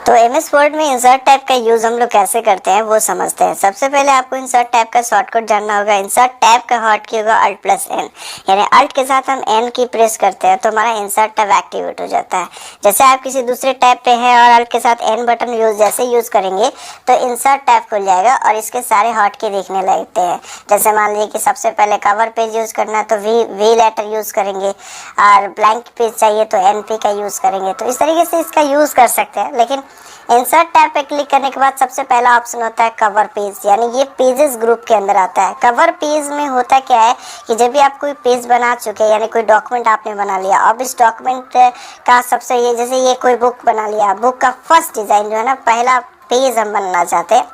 तो MS word में insert tab का यूज हम लोग कैसे करते हैं वो समझते हैं। सबसे पहले आपको इंसर्ट टैब का शॉर्टकट जानना होगा। इंसर्ट टैब का हॉटकी होगा Alt+N, यानी अल्ट के साथ हम एन की प्रेस करते हैं तो हमारा इंसर्ट टैब एक्टिवेट हो जाता है। जैसे आप किसी दूसरे टैब पे हैं और अल्ट के साथ एन बटन जैसे यूज करेंगे तो इंसर्ट टैब खुल जाएगा और इसके सारे हॉटकी दिखने लगते हैं। जैसे मान लीजिए कि सबसे पहले कवर पेज यूज करना है तो वी लेटर यूज करेंगे, और ब्लैंक पेज चाहिए तो NP का यूज करेंगे। तो इस तरीके से इसका यूज कर सकते हैं। लेकिन इंसर्ट टैब पे क्लिक करने के बाद सबसे पहला ऑप्शन होता है कवर पेज, यानी ये पेजेस ग्रुप के अंदर आता है। कवर पेज में होता क्या है कि जब भी आप कोई पेज बना चुके हैं, यानी कोई डॉक्यूमेंट आपने बना लिया, अब इस डॉक्यूमेंट का सबसे ये जैसे ये कोई बुक बना लिया, बुक का फर्स्ट डिजाइन जो है ना, पहला पेज हम बनाना चाहते हैं,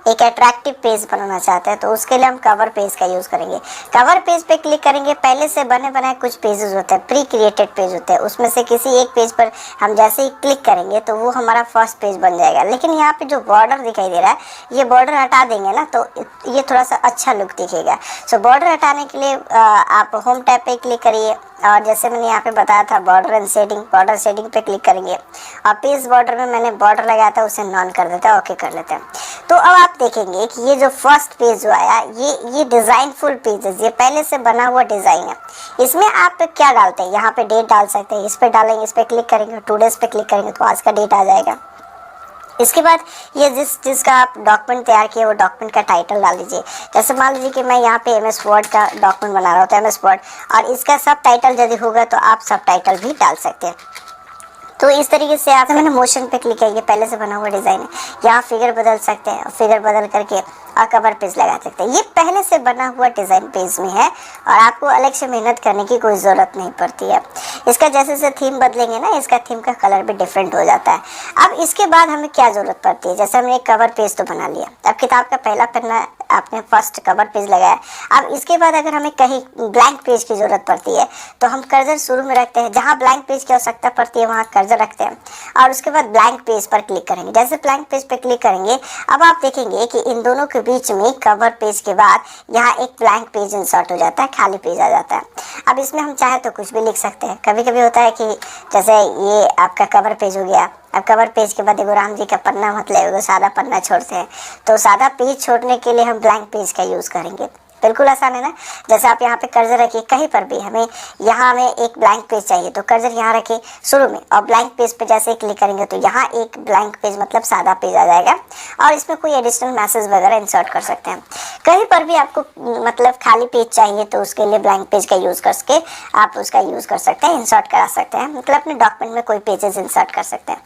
एक अट्रैक्टिव पेज बनाना चाहते हैं, तो उसके लिए हम कवर पेज का यूज़ करेंगे। कवर पेज पे क्लिक करेंगे, पहले से बने बनाए कुछ पेजेस होते हैं, प्री क्रिएटेड पेज होते हैं, उसमें से किसी एक पेज पर हम जैसे ही क्लिक करेंगे तो वो हमारा फर्स्ट पेज बन जाएगा। लेकिन यहाँ पे जो बॉर्डर दिखाई दे रहा है, ये बॉर्डर हटा देंगे ना तो ये थोड़ा सा अच्छा लुक दिखेगा। सो बॉर्डर हटाने के लिए आप होम टैब पे क्लिक करिए और जैसे मैंने यहाँ पे बताया था border and shading, border shading पे क्लिक करेंगे और पेज बॉर्डर में मैंने बॉर्डर लगाया था उसे नॉन कर देता है, ओके कर लेते हैं। तो अब आप देखेंगे कि ये जो फर्स्ट पेज जो आया ये डिज़ाइन फुल पेजेस, ये पहले से बना हुआ डिज़ाइन है। इसमें आप क्या डालते हैं, यहाँ पे डेट डाल सकते हैं, इस पर डालेंगे, इस पर क्लिक करेंगे, टुडेज पे क्लिक करेंगे तो आज का डेट आ जाएगा। इसके बाद ये जिसका आप डॉक्यूमेंट तैयार किया वो डॉक्यूमेंट का टाइटल डाल दीजिए। जैसे मान लीजिए कि मैं यहाँ पे एमएस वर्ड का डॉक्यूमेंट बना रहा हूँ तो एमएस वर्ड, और इसका सब टाइटल यदि होगा तो आप सब टाइटल भी डाल सकते हैं। तो इस तरीके से आप मैंने मोशन पे क्लिक किया, ये पहले से बना हुआ डिज़ाइन है, यहाँ फिगर बदल सकते हैं, फिगर बदल करके और कवर पेज लगा सकते हैं। ये पहले से बना हुआ डिज़ाइन पेज में है और आपको अलग से मेहनत करने की कोई ज़रूरत नहीं पड़ती है। इसका जैसे जैसे थीम बदलेंगे ना, इसका थीम का कलर भी डिफरेंट हो जाता है। अब इसके बाद हमें क्या ज़रूरत पड़ती है, जैसे हमने एक कवर पेज तो बना लिया, अब किताब का पहला पन्ना आपने फर्स्ट कवर पेज लगाया। अब इसके बाद अगर हमें कहीं ब्लैंक पेज की ज़रूरत पड़ती है तो हम कर्सर शुरू में रखते हैं, जहाँ ब्लैंक पेज की आवश्यकता पड़ती है वहाँ कर्सर रखते हैं और उसके बाद ब्लैंक पेज पर क्लिक करेंगे। जैसे ब्लैंक पेज पर क्लिक करेंगे, अब आप देखेंगे कि इन दोनों के बीच में कवर पेज के बाद यहाँ एक ब्लैंक पेज इंसर्ट हो जाता है, खाली पेज आ जाता है। अब इसमें हम चाहे तो कुछ भी लिख सकते हैं। कभी कभी होता है कि जैसे ये आपका कवर पेज हो गया, अब कवर पेज के बाद एगो राम जी का पन्ना मतलब एगो सादा पन्ना छोड़ते हैं, तो सादा पेज छोड़ने के लिए हम ब्लैंक पेज का यूज़ करेंगे। बिल्कुल आसान है ना। जैसे आप यहाँ पे कर्सर रखिए, कहीं पर भी हमें एक ब्लैंक पेज चाहिए तो कर्सर यहाँ रखिए शुरू में और ब्लैंक पेज पे जैसे क्लिक करेंगे तो यहाँ एक ब्लैंक पेज मतलब सादा पेज आ जाएगा और इसमें कोई एडिशनल मैसेज वगैरह इंसर्ट कर सकते हैं। कहीं पर भी आपको मतलब खाली पेज चाहिए तो उसके लिए ब्लैंक पेज का यूज़ करके आप उसका यूज़ कर सकते हैं, इंसर्ट करा सकते हैं, मतलब अपने डॉक्यूमेंट में कोई पेजेस इंसर्ट कर सकते हैं।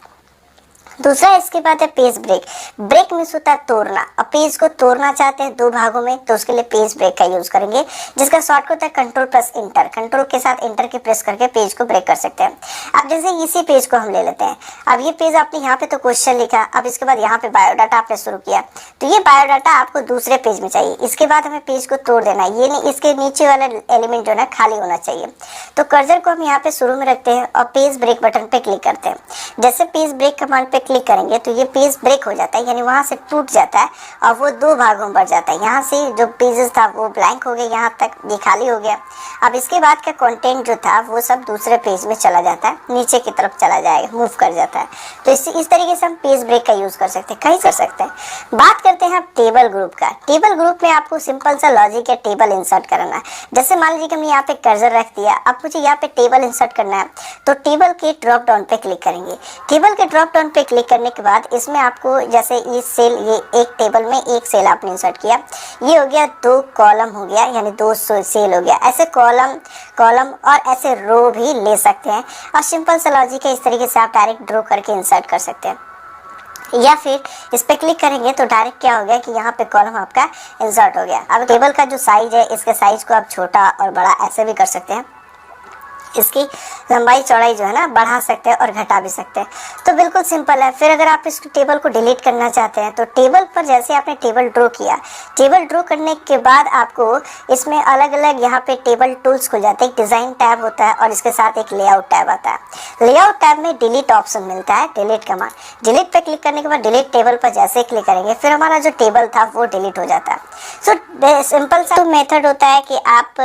दूसरा इसके बाद है पेज ब्रेक। ब्रेक मीन्स होता है तोड़ना। अब पेज को तोड़ना चाहते हैं दो भागों में तो उसके लिए पेज ब्रेक का यूज करेंगे, जिसका शॉर्टकट होता है कंट्रोल+इंटर। कंट्रोल के साथ इंटर के प्रेस करके पेज को ब्रेक कर सकते हैं। अब जैसे इसी पेज को हम ले लेते हैं, अब ये पेज आपने यहाँ पे तो क्वेश्चन लिखा, अब इसके बाद यहाँ पे बायोडाटा आपने शुरू किया तो ये बायोडाटा आपको दूसरे पेज में चाहिए। इसके बाद हमें पेज को तोड़ देना है, ये नहीं, इसके नीचे वाला एलिमेंट जो है ना खाली होना चाहिए। तो कर्सर को हम यहाँ पे शुरू में रखते हैं और पेज ब्रेक बटन पे क्लिक करते हैं। जैसे पेज ब्रेक कमांड पे क्लिक करेंगे तो ये पेज ब्रेक हो जाता है, यानी वहां से टूट जाता है और वो दो भागों में बढ़ जाता है। यहाँ से जो पेजेस था वो ब्लैंक हो गया, यहाँ तक ये खाली हो गया। अब इसके बाद का कंटेंट जो था वो सब दूसरे पेज में चला जाता है, नीचे की तरफ चला जाएगा, मूव कर जाता है। तो इस तरीके से हम पेज ब्रेक का यूज कर सकते हैं, कहीं कर सकते हैं। बात करते हैं अब टेबल ग्रुप का। टेबल ग्रुप में आपको सिंपल सा लॉजिक है, टेबल इंसर्ट करना है। जैसे मान लीजिए कि हमने यहाँ पे कर्सर रख दिया, अब मुझे यहाँ पे टेबल इंसर्ट करना है तो टेबल के ड्रॉप डाउन पे क्लिक करेंगे। टेबल के ड्रॉप डाउन पे क्लिक करने के बाद इसमें आपको जैसे ये सेल, ये एक टेबल में एक सेल आपने इंसर्ट किया, ये हो गया 2 कॉलम हो गया, यानी 2 सेल हो गया। ऐसे कॉलम और ऐसे रो भी ले सकते हैं और सिंपल सा लॉजिक है, इस तरीके से आप डायरेक्ट ड्रॉ करके इंसर्ट कर सकते हैं। या फिर इस पे क्लिक करेंगे तो डायरेक्ट क्या हो गया कि यहाँ पे कॉलम आपका इंसर्ट हो गया। अब टेबल का जो साइज है, इसके साइज को आप छोटा और बड़ा ऐसे भी कर सकते हैं। इसकी लंबाई चौड़ाई जो है ना बढ़ा सकते हैं और घटा भी सकते हैं। तो बिल्कुल सिंपल है। फिर अगर आप इस टेबल को डिलीट करना चाहते हैं तो टेबल पर जैसे आपने टेबल ड्रॉ किया, टेबल ड्रॉ करने के बाद आपको इसमें अलग अलग यहाँ पे टेबल टूल्स खुल जाते हैं। एक डिज़ाइन टैब होता है और इसके साथ एक लेआउट टैब आता है। लेआउट टैब में डिलीट ऑप्शन मिलता है, डिलीट कमांड। डिलीट पे क्लिक करने के बाद डिलीट टेबल पर जैसे क्लिक करेंगे फिर हमारा जो टेबल था वो डिलीट हो जाता है। सो सिंपल सा मेथड होता है कि आप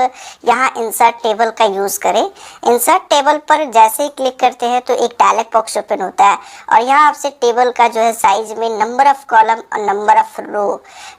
यहाँ इंसर्ट टेबल का यूज़ करें। इंसर्ट टेबल पर जैसे ही क्लिक करते हैं तो एक डायलॉग बॉक्स ओपन होता है और यहाँ आपसे टेबल का जो है साइज में नंबर ऑफ कॉलम और number of row.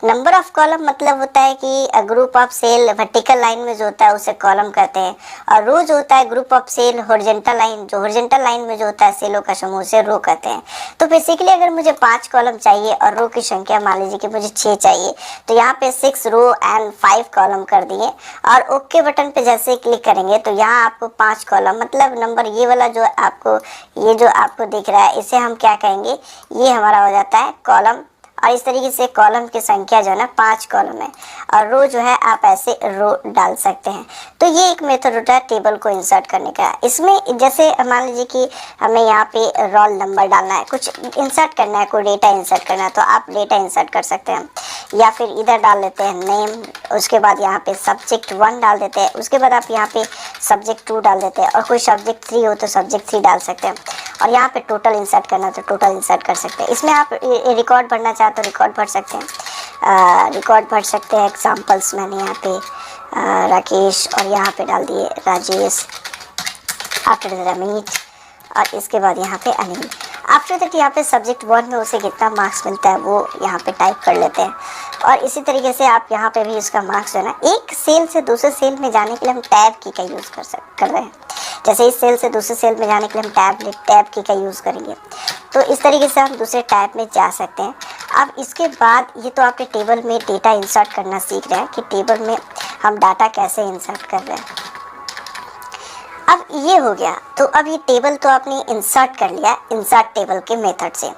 Number of column मतलब होता है कि group of cell vertical line में जो होता है उसे कॉलम कहते हैं, और रो जो होता है group of cell horizontal line, जो हॉरिजॉन्टल लाइन में जो होता है सेलों का समूह, उसे रो कहते हैं। तो बेसिकली अगर मुझे 5 कॉलम चाहिए और रो की संख्या मान लीजिए कि मुझे 6 चाहिए, तो यहाँ पे 6 रो एंड 5 कॉलम कर दिए और ओके बटन पे जैसे ही क्लिक करेंगे तो यहाँ आपको 5 कॉलम मतलब नंबर ये वाला जो आपको ये जो आपको दिख रहा है इसे हम क्या कहेंगे, ये हमारा हो जाता है कॉलम। और इस तरीके से कॉलम की संख्या जो है ना 5 कॉलम है, और रो जो है आप ऐसे रो डाल सकते हैं। तो ये एक मेथड होता है टेबल को इंसर्ट करने का। इसमें जैसे मान लीजिए कि हमें यहाँ पे रोल नंबर डालना है, कुछ इंसर्ट करना है, कोई डेटा इंसर्ट करना है, तो आप डेटा इंसर्ट कर सकते हैं, या फिर इधर डाल लेते हैं नेम, उसके बाद यहाँ पे सब्जेक्ट 1 डाल देते हैं, उसके बाद आप यहाँ पे सब्जेक्ट 2 डाल देते हैं, और कोई सब्जेक्ट 3 हो तो सब्जेक्ट 3 डाल सकते हैं, और यहाँ पे टोटल इंसर्ट करना है तो टोटल इंसर्ट कर सकते हैं। इसमें आप रिकॉर्ड भरना चाहते तो रिकॉर्ड भर सकते हैं, रिकॉर्ड भर सकते हैं। एग्जाम्पल्स मैंने यहाँ पे राकेश और यहाँ पे डाल दिए राजेश, आफ्टर रमीत, और इसके बाद यहाँ पे अनिल। आफ्टर दैट यहाँ पे सब्जेक्ट 1 में उसे कितना मार्क्स मिलता है वो यहाँ पे टाइप कर लेते हैं, और इसी तरीके से आप यहाँ पे भी उसका मार्क्स जो है ना, एक सेल से दूसरे सेल में जाने के लिए हम टैब की का यूज़ कर रहे हैं। जैसे इस सेल से दूसरे सेल में जाने के लिए हम टैब की का यूज़ करेंगे, तो इस तरीके से हम दूसरे टैब में जा सकते हैं। अब इसके बाद ये तो आपके टेबल में डेटा इंसर्ट करना सीख रहे हैं कि टेबल में हम डाटा कैसे इंसर्ट कर रहे हैं। अब ये हो गया, तो अब ये टेबल तो आपने इंसर्ट कर लिया इंसर्ट टेबल के मेथड से।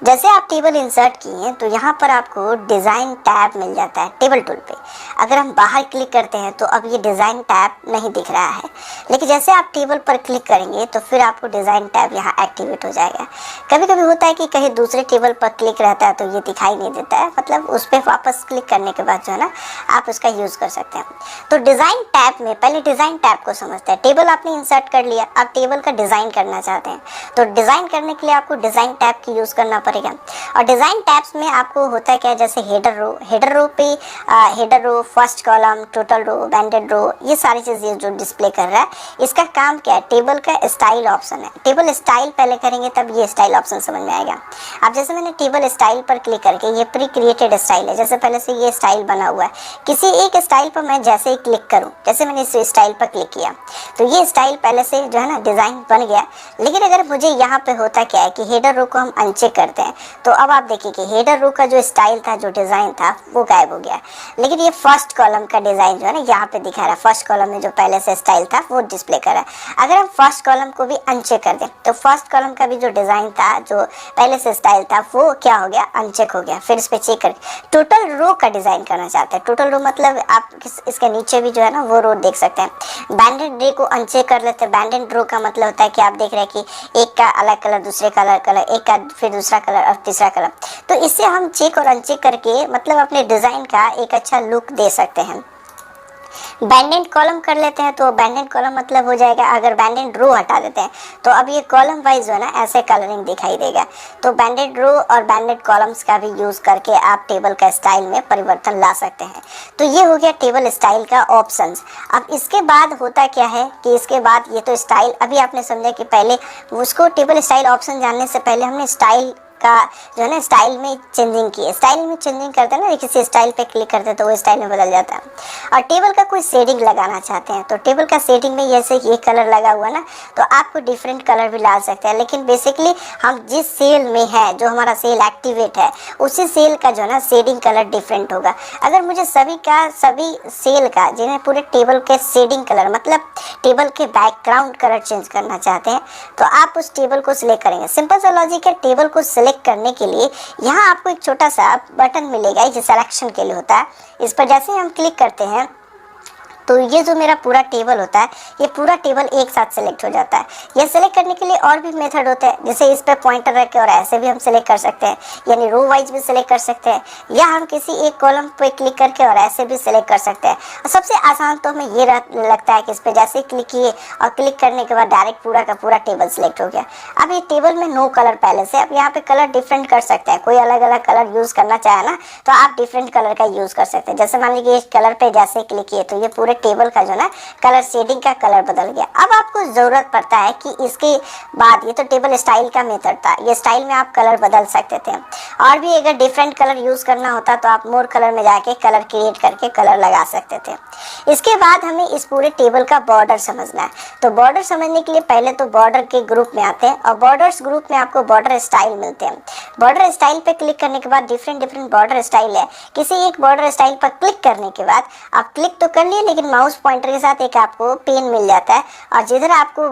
जैसे आप टेबल इंसर्ट किए तो यहाँ पर आपको डिज़ाइन टैब मिल जाता है टेबल टूल पे। अगर हम बाहर क्लिक करते हैं तो अब ये डिज़ाइन टैब नहीं दिख रहा है, लेकिन जैसे आप टेबल पर क्लिक करेंगे तो फिर आपको डिज़ाइन टैब यहाँ एक्टिवेट हो जाएगा। कभी कभी होता है कि कहीं दूसरे टेबल पर क्लिक रहता है तो ये दिखाई नहीं देता है, मतलब उस पर वापस क्लिक करने के बाद जो है ना आप उसका यूज़ कर सकते हैं। तो डिज़ाइन टैब में पहले डिज़ाइन टैब को समझते हैं। टेबल आपने इंसर्ट कर लिया, अब टेबल का डिज़ाइन करना चाहते हैं, तो डिज़ाइन करने के लिए आपको डिज़ाइन टैब की यूज़ करना पड़ेगा। और डिज़ाइन टैब्स में आपको होता है क्या, जैसे हेडर रो पे header row, first column, total row, banded row, ये सारी चीज़ें जो डिस्प्ले कर रहा है, इसका काम क्या है, टेबल का स्टाइल ऑप्शन है। टेबल स्टाइल पहले करेंगे तब ये स्टाइल ऑप्शन समझ में आएगा। अब जैसे मैंने टेबल स्टाइल पर क्लिक करके, ये प्री क्रिएटेड स्टाइल है, जैसे पहले से ये स्टाइल बना हुआ है, किसी एक स्टाइल पर मैं जैसे ही क्लिक करूँ, जैसे मैंने इस स्टाइल पर क्लिक किया तो ये स्टाइल पहले से जो है ना डिज़ाइन बन गया। लेकिन अगर मुझे यहाँ पे होता क्या है कि हेडर रो को हम अनचेक करते हैं, तो अब आप देखिए कि हेडर रो का जो स्टाइल था, जो डिज़ाइन था, वो गायब हो गया। लेकिन ये फर्स्ट कॉलम का डिज़ाइन जो है ना यहाँ पे दिखा रहा है, फर्स्ट कॉलम में जो पहले से स्टाइल था वो डिस्प्ले कर रहा है। अगर हम फर्स्ट कॉलम को भी अनचेक कर दें तो फर्स्ट कॉलम का भी जो डिज़ाइन था, जो पहले से स्टाइल था, वो क्या हो गया, अनचेक हो गया। फिर इस पर चेक कर टोटल रो का डिज़ाइन करना चाहते हैं। टोटल रो मतलब आप इसके नीचे भी जो है ना वो रो देख सकते हैं। बैंडेड रे को अनचेक कर लेते हैं। बैंडेड रो का मतलब होता है कि आप देख रहे हैं कि एक का अलग कलर, दूसरे कलर, एक का फिर दूसरा कलर और तीसरा कलर। तो इससे हम चेक और अनचेक करके मतलब अपने डिज़ाइन का एक अच्छा लुक दे सकते हैं। बैंडेड कॉलम कर लेते हैं, तो बैंडेड कॉलम मतलब हो जाएगा, अगर बैंडेड रो हटा देते हैं तो अब ये कॉलम वाइज जो है ना ऐसे कलरिंग दिखाई देगा। तो बैंडेड रो और बैंडेड कॉलम्स का भी यूज़ करके आप टेबल का स्टाइल में परिवर्तन ला सकते हैं। तो ये हो गया टेबल स्टाइल का ऑप्शंस। अब इसके बाद होता क्या है कि इसके बाद ये तो स्टाइल अभी आपने समझा कि पहले उसको टेबल स्टाइल ऑप्शन जानने से पहले हमने स्टाइल का जो है ना स्टाइल में चेंजिंग की है। स्टाइल में चेंजिंग करते हैं ना, किसी स्टाइल पे क्लिक करते हैं तो वो स्टाइल में बदल जाता है। और टेबल का कोई शेडिंग लगाना चाहते हैं तो टेबल का शेडिंग में जैसे ये कलर लगा हुआ ना, तो आपको डिफरेंट कलर भी ला सकते हैं। लेकिन बेसिकली हम जिस सेल में है, जो हमारा सेल एक्टिवेट है, उसी सेल का जो है ना शेडिंग कलर डिफरेंट होगा। अगर मुझे सभी सेल का जिन्हें पूरे टेबल के शेडिंग कलर मतलब टेबल के बैकग्राउंड कलर चेंज करना चाहते हैं तो आप उस टेबल को सिलेक्ट करेंगे। सिंपल सा लॉजिक है, टेबल को सिलेक्ट करने के लिए यहाँ आपको एक छोटा सा बटन मिलेगा जो सिलेक्शन के लिए होता है। इस पर जैसे ही हम क्लिक करते हैं तो ये जो मेरा पूरा टेबल होता है, ये पूरा टेबल एक साथ सेलेक्ट हो जाता है। यह सेलेक्ट करने के लिए और भी मेथड होते हैं, जैसे इस पर पॉइंटर रख के और ऐसे भी हम सेलेक्ट कर सकते हैं, यानी रो वाइज भी सेलेक्ट कर सकते हैं, या हम किसी एक कॉलम पे क्लिक करके और ऐसे भी सेलेक्ट कर सकते हैं। और सबसे आसान तो हमें ये लगता है कि इस पर जैसे ही क्लिक किए और क्लिक करने के बाद डायरेक्ट पूरा का पूरा टेबल सेलेक्ट हो गया। अब ये टेबल में नो कलर पहले से, अब यहाँ पे कलर डिफरेंट कर सकते हैं। कोई अलग अलग कलर यूज़ करना चाहे ना तो आप डिफरेंट कलर का यूज़ कर सकते हैं। जैसे मान लीजिए इस कलर पे जैसे क्लिक किए तो ये पूरे टेबल का जो ना कलर शेडिंग का कलर बदल गया। अब आपको जरूरत पड़ता है कि इसके बाद, ये तो टेबल स्टाइल का मेथड था, ये स्टाइल में आप कलर बदल सकते थे। और भी अगर डिफरेंट कलर यूज करना होता तो आप मोर कलर में जाके कलर क्रिएट करके कलर लगा सकते थे। इसके बाद हमें इस पूरे टेबल का बॉर्डर समझना है। तो बॉर्डर समझने के लिए पहले तो बॉर्डर के ग्रुप में आते हैं और बॉर्डर्स ग्रुप में आपको बॉर्डर स्टाइल मिलते हैं। बॉर्डर स्टाइल पे क्लिक करने के बाद डिफरेंट बॉर्डर स्टाइल है। किसी एक बॉर्डर स्टाइल पर क्लिक करने के बाद आप क्लिक तो कर लिए, लेकिन माउस पॉइंटर के साथ एक आपको पेन मिल जाता है और जिधर आपको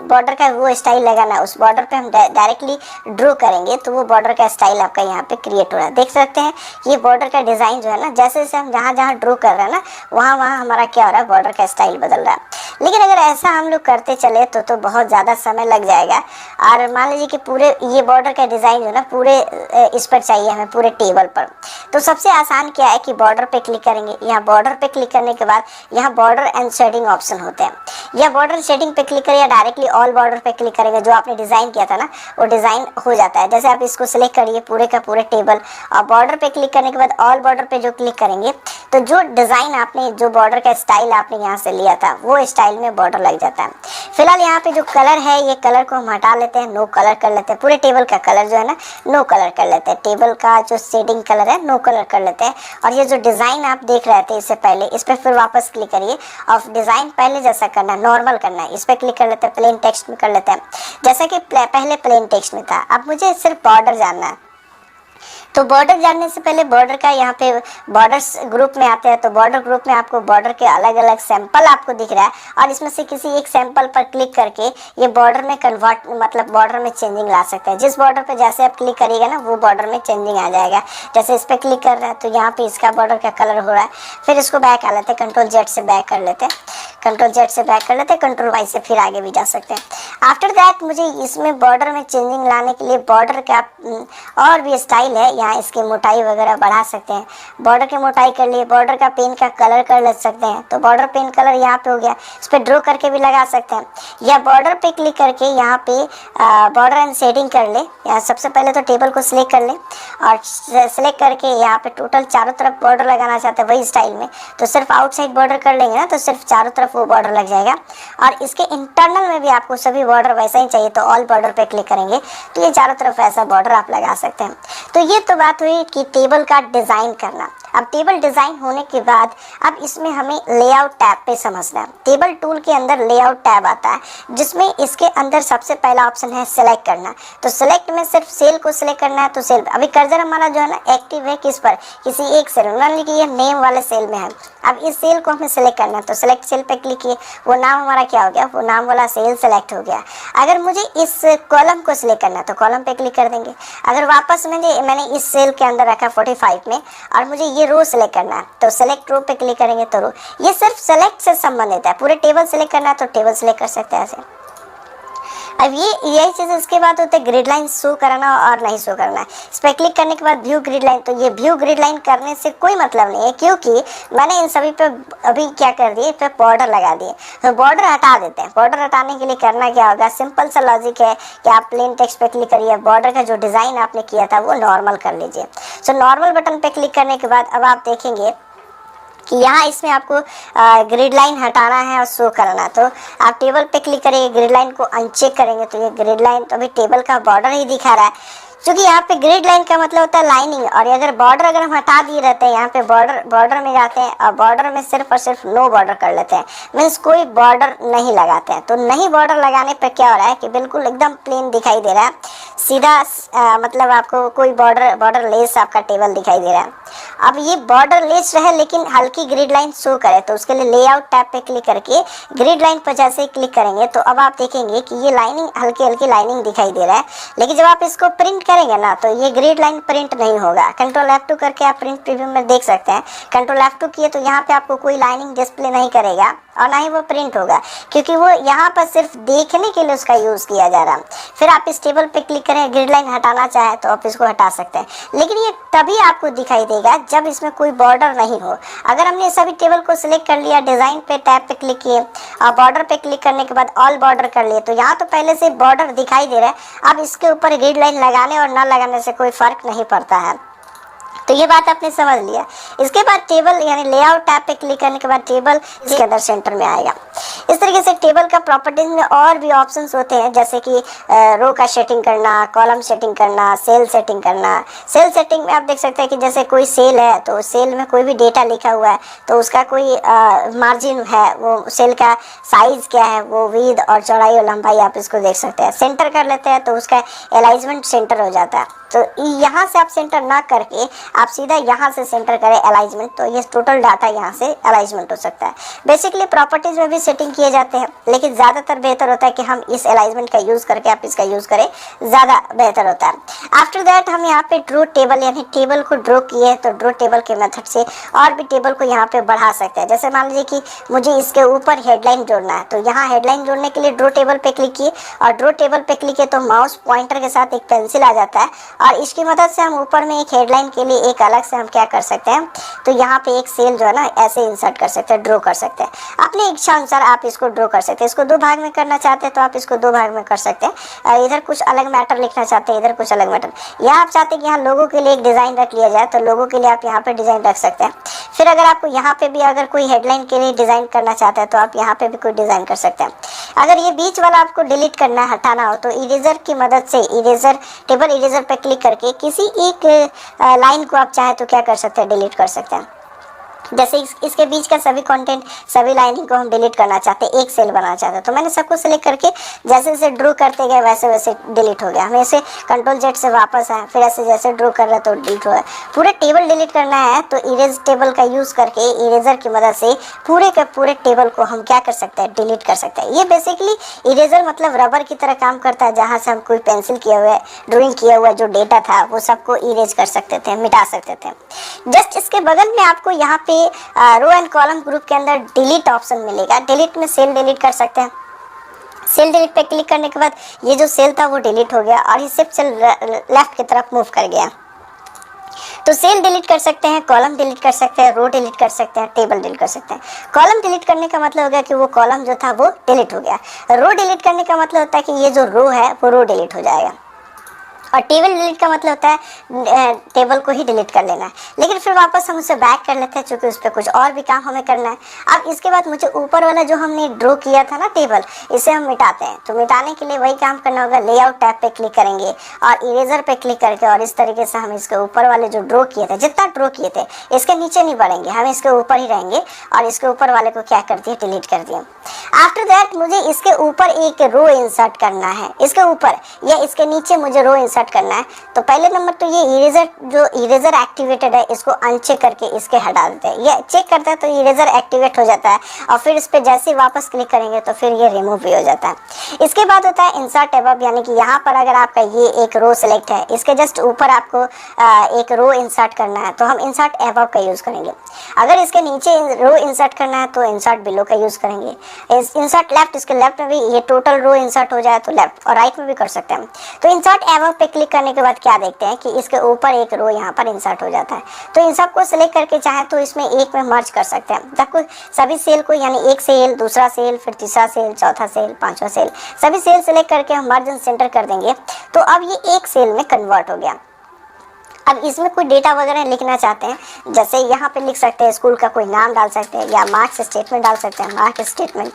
बॉर्डर का वो स्टाइल लगाना है उस बॉर्डर पे हम डायरेक्टली ड्रॉ करेंगे तो वो बॉर्डर का स्टाइल आपका यहाँ पे क्रिएट हो रहा है। देख सकते हैं ये बॉर्डर का डिजाइन जो है ना, जैसे जैसे हम जहाँ जहाँ ड्रॉ कर रहे हैं ना वहाँ वहाँ हमारा क्या हो रहा है, बॉर्डर का स्टाइल बदल रहा है। लेकिन अगर ऐसा हम लोग करते चले तो बहुत ज़्यादा समय लग जाएगा। और मान लीजिए कि पूरे ये बॉर्डर का डिज़ाइन जो है ना पूरे इस पर चाहिए हमें, पूरे टेबल पर। तो सबसे आसान क्या है कि बॉर्डर पे क्लिक करेंगे। यहाँ बॉर्डर पे क्लिक करने के बाद यहाँ बॉर्डर एंड शेडिंग ऑप्शन होते हैं। या बॉर्डर शेडिंग पे क्लिक करिए या डायरेक्टली ऑल बॉर्डर पे क्लिक करेंगे, जो आपने डिज़ाइन किया था ना वो डिज़ाइन हो जाता है। जैसे आप इसको सिलेक्ट करिए पूरे का पूरे टेबल और बॉर्डर पे क्लिक करने के बाद ऑल बॉर्डर पे जो क्लिक करेंगे तो जो डिज़ाइन आपने, जो बॉर्डर का स्टाइल आपने यहाँ से लिया था वो स्टाइल में बॉर्डर लग जाता है। फिलहाल यहाँ पे जो कलर है ये कलर को हम हटा लेते हैं, नो कलर कर लेते हैं। पूरे टेबल का कलर जो है ना नो कलर कर लेते हैं। टेबल का जो शेडिंग कलर है नो कलर कर लेते हैं। और ये जो डिज़ाइन आप देख रहे थे इससे पहले, इस पर फिर वापस क्लिक करिए और डिज़ाइन पहले जैसा करना है, नॉर्मल करना है। इस पर क्लिक कर लेते हैं, प्लेन टेक्स्ट में कर लेते हैं जैसा कि पहले प्लेन टेक्स्ट में था। अब मुझे सिर्फ बॉर्डर जानना है। तो बॉर्डर जानने से पहले बॉर्डर का यहाँ पे बॉर्डर्स ग्रुप में आते हैं। तो बॉर्डर ग्रुप में आपको बॉर्डर के अलग अलग सैंपल आपको दिख रहा है और इसमें से किसी एक सैंपल पर क्लिक करके ये बॉर्डर में कन्वर्ट, मतलब बॉर्डर में चेंजिंग ला सकते हैं। जिस बॉर्डर पे जैसे आप क्लिक करिएगा ना वो बॉर्डर में चेंजिंग आ जाएगा। जैसे इस पर क्लिक कर रहे हैं तो यहाँ पे इसका बॉर्डर का कलर हो रहा है। फिर इसको बैक आ लेते हैं, कंट्रोल जेड से बैक कर लेते हैं, कंट्रोल जेड से बैक कर लेते हैं, कंट्रोल वाई से फिर आगे भी जा सकते हैं। आफ्टर दैट मुझे इसमें बॉर्डर में चेंजिंग लाने के लिए बॉर्डर का और भी स्टाइल है, यहाँ इसकी मोटाई वगैरह बढ़ा सकते हैं। बॉर्डर की मोटाई कर लिए, बॉर्डर का पेन का कलर कर ले सकते हैं। तो बॉर्डर पेन कलर यहाँ पे हो गया, इस पर ड्रॉ करके भी लगा सकते हैं। या बॉर्डर पे क्लिक करके यहाँ पे बॉर्डर एंड शेडिंग कर ले। यहाँ सबसे पहले तो टेबल को सिलेक्ट कर ले और सिलेक्ट करके यहाँ पे टोटल चारों तरफ बॉर्डर लगाना चाहते हैं वही स्टाइल में, तो सिर्फ आउटसाइड बॉर्डर कर लेंगे ना तो सिर्फ चारों तरफ वो बॉर्डर लग जाएगा। और इसके इंटरनल में भी आपको सभी बॉर्डर वैसा ही चाहिए तो ऑल बॉर्डर पे क्लिक करेंगे तो ये चारों तरफ ऐसा बॉर्डर आप लगा सकते हैं। तो ये तो बात हुई कि टेबल का डिज़ाइन करना। अब टेबल डिज़ाइन होने के बाद अब इसमें हमें लेआउट टैब पे समझना है। टेबल टूल के अंदर लेआउट टैब आता है जिसमें इसके अंदर सबसे पहला ऑप्शन है सेलेक्ट करना। तो सेलेक्ट में सिर्फ सेल को सिलेक्ट करना है। तो सेल, अभी कर्सर हमारा जो है ना एक्टिव है किस पर, किसी एक सेल में, मान लीजिए ये नेम वाले सेल में है। अब इस सेल को हमें सेलेक्ट करना है तो सेलेक्ट सेल पे क्लिक किए, वो नाम हमारा क्या हो गया, वो नाम वाला सेल सेलेक्ट हो गया। अगर मुझे इस कॉलम को सिलेक्ट करना है तो कॉलम पे क्लिक कर देंगे। अगर वापस मैंने इस सेल के अंदर रखा 45 में और मुझे ये रो सेलेक्ट करना है तो सेलेक्ट रो पे क्लिक करेंगे तो रो, ये सिर्फ सेलेक्ट से संबंधित है। पूरे टेबल सेलेक्ट करना है तो टेबल सेलेक्ट कर सकते हैं ऐसे। अब यही चीज़ इसके बाद होता है ग्रिड लाइन शो करना और नहीं शो करना है। इस पर क्लिक करने के बाद व्यू ग्रिड लाइन, तो ये व्यू ग्रिड लाइन करने से कोई मतलब नहीं है क्योंकि मैंने इन सभी पे अभी क्या कर दिए, इस पर बॉर्डर लगा दिए। तो बॉर्डर हटा देते हैं। बॉर्डर हटाने के लिए करना क्या होगा, सिंपल सा लॉजिक है कि आप प्लेन टेक्स्ट पे क्लिक करिए, बॉर्डर का जो डिज़ाइन आपने किया था वो नॉर्मल कर लीजिए। सो नॉर्मल बटन पे क्लिक करने के बाद अब आप देखेंगे कि यहाँ इसमें आपको ग्रिड लाइन हटाना है और शो करना। तो आप टेबल पे क्लिक करेंगे, ग्रिड लाइन को अनचेक करेंगे तो ये ग्रिड लाइन तो अभी टेबल का बॉर्डर ही दिखा रहा है। क्योंकि यहाँ पे ग्रिड लाइन का मतलब होता है लाइनिंग, और अगर बॉर्डर अगर हम हटा दिए रहते हैं यहाँ पे बॉर्डर में जाते हैं और बॉर्डर में सिर्फ और सिर्फ नो बॉर्डर कर लेते हैं, मीन्स कोई बॉर्डर नहीं लगाते हैं। तो नहीं बॉर्डर लगाने पर क्या हो रहा है कि बिल्कुल एकदम प्लेन दिखाई दे रहा है, सीधा मतलब आपको कोई बॉर्डर लेस आपका टेबल दिखाई दे रहा है। अब ये बॉर्डर लेस रहे लेकिन हल्की ग्रिड लाइन शो करे तो उसके लिए लेआउट टैब पे क्लिक करके ग्रिड लाइन पर जैसे ही क्लिक करेंगे तो अब आप देखेंगे कि ये लाइनिंग हल्की लाइनिंग दिखाई दे रहा है। लेकिन जब आप इसको प्रिंट करेंगे ना तो ये ग्रिड लाइन प्रिंट नहीं होगा। कंट्रोल F2 करके आप प्रिंट प्रीव्यू में देख सकते हैं। कंट्रोल F2 किए तो यहाँ पे आपको कोई लाइनिंग डिस्प्ले नहीं करेगा और ना ही वो प्रिंट होगा क्योंकि वो यहाँ पर सिर्फ देखने के लिए उसका यूज़ किया जा रहा है। फिर आप इस टेबल पे क्लिक करें, ग्रिड लाइन हटाना चाहे तो आप इसको हटा सकते हैं, लेकिन ये तभी आपको दिखाई देगा जब इसमें कोई बॉर्डर नहीं हो। अगर हमने सभी टेबल को सिलेक्ट कर लिया, डिज़ाइन पे टैब पे क्लिक किए और बॉर्डर पे क्लिक करने के बाद ऑल बॉर्डर कर लिए तो यहाँ तो पहले से बॉर्डर दिखाई दे रहा है। अब इसके ऊपर ग्रिड लाइन लगाने और ना लगाने से कोई फ़र्क नहीं पड़ता है। तो ये बात आपने समझ लिया। इसके बाद टेबल यानी लेआउट टैब पे क्लिक करने के बाद टेबल इसके अंदर सेंटर में आएगा। इस तरीके से टेबल का प्रॉपर्टीज में और भी ऑप्शंस होते हैं, जैसे कि रो का सेटिंग करना, कॉलम सेटिंग करना, सेल सेटिंग करना। सेल सेटिंग में आप देख सकते हैं कि जैसे कोई सेल है तो सेल में कोई भी डेटा लिखा हुआ है तो उसका कोई मार्जिन है, वो सेल का साइज क्या है, वो विड्थ और चौड़ाई और लंबाई आप इसको देख सकते हैं। सेंटर कर लेते हैं तो उसका अलाइनमेंट सेंटर हो जाता है। तो यहाँ से आप सेंटर ना करके आप सीधा यहाँ से सेंटर करें अलाइनमेंट, तो ये टोटल डाटा यहाँ से अलाइनमेंट हो सकता है। बेसिकली प्रॉपर्टीज में भी सेटिंग किए जाते हैं, लेकिन ज़्यादातर बेहतर होता है कि हम इस अलाइनमेंट का यूज़ करके आप इसका यूज़ करें, ज़्यादा बेहतर होता है। आफ्टर दैट हम यहाँ पे ड्रॉ टेबल यानी टेबल को ड्रॉ किए तो ड्रॉ टेबल के मेथड से और भी टेबल को यहाँ पे बढ़ा सकते हैं। जैसे मान लीजिए कि मुझे इसके ऊपर हेडलाइन जोड़ना है, तो यहाँ हेडलाइन जोड़ने के लिए ड्रॉ टेबल पे क्लिक किए और ड्रॉ टेबल पे क्लिक किए तो माउस पॉइंटर के साथ एक पेंसिल आ जाता है और इसकी मदद से हम ऊपर में एक हेडलाइन के लिए एक अलग से हम क्या कर सकते हैं, तो यहाँ पे एक सेल जो है ना ऐसे इंसर्ट कर सकते हैं, ड्रॉ कर सकते हैं। अपने इच्छा अनुसार आप इसको ड्रॉ कर सकते हैं। इसको दो भाग में करना चाहते हैं तो आप इसको दो भाग में कर सकते हैं। इधर कुछ अलग मैटर लिखना चाहते हैं, इधर कुछ अलग मैटर, या आप चाहते हैं कि यहाँ लोगों के लिए एक डिज़ाइन रख लिया जाए तो लोगों के लिए आप यहाँ पे डिज़ाइन रख सकते हैं। फिर अगर आपको यहाँ पे भी अगर कोई हेडलाइन के लिए डिज़ाइन करना चाहते हैं तो आप यहाँ पे भी कोई डिज़ाइन कर सकते हैं। अगर ये बीच वाला आपको डिलीट करना है, हटाना हो, तो इरेजर की मदद से इरेजर टेबल इरेजर पे क्लिक करके किसी एक लाइन को आप चाहे तो क्या कर सकते हैं, डिलीट कर सकते हैं। जैसे इसके बीच का सभी कंटेंट, सभी लाइनिंग को हम डिलीट करना चाहते हैं, एक सेल बनाना चाहते हैं, तो मैंने सबको सिलेक्ट करके जैसे जैसे ड्रॉ करते गए वैसे वैसे डिलीट हो गया। हमें इसे कंट्रोल जेड से वापस आए, फिर ऐसे जैसे ड्रॉ कर रहे तो डिलीट हो गया। पूरे टेबल डिलीट करना है तो इरेज टेबल का यूज़ करके इरेजर की मदद से पूरे के पूरे टेबल को हम क्या कर सकते हैं, डिलीट कर सकते हैं। ये बेसिकली इरेजर मतलब रबर की तरह काम करता है, जहाँ से हम कोई पेंसिल किया हुआ ड्राइंग किया हुआ जो डेटा था वो सबको इरेज कर सकते थे, मिटा सकते थे। जस्ट इसके बगल में आपको यहाँ पे रो एंड कॉलम ग्रुप के अंदर डिलीट ऑप्शन मिलेगा। डिलीट में सेल डिलीट कर सकते हैं। सेल डिलीट पे क्लिक करने के बाद ये जो सेल था वो डिलीट हो गया और ये सिर्फ सेल लेफ्ट की तरफ मूव कर गया। तो सेल डिलीट कर सकते हैं, कॉलम डिलीट कर सकते हैं, रो डिलीट कर सकते हैं, टेबल डिलीट कर सकते हैं। कॉलम डिलीट करने का मतलब हो गया कि वो कॉलम जो था वो डिलीट हो गया। रो डिलीट करने का मतलब होता है कि ये जो रो है वो रो डिलीट हो जाएगा। और टेबल डिलीट का मतलब होता है टेबल को ही डिलीट कर लेना है। लेकिन फिर वापस हम उसे बैक कर लेते हैं क्योंकि उस पर कुछ और भी काम हमें करना है। अब इसके बाद मुझे ऊपर वाला जो हमने ड्रॉ किया था ना टेबल, इसे हम मिटाते हैं। तो मिटाने के लिए वही काम करना होगा, लेआउट टैब पे क्लिक करेंगे और इरेजर पे क्लिक करके और इस तरीके से हम इसके ऊपर वाले जो ड्रॉ किए थे, जितना ड्रॉ किए थे, इसके नीचे नहीं बढ़ेंगे, हम इसके ऊपर ही रहेंगे और इसके ऊपर वाले को क्या कर दिए, डिलीट कर दिए। आफ्टर दैट मुझे इसके ऊपर एक रो इंसर्ट करना है, इसके ऊपर या इसके नीचे मुझे रो इंसर्ट करना है। तो पहले नंबर तो ये इरेजर जो इरेजर एक्टिवेटेड है इसको अनचेक करके इसके हटा देते हैं। ये चेक करता है तो इरेजर एक्टिवेट हो जाता है और फिर इस पर जैसे ही वापस क्लिक करेंगे तो फिर ये रिमूव भी हो जाता है। इसके बाद होता है इंसर्ट अबव, यानी कि यहाँ पर अगर आपका ये एक रो सिलेक्ट है, इसके जस्ट ऊपर आपको एक रो इंसर्ट करना है तो हम इंसर्ट अबव का यूज़ करेंगे। अगर इसके नीचे रो इंसर्ट करना है तो इंसर्ट बिलो का यूज़ करेंगे। इंसर्ट लेफ्ट, इसके लेफ्ट में भी ये टोटल रो इंसर्ट हो जाए तो लेफ्ट और राइट में भी कर सकते हैं। तो इंसर्ट अबव पे क्लिक करने के बाद क्या देखते हैं कि इसके ऊपर एक रो यहाँ पर इंसर्ट हो जाता है। तो इन सबको सिलेक्ट करके चाहे तो इसमें एक में मर्ज कर सकते हैं। सबको सभी सेल को, यानी एक सेल, दूसरा सेल, फिर तीसरा सेल, चौथा सेल, पांचवा सेल, सभी सेल सिलेक्ट करके हम मर्ज एंड सेंटर कर देंगे। तो अब ये एक सेल में कन्वर्ट हो गया। अब इसमें कोई डेटा वगैरह लिखना चाहते हैं, जैसे यहाँ पे लिख सकते हैं, स्कूल का कोई नाम डाल सकते हैं या मार्क्स स्टेटमेंट डाल सकते हैं, मार्क स्टेटमेंट।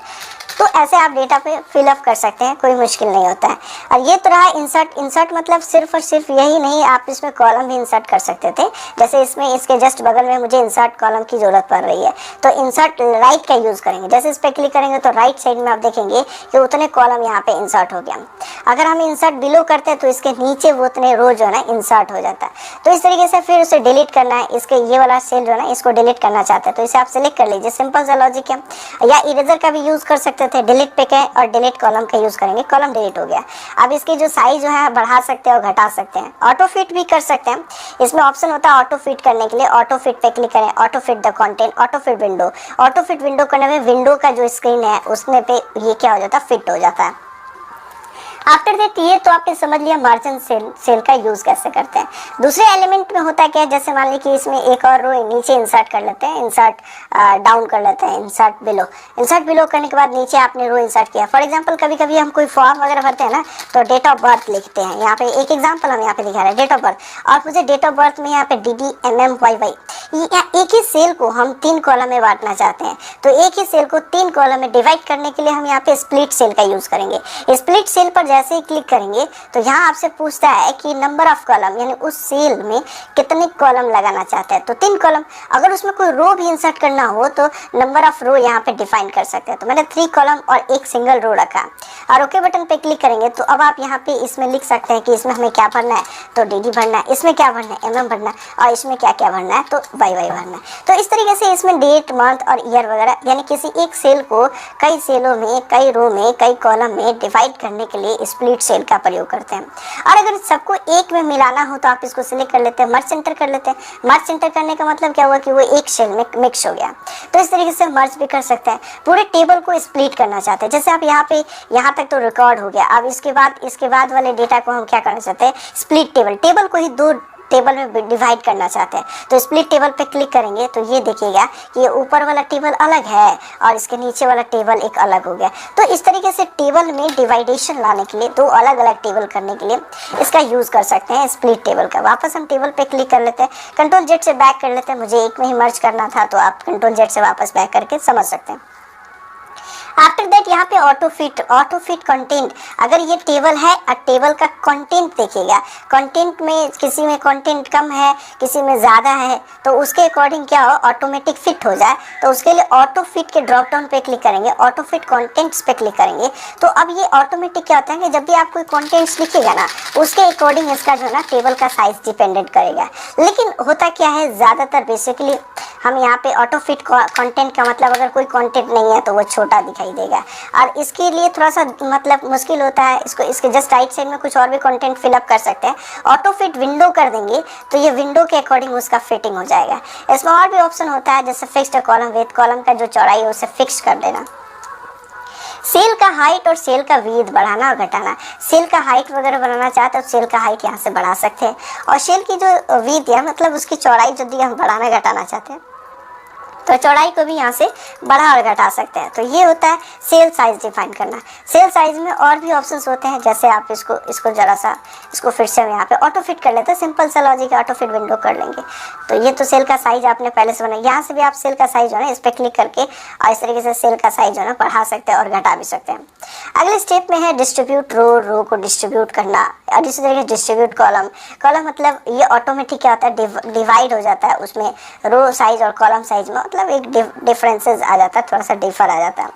तो ऐसे आप डेटा पे फिलअप कर सकते हैं, कोई मुश्किल नहीं होता है। और ये तो रहा इंसर्ट। इंसर्ट मतलब सिर्फ और सिर्फ यही नहीं, आप इसमें कॉलम भी इंसर्ट कर सकते थे। जैसे इसमें इसके जस्ट बगल में मुझे इंसर्ट कॉलम की ज़रूरत पड़ रही है तो इंसर्ट राइट का यूज़ करेंगे। जैसे इस पर क्लिक करेंगे तो राइट साइड में आप देखेंगे कि उतने कॉलम यहाँ पे इंसर्ट हो गया। अगर हम इंसर्ट बिलो करते हैं तो इसके नीचे वो उतने रो जो है ना इंसर्ट हो जाता है। तो इस तरीके से फिर उसे डिलीट करना है। इसके ये वाला सेल जो है ना इसको डिलीट करना चाहते हैं तो इसे आप सिलेक्ट कर लीजिए, सिंपल सा लॉजिक है। या इरेजर का भी यूज़ कर सकते थे, डिलीट पे गए और डिलीट कॉलम का यूज़ करेंगे, कॉलम डिलीट हो गया। अब इसकी जो साइज जो है बढ़ा सकते हैं और घटा सकते हैं। ऑटो फिट भी कर सकते हैं, इसमें ऑप्शन होता है ऑटो फिट करने के लिए। ऑटो फिट पे क्लिक करें, auto fit the content, auto fit window. Auto fit window करने में विंडो का जो स्क्रीन है उसमें पे ये क्या हो जाता है, फिट हो जाता है। आफ्टर दैट ये तो आपने समझ लिया मार्जिन सेल का यूज कैसे करते हैं। दूसरे एलिमेंट में होता क्या है, जैसे मान लीजिए कि इसमें एक और रो नीचे इंसर्ट कर लेते हैं, इंसर्ट डाउन कर लेते हैं, इंसर्ट बिलो करने के बाद नीचे आपने रो इंसर्ट किया। फॉर एग्जांपल कभी कभी हम कोई फॉर्म वगैरह भरते हैं ना, तो डेट ऑफ बर्थ लिखते हैं। यहाँ पे एक एग्जाम्पल हम यहाँ पे दिखा रहे हैं, डेट ऑफ बर्थ, और मुझे डेट ऑफ बर्थ में यहाँ पे DDMMYY, एक ही सेल को हम 3 कॉलम में बांटना चाहते हैं। तो एक ही सेल को 3 कॉलम में डिवाइड करने के लिए हम यहाँ पे स्प्लिट सेल का यूज करेंगे। स्प्लिट सेल पर जैसे ही क्लिक करेंगे तो यहाँ आपसे पूछता है कि नंबर ऑफ कॉलम, यानी उस सेल में कितने कॉलम लगाना चाहते हैं। तो 3 कॉलम, अगर उसमें कोई रो भी इंसर्ट करना हो तो नंबर ऑफ रो यहाँ पे डिफाइन कर सकते हैं। तो मैंने 3 कॉलम और एक सिंगल रो रखा, और ओके बटन पे क्लिक करेंगे तो अब आप यहाँ पे इसमें लिख सकते हैं कि इसमें हमें क्या भरना है, तो DD भरना है, इसमें क्या भरना है, MM भरना है, और इसमें क्या क्या भरना है, तो YY भरना है। तो इस तरीके से इसमें डेट, मंथ और ईयर वगैरह, यानी किसी एक सेल को कई सेलों में, कई रो में, कई कॉलम में डिवाइड करने के लिए स्प्लिट सेल का प्रयोग करते हैं। और अगर सबको एक में मिलाना हो तो आप इसको सिलेक्ट कर लेते हैं, मर्ज सेंटर कर लेते हैं। मर्ज सेंटर करने का मतलब क्या हुआ कि वो एक सेल में मिक्स हो गया। तो इस तरीके से मर्ज भी कर सकते हैं। पूरे टेबल को स्प्लिट करना चाहते हैं, जैसे आप यहाँ पे, यहाँ तक तो रिकॉर्ड हो गया। अब इसके बाद वाले डेटा को हम क्या करना चाहते हैं, स्प्लिट टेबल को ही 2 टेबल में डिवाइड करना चाहते हैं। तो स्प्लिट टेबल पे क्लिक करेंगे तो ये देखिएगा कि ये ऊपर वाला टेबल अलग है और इसके नीचे वाला टेबल एक अलग हो गया। तो इस तरीके से टेबल में डिवाइडेशन लाने के लिए, 2 अलग अलग टेबल करने के लिए इसका यूज कर सकते हैं, स्प्लिट टेबल का। वापस हम टेबल पे क्लिक कर लेते हैं, कंट्रोल Z से बैक कर लेते हैं। मुझे एक में ही मर्ज करना था तो आप कंट्रोल Z से वापस बैक करके समझ सकते हैं। आफ्टर दैट यहाँ पे ऑटो फिट कंटेंट, अगर ये टेबल है और टेबल का कंटेंट देखिएगा, कंटेंट में किसी में कंटेंट कम है, किसी में ज़्यादा है, तो उसके अकॉर्डिंग क्या हो, ऑटोमेटिक फिट हो जाए। तो उसके लिए ऑटो फिट के ड्रॉप डाउन पे क्लिक करेंगे, ऑटो फिट कंटेंट्स पे क्लिक करेंगे। तो अब ये ऑटोमेटिक क्या होता है कि जब भी आप कोई कंटेंट्स लिखिएगा ना, उसके अकॉर्डिंग इसका जो है ना टेबल का साइज डिपेंडेंट करेगा। लेकिन होता क्या है, ज़्यादातर बेसिकली हम यहाँ पे ऑटो फिट कंटेंट का मतलब, अगर कोई कंटेंट नहीं है तो वो छोटा दिखाई देगा, और इसके लिए थोड़ा सा मतलब मुश्किल होता है। इसके जस्ट राइट साइड में कुछ और भी कंटेंट फिलअप कर सकते हैं। ऑटो फिट विंडो कर देंगे तो ये विंडो के अकॉर्डिंग उसका फिटिंग हो जाएगा। इसमें और भी ऑप्शन होता है, जैसे फिक्स्ड कॉलम विथ, कॉलम का जो चौड़ाई है उसे फिक्स कर देना। सेल का हाइट और सेल का विड्थ बढ़ाना और घटाना, सेल का हाइट वगैरह बनाना चाहते हैं तो सेल का हाइट यहाँ से बढ़ा सकते हैं, और सेल की जो विड्थ है मतलब उसकी चौड़ाई यदि हम बढ़ाना घटाना चाहते हैं तो चौड़ाई को भी यहाँ से बढ़ा और घटा सकते हैं। तो ये होता है सेल साइज डिफाइन करना। सेल साइज में और भी ऑप्शंस होते हैं, जैसे आप इसको जरा सा, इसको फिर से हम यहाँ पे ऑटो फिट कर लेते हैं। सिंपल सा लॉजिक, ऑटो फिट विंडो कर लेंगे। तो ये तो सेल का साइज आपने पहले से बनाया, यहाँ से भी आप सेल का साइज जो है ना इस पर क्लिक करके और इस तरीके से सेल का साइज जो है ना बढ़ा सकते हैं और घटा भी सकते हैं। अगले स्टेप में है डिस्ट्रीब्यूट रो को डिस्ट्रीब्यूट करना, और इसी तरीके डिस्ट्रीब्यूट कॉलम मतलब ये ऑटोमेटिक क्या होता है, डिवाइड हो जाता है, उसमें रो साइज और कॉलम साइज में मतलब एक डिफरेंसेस आ जाता है, थोड़ा सा डिफर आ जाता है।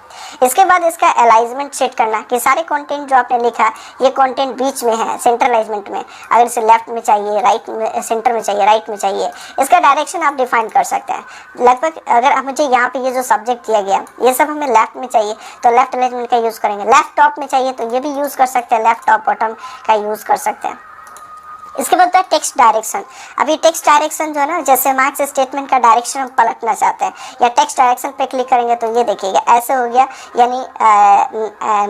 इसके बाद इसका अलाइनमेंट सेट करना कि सारे कंटेंट जो आपने लिखा ये कंटेंट बीच में है, सेंटर अलाइनमेंट में, अगर इसे लेफ्ट में चाहिए, राइट में, सेंटर में चाहिए, राइट में चाहिए, इसका डायरेक्शन आप डिफाइन कर सकते हैं। लगभग अगर मुझे यहाँ पे ये जो सब्जेक्ट दिया गया ये सब हमें लेफ्ट में चाहिए तो लेफ्ट अलाइनमेंट का यूज़ करेंगे। लेफ्ट टॉप में चाहिए तो ये भी यूज़ कर सकते हैं, लेफ्ट टॉप बॉटम का यूज़ कर सकते हैं। इसके बाद टेक्स्ट डायरेक्शन। अभी टेक्स्ट डायरेक्शन जो है ना, जैसे मार्क्स स्टेटमेंट का डायरेक्शन हम पलटना चाहते हैं या टेक्स्ट डायरेक्शन पे क्लिक करेंगे तो ये देखिएगा ऐसे हो गया, यानी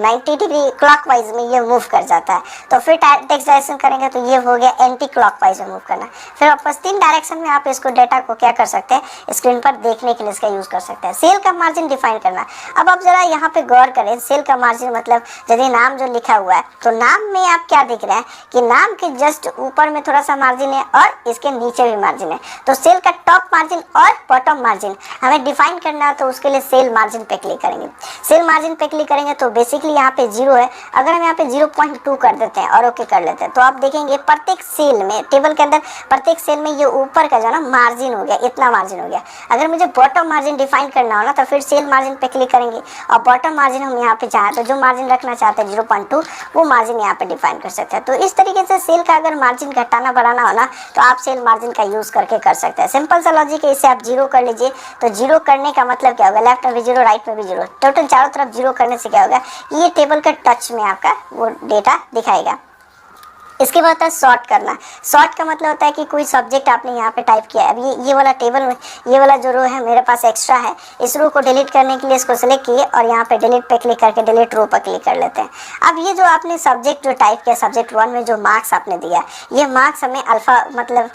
90 डिग्री क्लॉकवाइज में ये मूव कर जाता है। तो फिर टेक्स्ट डायरेक्शन करेंगे तो ये हो गया एंटी क्लॉकवाइज में मूव करना। फिर वापस 3 डायरेक्शन में आप इसको डेटा को क्या कर सकते हैं, स्क्रीन पर देखने के लिए इसका यूज़ कर सकते हैं। सेल का मार्जिन डिफाइन करना। अब आप जरा यहाँ पे गौर करें, सेल का मार्जिन मतलब यदि नाम जो लिखा हुआ है तो नाम में आप क्या देख रहे हैं कि नाम के जस्ट ऊपर में थोड़ा सा मार्जिन है और इसके नीचे भी मार्जिन है। तो सेल का टॉप मार्जिन और बॉटम मार्जिन हमें डिफाइन करना है, तो उसके लिए सेल मार्जिन पे क्लिक करेंगे। सेल मार्जिन पे क्लिक करेंगे तो बेसिकली यहाँ पे 0 है, अगर हम यहाँ पे 0.2 कर देते हैं और ओके कर लेते हैं तो आप देखेंगे प्रत्येक सेल में, टेबल के अंदर प्रत्येक सेल में ये ऊपर का जो है ना मार्जिन हो गया, इतना मार्जिन हो गया। अगर मुझे बॉटम मार्जिन डिफाइन करना हो ना तो फिर सेल मार्जिन पे क्लिक करेंगे और बॉटम मार्जिन हम यहाँ पे चाहें तो जो मार्जिन रखना चाहते हैं 0.2 वो मार्जिन यहाँ पे डिफाइन कर सकते हैं। तो इस तरीके से सेल का अगर मार्जिन घटाना बढ़ाना हो ना तो आप सेल मार्जिन का यूज करके कर सकते हैं। सिंपल सा लॉजिक है, इसे आप 0 कर लीजिए। तो 0 करने का मतलब क्या होगा, लेफ्ट में भी 0, राइट में भी 0, टोटल चारों तरफ 0 करने से क्या होगा, ये टेबल का टच में आपका वो डेटा दिखाएगा। इसके बाद होता है सॉर्ट करना। सॉर्ट का मतलब होता है कि कोई सब्जेक्ट आपने यहाँ पे टाइप किया है, अब ये वाला टेबल में ये वाला जो रो है मेरे पास एक्स्ट्रा है, इस रो को डिलीट करने के लिए इसको सिलेक्ट किए और यहाँ पे डिलीट पे क्लिक करके डिलीट रो पर क्लिक कर लेते हैं। अब ये जो आपने सब्जेक्ट जो टाइप किया सब्जेक्ट 1 में जो मार्क्स आपने दिया, ये मार्क्स हमें अल्फा मतलब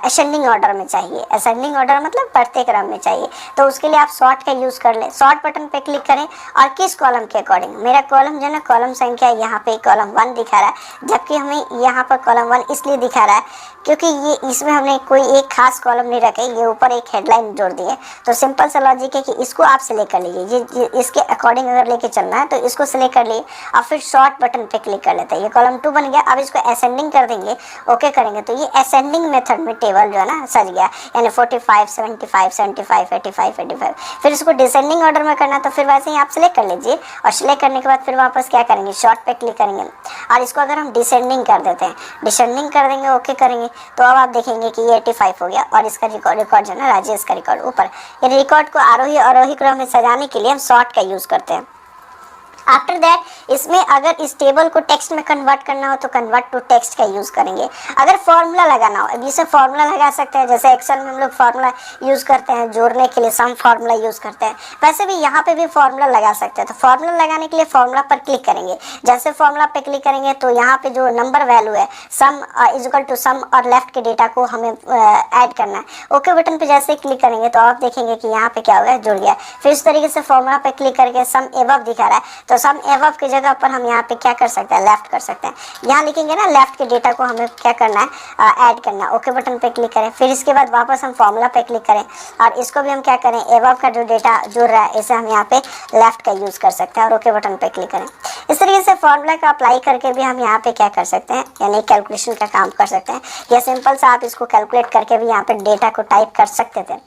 असेंडिंग ऑर्डर में चाहिए। असेंडिंग ऑर्डर मतलब बढ़ते क्रम में चाहिए, तो उसके लिए आप सॉर्ट का यूज़ कर लें। सॉर्ट बटन पे क्लिक करें और किस कॉलम के अकॉर्डिंग, मेरा कॉलम जो है ना कॉलम संख्या यहाँ पे कॉलम 1 दिखा रहा है, जबकि हमें यहाँ पर कॉलम 1 इसलिए दिखा रहा है क्योंकि ये इसमें हमने कोई एक खास कॉलम नहीं रखे, ये ऊपर एक हेडलाइन जोड़ दी है। तो सिंपल सा लॉजिक है कि इसको आप सिलेक्ट कर लीजिए, ये इसके अकॉर्डिंग अगर लेके चलना है तो इसको सिलेक्ट कर लिए और फिर शॉर्ट बटन पे क्लिक कर लेते हैं। ये कॉलम 2 बन गया। अब इसको असेंडिंग कर देंगे, ओके करेंगे तो ये असेंडिंग मेथड में टेबल जो है ना सज गया, यानी 45 75 75 85 85। फिर इसको डिसेंडिंग ऑर्डर में करना तो फिर वैसे ही आप सिलेक्ट कर लीजिए और सिलेक्ट करने के बाद फिर वापस क्या करेंगे, शॉर्ट पे क्लिक करेंगे और इसको अगर हम डिसेंडिंग कर देते हैं, डिसेंडिंग कर देंगे, ओके करेंगे तो अब आप देखेंगे कि ये 85 हो गया और इसका रिकॉर्ड जो है ना राजेश का रिकॉर्ड ऊपर। यानी रिकॉर्ड को आरोही अवरोही क्रम में सजाने के लिए हम सॉर्ट का यूज़ करते हैं। आफ्टर दैट इसमें अगर इस टेबल को टेक्स्ट में कन्वर्ट करना हो तो कन्वर्ट टू टेक्स्ट का यूज़ करेंगे। अगर फॉर्मूला लगाना हो, अब इसे फॉर्मूला लगा सकते हैं, जैसे एक्सेल में हम लोग फार्मूला यूज़ करते हैं जोड़ने के लिए, सम फार्मूला यूज़ करते हैं, वैसे भी यहाँ पे भी फार्मूला लगा सकते हैं। तो फार्मूला लगाने के लिए फार्मूला पर क्लिक करेंगे। जैसे फार्मूला पे क्लिक करेंगे तो यहाँ पे जो नंबर वैल्यू है सम इज इक्वल टू सम और लेफ्ट के डेटा को हमें ऐड करना है। ओके बटन पे जैसे क्लिक करेंगे तो आप देखेंगे कि यहाँ पे क्या होगा, जुड़ गया। फिर इस तरीके से फार्मूला पे क्लिक करके सम एबव दिखा रहा है तो सम एबव की जगह पर हम यहाँ पे क्या कर सकते हैं, लेफ्ट कर सकते हैं। यहाँ लिखेंगे ना लेफ्ट के डेटा को हमें क्या करना है, ऐड करना है। ओके बटन पे क्लिक करें। फिर इसके बाद वापस हम फार्मूला पे क्लिक करें और इसको भी हम क्या करें, एबव का जो डेटा जुड़ रहा है इसे हम यहाँ पे लेफ्ट का यूज़ कर सकते हैं और ओके बटन पे क्लिक करें। इस तरीके से फार्मूला का अप्लाई करके भी हम यहाँ पे क्या कर सकते हैं, यानी कैलकुलेशन का काम कर सकते हैं। या सिंपल सा आप इसको कैलकुलेट करके भी यहाँ पे डेटा को टाइप कर सकते थे।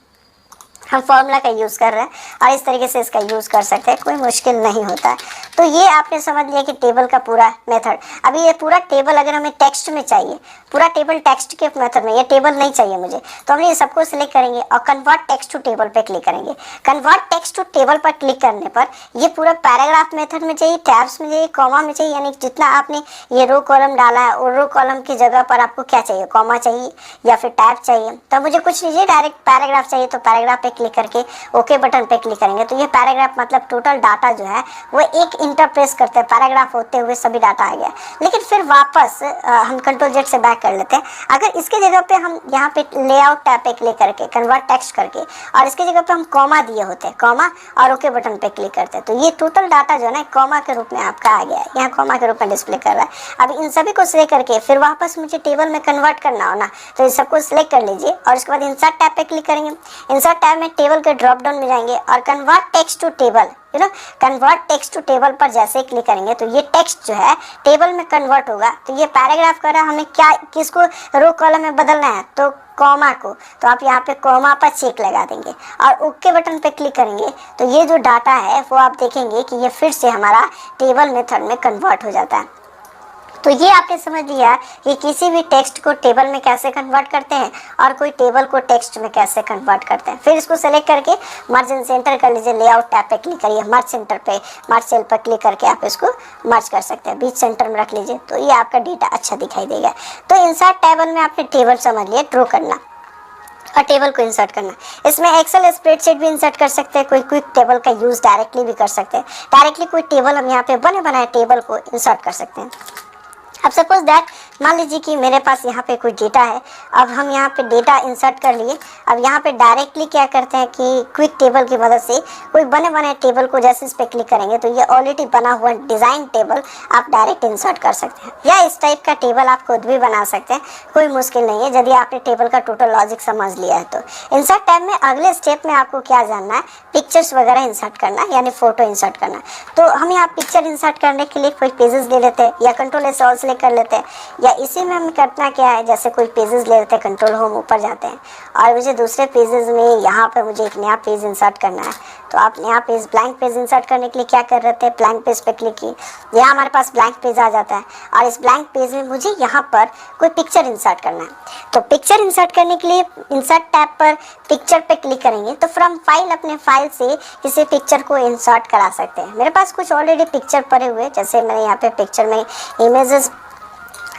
हम फार्मूला का यूज़ कर रहे हैं और इस तरीके से इसका यूज़ कर सकते हैं, कोई मुश्किल नहीं होता है। तो ये आपने समझ लिया कि टेबल का पूरा मेथड। अभी ये पूरा टेबल अगर हमें टेक्स्ट में चाहिए, पूरा टेबल टेक्स्ट के मेथड में, ये टेबल नहीं चाहिए मुझे, तो हम ये सबको सिलेक्ट करेंगे और कन्वर्ट टेक्स्ट टू टेबल पे क्लिक करेंगे। कन्वर्ट टेक्स्ट टू टेबल पर क्लिक करने पर ये पूरा पैराग्राफ मेथड में चाहिए, टैब्स में चाहिए, कॉमा में चाहिए, यानी जितना आपने ये रो कॉलम डाला है और रो कॉलम की जगह पर आपको क्या चाहिए, कॉमा चाहिए या फिर टैब चाहिए। तो मुझे कुछ नहीं चाहिए, डायरेक्ट पैराग्राफ चाहिए, तो पैराग्राफ पे क्लिक करके ओके बटन पे क्लिक करेंगे तो ये पैराग्राफ मतलब टोटल डाटा जो है वो एक इंटरप्रेस करते हैं, पैराग्राफ होते हुए सभी डाटा आ गया। लेकिन फिर वापस हम कंट्रोल जेड से बैक कर लेते हैं। अगर इसके जगह पे हम यहाँ पे लेआउट टैब पे क्लिक करके कन्वर्ट टेक्स्ट करके और इसके जगह पे हम कॉमा दिए होते हैं, कॉमा और ओके बटन पे क्लिक करते हैं तो ये टोटल डाटा जो है ना कॉमा के रूप में आपका आ गया है, यहाँ कॉमा के रूप में डिस्प्ले कर रहा है। अब इन सभी को सिलेक्ट करके फिर वापस मुझे टेबल में कन्वर्ट करना हो ना, तो इस सबको सिलेक्ट कर लीजिए और उसके बाद इंसर्ट टैब पे क्लिक करेंगे। इंसर्ट टैब में टेबल के ड्रॉप डाउन में जाएंगे और convert text to table, convert text to table पर जैसे क्लिक करेंगे तो ये टेक्स्ट जो है टेबल में कन्वर्ट होगा। तो ये पैराग्राफ कर रहा है, हमें क्या किसको रो कॉलम में बदलना है, तो कॉमा को, तो आप यहाँ पे कॉमा पर चेक लगा देंगे और ओके बटन पे क्लिक करेंगे तो ये जो डाटा है वो आप देखेंगे कि ये फिर से हमारा टेबल मेथड में कन्वर्ट हो जाता है। तो ये आपने समझ लिया कि किसी भी टेक्स्ट को टेबल में कैसे कन्वर्ट करते हैं और कोई टेबल को टेक्स्ट में कैसे कन्वर्ट करते हैं। फिर इसको सेलेक्ट करके मर्ज इन सेंटर कर लीजिए, लेआउट टैब पे क्लिक करिए, मर्ज सेंटर पे मर्ज सेल पर क्लिक करके आप इसको मर्ज कर सकते हैं, बीच सेंटर में रख लीजिए तो ये आपका डेटा अच्छा दिखाई देगा। तो इंसर्ट टेबल में आपने टेबल समझ लिया, ड्रॉ करना और टेबल को इंसर्ट करना। इसमें एक्सेल स्प्रेडशीट भी इंसर्ट कर सकते हैं, कोई क्विक टेबल का यूज़ डायरेक्टली भी कर सकते हैं। डायरेक्टली कोई टेबल हम यहाँ पे बने बनाए टेबल को इंसर्ट कर सकते हैं। अब सपोज दैट मान लीजिए कि मेरे पास यहाँ पे कोई डेटा है, अब हम यहाँ पे डेटा इंसर्ट कर लिए। अब यहाँ पे डायरेक्टली क्या करते हैं कि क्विक टेबल की मदद से कोई बने बनाए टेबल को जैसे इस पे क्लिक करेंगे तो ये ऑलरेडी बना हुआ डिज़ाइन टेबल आप डायरेक्ट इंसर्ट कर सकते हैं, या इस टाइप का टेबल आप खुद भी बना सकते हैं, कोई मुश्किल नहीं है यदि आपने टेबल का टोटल लॉजिक समझ लिया है। तो इंसर्ट टैब में अगले स्टेप में आपको क्या जानना है, पिक्चर्स वगैरह इंसर्ट करना, यानी फोटो इंसर्ट करना। तो हम यहाँ पिक्चर इंसर्ट करने के लिए कोई पेजेस ले लेते हैं या कंट्रोल एस ऑल सेलेक्ट कर लेते हैं, या इसी में हमें करना क्या है, जैसे कोई पेजेस ले लेते हैं, कंट्रोल होम ऊपर जाते हैं और मुझे दूसरे पेजेस में यहाँ पर मुझे एक नया पेज इंसर्ट करना है। तो आप नया पेज ब्लैंक पेज इंसर्ट करने के लिए क्या कर रहे थे, ब्लैंक पेज पे क्लिक किए, यहाँ हमारे पास ब्लैंक पेज आ जाता है और इस ब्लैंक पेज में मुझे यहाँ पर कोई पिक्चर इंसर्ट करना है। तो पिक्चर इंसर्ट करने के लिए इंसर्ट टैब पर पिक्चर पे क्लिक करेंगे तो फ्रॉम फाइल अपने फाइल से किसी पिक्चर को इंसर्ट करा सकते हैं। मेरे पास कुछ ऑलरेडी पिक्चर पड़े हुए, जैसे मैंने यहाँ पे पिक्चर में इमेजेस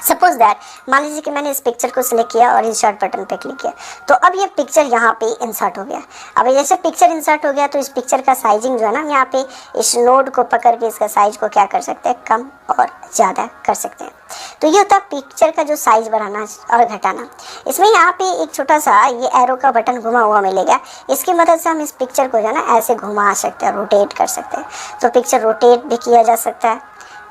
सपोज दैट मान लीजिए कि मैंने इस पिक्चर को सिलेक्ट किया और इंसर्ट बटन पे क्लिक किया, तो अब ये पिक्चर यहाँ पे इंसर्ट हो गया। अब जैसे पिक्चर इंसर्ट हो गया तो इस पिक्चर का साइजिंग जो है ना, यहाँ पे इस नोड को पकड़ के इसका साइज को क्या कर सकते हैं, कम और ज़्यादा कर सकते हैं। तो ये होता है पिक्चर का जो साइज बढ़ाना और घटाना। इसमें यहाँ पे एक छोटा सा ये एरो का बटन घुमा हुआ मिलेगा, इसकी मदद से हम इस पिक्चर को जो है ना ऐसे घुमा सकते हैं, रोटेट कर सकते हैं। तो पिक्चर रोटेट भी किया जा सकता है,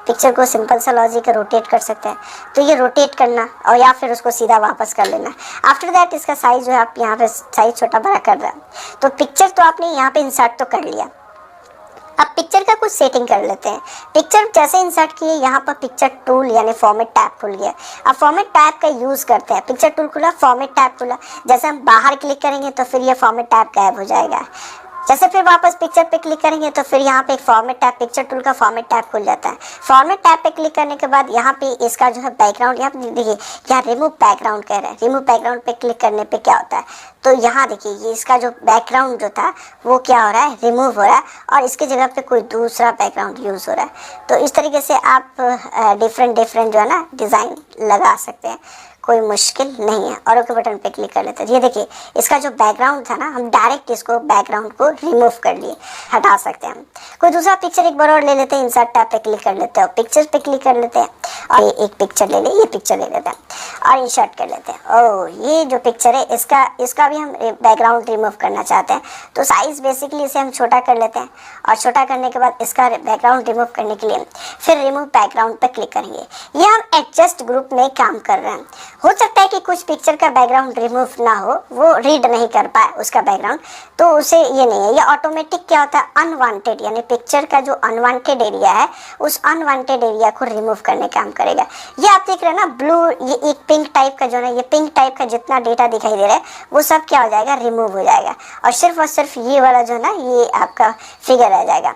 पिक्चर को सिंपल सा लॉजिक रोटेट कर सकते हैं। तो ये रोटेट करना और या फिर उसको सीधा वापस कर लेना। आफ्टर दैट इसका साइज जो है आप यहाँ पे साइज छोटा बड़ा कर रहे हैं। तो पिक्चर तो आपने यहाँ पे इंसर्ट तो कर लिया, अब पिक्चर का कुछ सेटिंग कर लेते हैं। पिक्चर जैसे इंसर्ट किए, यहाँ पर पिक्चर टूल यानी फॉर्मेट टैब खुल गया। अब फॉर्मेट टैब का यूज़ करते हैं, पिक्चर टूल खुला, फॉर्मेट टैब खुला, जैसे हम बाहर क्लिक करेंगे तो फिर ये फॉर्मेट टैब गायब हो जाएगा। जैसे फिर वापस पिक्चर पे क्लिक करेंगे तो फिर यहाँ पे एक फॉर्मेट टैब, पिक्चर टूल का फॉर्मेट टैब खुल जाता है। फॉर्मेट टैब पे क्लिक करने के बाद यहाँ पे इसका जो है बैकग्राउंड, यहाँ पे देखिए यहाँ रिमूव बैकग्राउंड कह रहा है। रिमूव बैकग्राउंड पे क्लिक करने पे क्या होता है, तो यहाँ देखिए ये इसका जो बैकग्राउंड जो था वो क्या हो रहा है, रिमूव हो रहा है और इसके जगह पे कोई दूसरा बैकग्राउंड यूज़ हो रहा है। तो इस तरीके से आप डिफरेंट जो है ना डिज़ाइन लगा सकते हैं, कोई मुश्किल नहीं है। और ओके बटन पे क्लिक कर लेते हैं। ये देखिए इसका जो बैकग्राउंड था ना, हम डायरेक्ट इसको बैकग्राउंड को रिमूव कर लिए, हटा सकते हैं। कोई दूसरा पिक्चर एक बार और ले लेते हैं, इंसर्ट टैब पे क्लिक कर लेते हैं और पिक्चर्स पे क्लिक कर लेते हैं और ये एक पिक्चर ले ले, ये पिक्चर ले लेते हैं और इंसर्ट कर लेते हैं। ओह ये जो पिक्चर है इसका भी हम बैकग्राउंड रिमूव करना चाहते हैं, तो साइज़ बेसिकली इसे हम छोटा कर लेते हैं और छोटा करने के बाद इसका बैकग्राउंड रिमूव करने के लिए फिर रिमूव बैकग्राउंड पर क्लिक करेंगे। ये हम एडजस्ट ग्रुप में काम कर रहे हैं। हो सकता है कि कुछ पिक्चर का बैकग्राउंड रिमूव ना हो, वो रीड नहीं कर पाए उसका बैकग्राउंड, तो उसे ये नहीं है। ये ऑटोमेटिक क्या होता है, अनवांटेड यानी पिक्चर का जो अनवांटेड एरिया है उस अनवांटेड एरिया को रिमूव करने का काम करेगा। ये आप देख रहे हैं ना ब्लू, ये एक पिंक टाइप का जो है, ये पिंक टाइप का जितना डेटा दिखाई दे रहा है वो सब क्या हो जाएगा, रिमूव हो जाएगा और सिर्फ ये वाला जो है ना ये आपका फिगर रह जाएगा।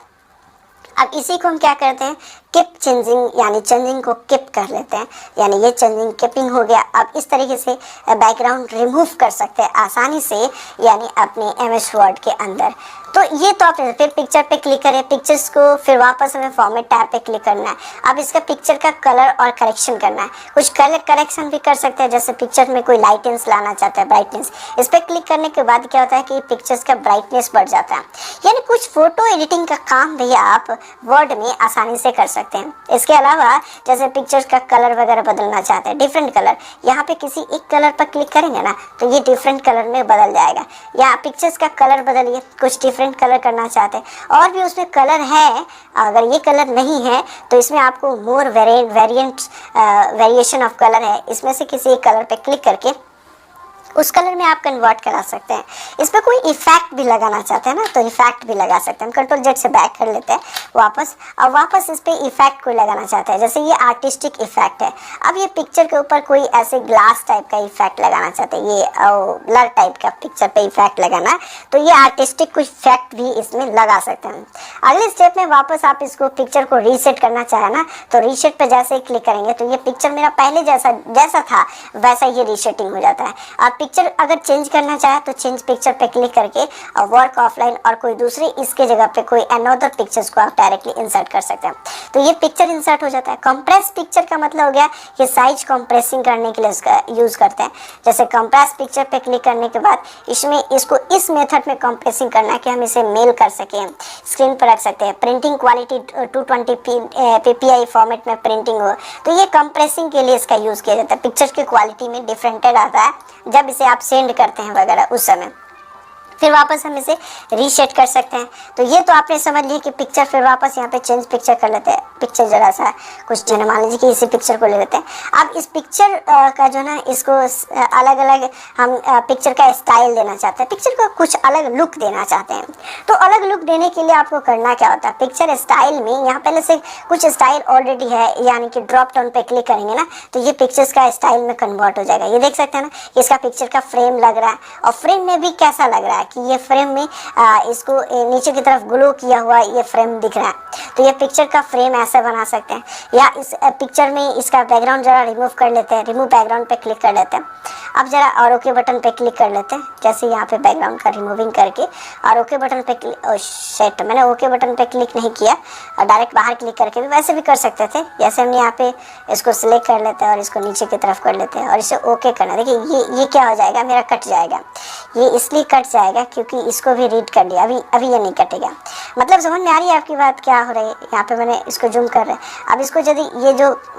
अब इसी को हम क्या करते हैं, किप चेंजिंग यानी चेंजिंग को किप कर लेते हैं, यानी ये चेंजिंग किपिंग हो गया। अब इस तरीके से बैकग्राउंड रिमूव कर सकते हैं आसानी से, यानी अपने MS वर्ड के अंदर। तो ये तो आपने फिर पिक्चर पे क्लिक करें, पिक्चर्स को फिर वापस हमें फॉर्मेट टैब पे क्लिक करना है। अब इसका पिक्चर का कलर और करेक्शन करना है, कुछ कलर करेक्शन भी कर सकते हैं। जैसे पिक्चर में कोई लाइटेंस लाना चाहता है, ब्राइटनेस, इस पर क्लिक करने के बाद क्या होता है कि पिक्चर्स का ब्राइटनेस बढ़ जाता है। यानी कुछ फोटो एडिटिंग का काम भी आप वर्ड में आसानी से कर सकते हैं। इसके अलावा जैसे पिक्चर्स का कलर वगैरह बदलना चाहते हैं, डिफरेंट कलर, यहाँ पे किसी एक कलर पर क्लिक करेंगे ना तो ये डिफरेंट कलर में बदल जाएगा। या पिक्चर्स का कलर बदलिए, कुछ डिफरेंट कलर करना चाहते हैं और भी उसमें कलर है, अगर ये कलर नहीं है तो इसमें आपको मोर वेरिएशन ऑफ कलर है, इसमें से किसी एक कलर पे क्लिक करके उस कलर में आप कन्वर्ट करा सकते हैं। इस पर कोई इफेक्ट भी लगाना चाहते हैं ना तो इफेक्ट भी लगा सकते हैं। हम Ctrl Z से बैक कर लेते हैं वापस, और वापस इस पर इफेक्ट कोई लगाना चाहते हैं, जैसे ये आर्टिस्टिक इफेक्ट है। अब ये पिक्चर के ऊपर कोई ऐसे ग्लास टाइप का इफेक्ट लगाना चाहते हैं, ये ब्लर टाइप का पिक्चर पे इफेक्ट लगाना है, तो ये आर्टिस्टिक कुछ इफेक्ट भी इसमें लगा सकते हैं। अगले स्टेप में वापस आप इसको पिक्चर को रीसेट करना चाहे ना तो रीसेट पर जैसे ही क्लिक करेंगे तो ये पिक्चर मेरा पहले जैसा था वैसा ये रीसेटिंग हो जाता है। आप पिक्चर अगर चेंज करना चाहे तो चेंज पिक्चर पे क्लिक करके और वर्क ऑफलाइन और कोई दूसरी इसके जगह पे कोई अनदर पिक्चर्स को आप डायरेक्टली इंसर्ट कर सकते हैं। तो ये पिक्चर इंसर्ट हो जाता है। कंप्रेस पिक्चर का मतलब हो गया कि साइज कंप्रेसिंग करने के लिए इसका यूज करते हैं। जैसे कंप्रेस पिक्चर पे क्लिक करने के बाद इसमें इसको इस मेथड में कंप्रेसिंग करना है कि हम इसे मेल कर सकें, स्क्रीन पर रख सकते हैं, प्रिंटिंग क्वालिटी 220 ppi फॉर्मेट में प्रिंटिंग हो, तो ये कंप्रेसिंग के लिए इसका यूज किया जाता है। पिक्चर की क्वालिटी में डिफरेंटेड आता है जब इसे आप सेंड करते हैं वगैरह उस समय। फिर वापस हम इसे रीसेट कर सकते हैं। तो ये तो आपने समझ लिया कि पिक्चर फिर वापस यहाँ पे चेंज पिक्चर कर लेते हैं। पिक्चर जरा सा कुछ जन मान लीजिए कि इसी पिक्चर को ले लेते हैं। अब इस पिक्चर का जो ना इसको अलग अलग हम पिक्चर का स्टाइल देना चाहते हैं, पिक्चर को कुछ अलग लुक देना चाहते हैं। तो अलग लुक देने के लिए आपको करना क्या होता है, पिक्चर स्टाइल में यहाँ पहले से कुछ स्टाइल ऑलरेडी है, यानी कि ड्रॉप डाउन पे क्लिक करेंगे ना तो ये पिक्चर्स का स्टाइल में कन्वर्ट हो जाएगा। ये देख सकते हैं ना, इसका पिक्चर का फ्रेम लग रहा है और फ्रेम में भी कैसा लग रहा है, कि ये फ्रेम में इसको नीचे की तरफ ग्लो किया हुआ ये फ्रेम दिख रहा है, तो ये पिक्चर का फ्रेम ऐसे बना सकते हैं। या इस पिक्चर में इसका बैकग्राउंड जरा रिमूव कर लेते हैं, रिमूव बैकग्राउंड पे क्लिक कर लेते हैं। अब जरा और ओके बटन पे क्लिक कर लेते हैं, जैसे यहाँ पे बैकग्राउंड का रिमूविंग करके और ओके बटन पे सेट, मैंने ओके बटन पे क्लिक नहीं किया और डायरेक्ट बाहर क्लिक करके भी वैसे भी कर सकते थे। जैसे हमने यहाँ पे इसको सिलेक्ट कर लेते हैं और इसको नीचे की तरफ कर लेते हैं और इसे ओके करना। देखिए ये क्या हो जाएगा, मेरा कट जाएगा। ये इसलिए कट जाएगा क्योंकि इसको भी रीड कर लिया, अभी ये नहीं कटेगा। मतलब समझ में आ रही है आपकी बात क्या हो रही है। यहाँ पे मैंने इसको जूम कर रहा है। अब इसको यदि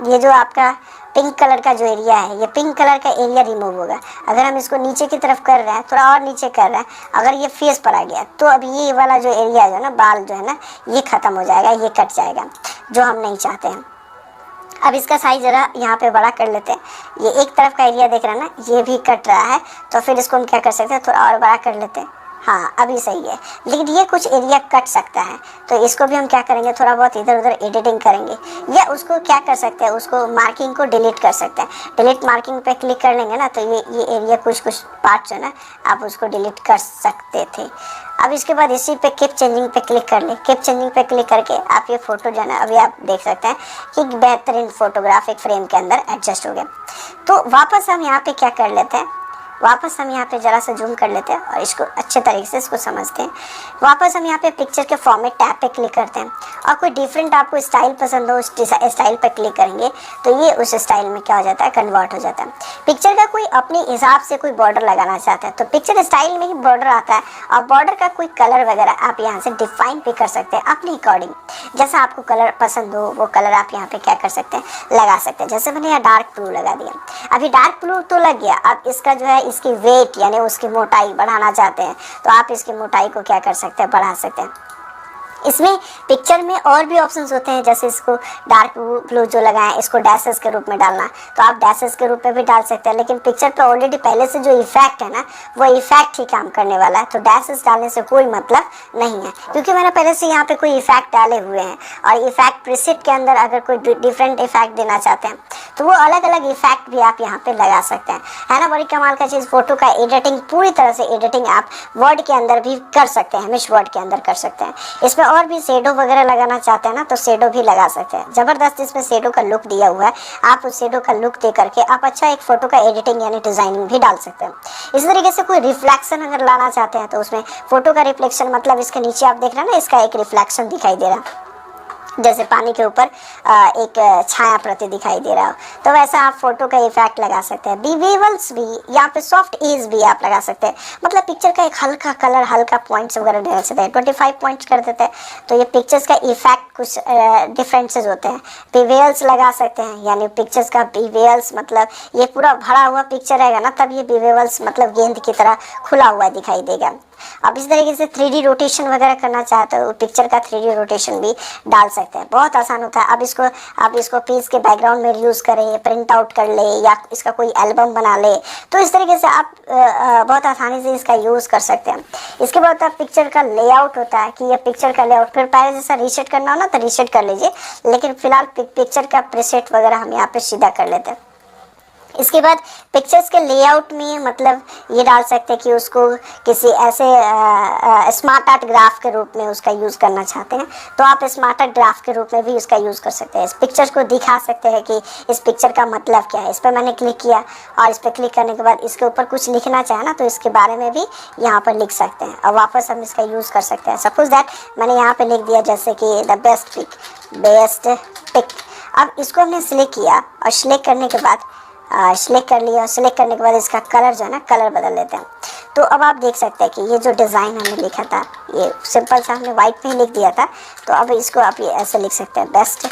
ये जो आपका पिंक कलर का जो एरिया है, ये पिंक कलर का एरिया रिमूव होगा। अगर हम इसको नीचे की तरफ कर रहे हैं, थोड़ा और नीचे कर रहे हैं, अगर ये फेस पर आ गया तो अब ये वाला जो एरिया जो है ना, बाल जो है ना, ये खत्म हो जाएगा, ये कट जाएगा, जो हम नहीं चाहते हैं। अब इसका साइज जरा यहाँ पे बड़ा कर लेते हैं। ये एक तरफ का एरिया देख रहे हैं ना, ये भी कट रहा है, तो फिर इसको हम क्या कर सकते हैं, थोड़ा और बड़ा कर लेते हैं। हाँ अभी सही है, लेकिन ये कुछ एरिया कट सकता है, तो इसको भी हम क्या करेंगे, थोड़ा बहुत इधर उधर एडिटिंग करेंगे। या उसको क्या कर सकते हैं, उसको मार्किंग को डिलीट कर सकते हैं। डिलीट मार्किंग पे क्लिक कर लेंगे ना, तो ये एरिया कुछ पार्ट जो है ना, आप उसको डिलीट कर सकते थे। अब इसके बाद इसी पे कीप चेंजिंग पे क्लिक कर ले। कीप चेंजिंग पे क्लिक करके आप ये फोटो जो है ना, अभी आप देख सकते हैं कि बेहतरीन फोटोग्राफिक फ्रेम के अंदर एडजस्ट हो गया। तो वापस हम यहाँ पे क्या कर लेते हैं, वापस हम यहाँ पे जरा सा जूम कर लेते हैं और इसको अच्छे तरीके से इसको समझते हैं। वापस हम यहाँ पे पिक्चर के फॉर्मेट टैब पे क्लिक करते हैं और कोई डिफरेंट आपको स्टाइल पसंद हो, उस स्टाइल पे क्लिक करेंगे तो ये उस स्टाइल में क्या हो जाता है, कन्वर्ट हो जाता है। पिक्चर का कोई अपने हिसाब से कोई बॉर्डर लगाना चाहता है तो पिक्चर स्टाइल में ही बॉर्डर आता है, और बॉर्डर का कोई कलर वगैरह आप यहाँ से डिफाइन भी कर सकते हैं अपने अकॉर्डिंग। जैसा आपको कलर पसंद हो वो कलर आप यहाँ पे क्या कर सकते हैं, लगा सकते हैं। जैसे मैंने यहाँ डार्क ब्लू लगा दिया, अभी डार्क ब्लू तो लग गया। अब इसका जो है इसकी वेट यानी उसकी मोटाई बढ़ाना चाहते हैं तो आप इसकी मोटाई को क्या कर सकते हैं, बढ़ा सकते हैं। इसमें पिक्चर में और भी ऑप्शंस होते हैं, जैसे इसको डार्क ब्लू जो लगाएं इसको डैशेस के रूप में डालना, तो आप डैशेस के रूप में भी डाल सकते हैं। लेकिन पिक्चर पे ऑलरेडी पहले से जो इफेक्ट है ना, वो इफेक्ट ही काम करने वाला है, तो डैशेस डालने से कोई मतलब नहीं है, क्योंकि मैंने पहले से यहाँ पे कोई इफेक्ट डाले हुए हैं। और इफेक्ट प्रीसेट के अंदर अगर कोई डिफरेंट इफेक्ट देना चाहते हैं तो वो अलग अलग इफेक्ट भी आप यहाँ पे लगा सकते हैं, है ना। बड़ी कमाल का चीज़, फोटो का एडिटिंग पूरी तरह से एडिटिंग आप वर्ड के अंदर भी कर सकते हैं, हमेशा वर्ड के अंदर कर सकते हैं। इसमें और भी शेडो वगैरह लगाना चाहते हैं ना, तो शेडो भी लगा सकते हैं। जबरदस्त इसमें शेडो का लुक दिया हुआ है, आप उस शेडो का लुक दे करके आप अच्छा एक फोटो का एडिटिंग यानी डिजाइनिंग भी डाल सकते हैं। इसी तरीके से कोई रिफ्लेक्शन अगर लाना चाहते हैं तो उसमें फोटो का रिफ्लेक्शन, मतलब इसके नीचे आप देख रहे हैं ना, इसका एक रिफ्लेक्शन दिखाई दे रहा है, जैसे पानी के ऊपर एक छाया प्रति दिखाई दे रहा हो, तो वैसा आप फोटो का इफेक्ट लगा सकते हैं। बीवेबल्स भी, यहाँ पे सॉफ्ट एज भी आप लगा सकते हैं, मतलब पिक्चर का एक हल्का कलर, हल्का पॉइंट्स वगैरह डाल सकते हैं। 25 पॉइंट्स कर देते हैं तो ये पिक्चर्स का इफेक्ट कुछ डिफरेंसेस होते हैं। बीवेल्स लगा सकते हैं, यानी पिक्चर्स का बीवेल्स, मतलब ये पूरा भरा हुआ पिक्चर रहेगा ना, तब ये बीवेल्स मतलब गेंद की तरह खुला हुआ दिखाई देगा। अब इस तरीके से 3D रोटेशन वगैरह करना चाहते हो, पिक्चर का 3D रोटेशन भी डाल सकते हैं, बहुत आसान होता है। अब इसको पेज के बैकग्राउंड में यूज़ करें, प्रिंट आउट कर ले या इसका कोई एल्बम बना ले, तो इस तरीके से आप बहुत आसानी से इसका यूज़ कर सकते हैं। इसके बाद अब पिक्चर का लेआउट होता है कि ये पिक्चर का लेआउट फिर पहले जैसा रीसेट करना हो ना तो रीसेट कर लीजिए, लेकिन फिलहाल पिक्चर का प्रीसेट वगैरह हम यहाँ पे सीधा कर लेते हैं। इसके बाद पिक्चर्स के लेआउट में मतलब ये डाल सकते हैं कि उसको किसी ऐसे स्मार्ट आर्ट ग्राफ के रूप में उसका यूज़ करना चाहते हैं तो आप स्मार्ट आर्ट ग्राफ के रूप में भी उसका यूज़ कर सकते हैं। इस पिक्चर्स को दिखा सकते हैं कि इस पिक्चर का मतलब क्या है। इस पर मैंने क्लिक किया और इस पर क्लिक करने के बाद इसके ऊपर कुछ लिखना चाहे ना तो इसके बारे में भी यहाँ पर लिख सकते हैं और वापस हम इसका यूज़ कर सकते हैं। सपोज दैट मैंने यहाँ पर लिख दिया जैसे कि द बेस्ट पिक। अब इसको हमने सिलेक्ट किया और सिलेक्ट करने के बाद सिलेक्ट कर लिया और सिलेक्ट करने के बाद इसका कलर जो है ना, कलर बदल लेते हैं। तो अब आप देख सकते हैं कि ये जो डिज़ाइन हमने लिखा था ये सिंपल सा हमने वाइट में ही लिख दिया था, तो अब इसको आप ये ऐसे लिख सकते हैं, बेस्ट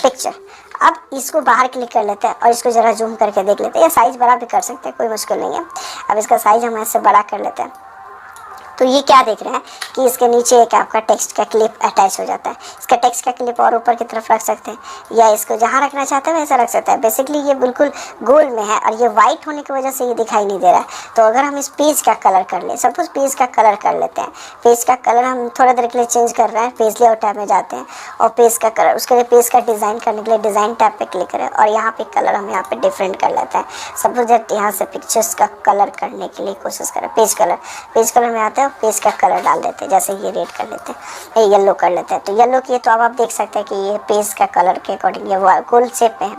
पिक्चर। अब इसको बाहर क्लिक कर लेते हैं और इसको ज़रा जूम करके देख लेते हैं, या साइज़ बड़ा भी कर सकते हैं, कोई मुश्किल नहीं है। अब इसका साइज़ हम ऐसे बड़ा कर लेते हैं। तो ये क्या देख रहे हैं कि इसके नीचे एक आपका टेक्स्ट का क्लिप अटैच हो जाता है। इसका टेक्स्ट का क्लिप और ऊपर की तरफ रख सकते हैं या इसको जहाँ रखना चाहते हैं वैसा रख सकते हैं। बेसिकली ये बिल्कुल गोल में है और ये वाइट होने की वजह से ये दिखाई नहीं दे रहा है। तो अगर हम इस पेज का कलर कर ले, सपोज पेज का कलर कर लेते हैं, पेज का कलर हम थोड़ा देर के लिए चेंज कर रहे हैं, पेज लेआउट टैब में जाते हैं और पेज का कलर, उसके लिए पेज का डिज़ाइन करने के लिए डिज़ाइन टैब पर क्लिक करें और यहाँ पे कलर हम यहाँ पे डिफरेंट कर लेते हैं। सपोज दैट यहाँ से पिक्चर्स का कलर करने के लिए कोशिश करें, पेज कलर में आते हैं, पेज का कलर डाल देते हैं, जैसे ये रेड कर लेते हैं, ये येलो कर लेते हैं। तो येलो किए तो अब आप देख सकते हैं कि ये पेज का कलर के अकॉर्डिंग ये गोल शेप में है।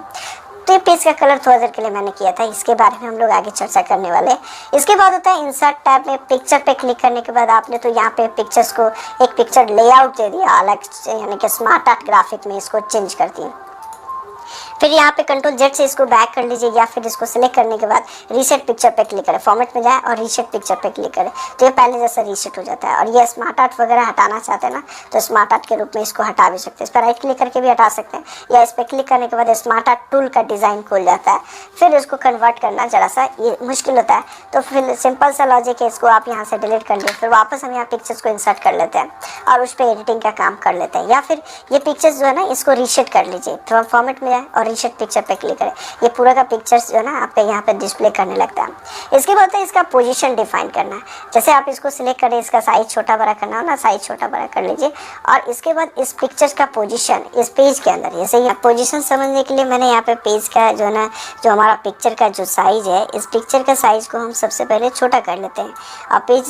तो ये पेज का कलर थोड़ा देर के लिए मैंने किया था, इसके बारे में हम लोग आगे चर्चा करने वाले हैं। इसके बाद होता है इंसर्ट टैब में पिक्चर पे क्लिक करने के बाद आपने तो यहाँ पे पिक्चर्स को एक पिक्चर लेआउट दे दिया अलग, यानी कि स्मार्ट आर्ट ग्राफिक में इसको चेंज कर दिया। फिर यहाँ पे कंट्रोल जेड से इसको बैक कर लीजिए या फिर इसको सिलेक्ट करने के बाद रीसेट पिक्चर पे क्लिक करें, फॉर्मेट में जाए और रीसेट पिक्चर पे क्लिक करें, तो ये पहले जैसा रीसेट हो जाता है। और ये स्मार्ट आर्ट वगैरह हटाना चाहते हैं ना, तो स्मार्ट आर्ट के रूप में इसको हटा भी सकते हैं। इस पर राइट क्लिक करके भी हटा सकते हैं, या इस पर क्लिक करने के बाद स्मार्ट आर्ट टूल का डिज़ाइन खुल जाता है। फिर इसको कन्वर्ट करना जरा सा ये मुश्किल होता है, तो फिर सिंपल सा लॉजिक है, इसको आप यहाँ से डिलीट कर लिए, फिर वापस हम यहाँ पिक्चर्स को इंसर्ट कर लेते हैं और उस पर एडिटिंग का काम कर लेते हैं। या फिर ये पिक्चर्स जो है ना, इसको रीसेट कर लीजिए, तो फॉर्मेट में जाए और रीसेट पिक्चर पे क्लिक करें, ये पूरा का पिक्चर्स जो है ना आप यहाँ पे डिस्प्ले करने लगता है। इसके बाद इसका पोजीशन डिफाइन करना है, जैसे आप इसको सिलेक्ट करें, इसका साइज छोटा बड़ा करना हो ना, साइज छोटा बड़ा कर लीजिए। और इसके बाद इस पिक्चर्स का पोजीशन इस पेज के अंदर, जैसे ये पोजीशन समझने के लिए मैंने यहाँ पे पेज का जो है ना, जो हमारा पिक्चर का जो साइज है, इस पिक्चर का साइज को हम सबसे पहले छोटा कर लेते हैं। और पेज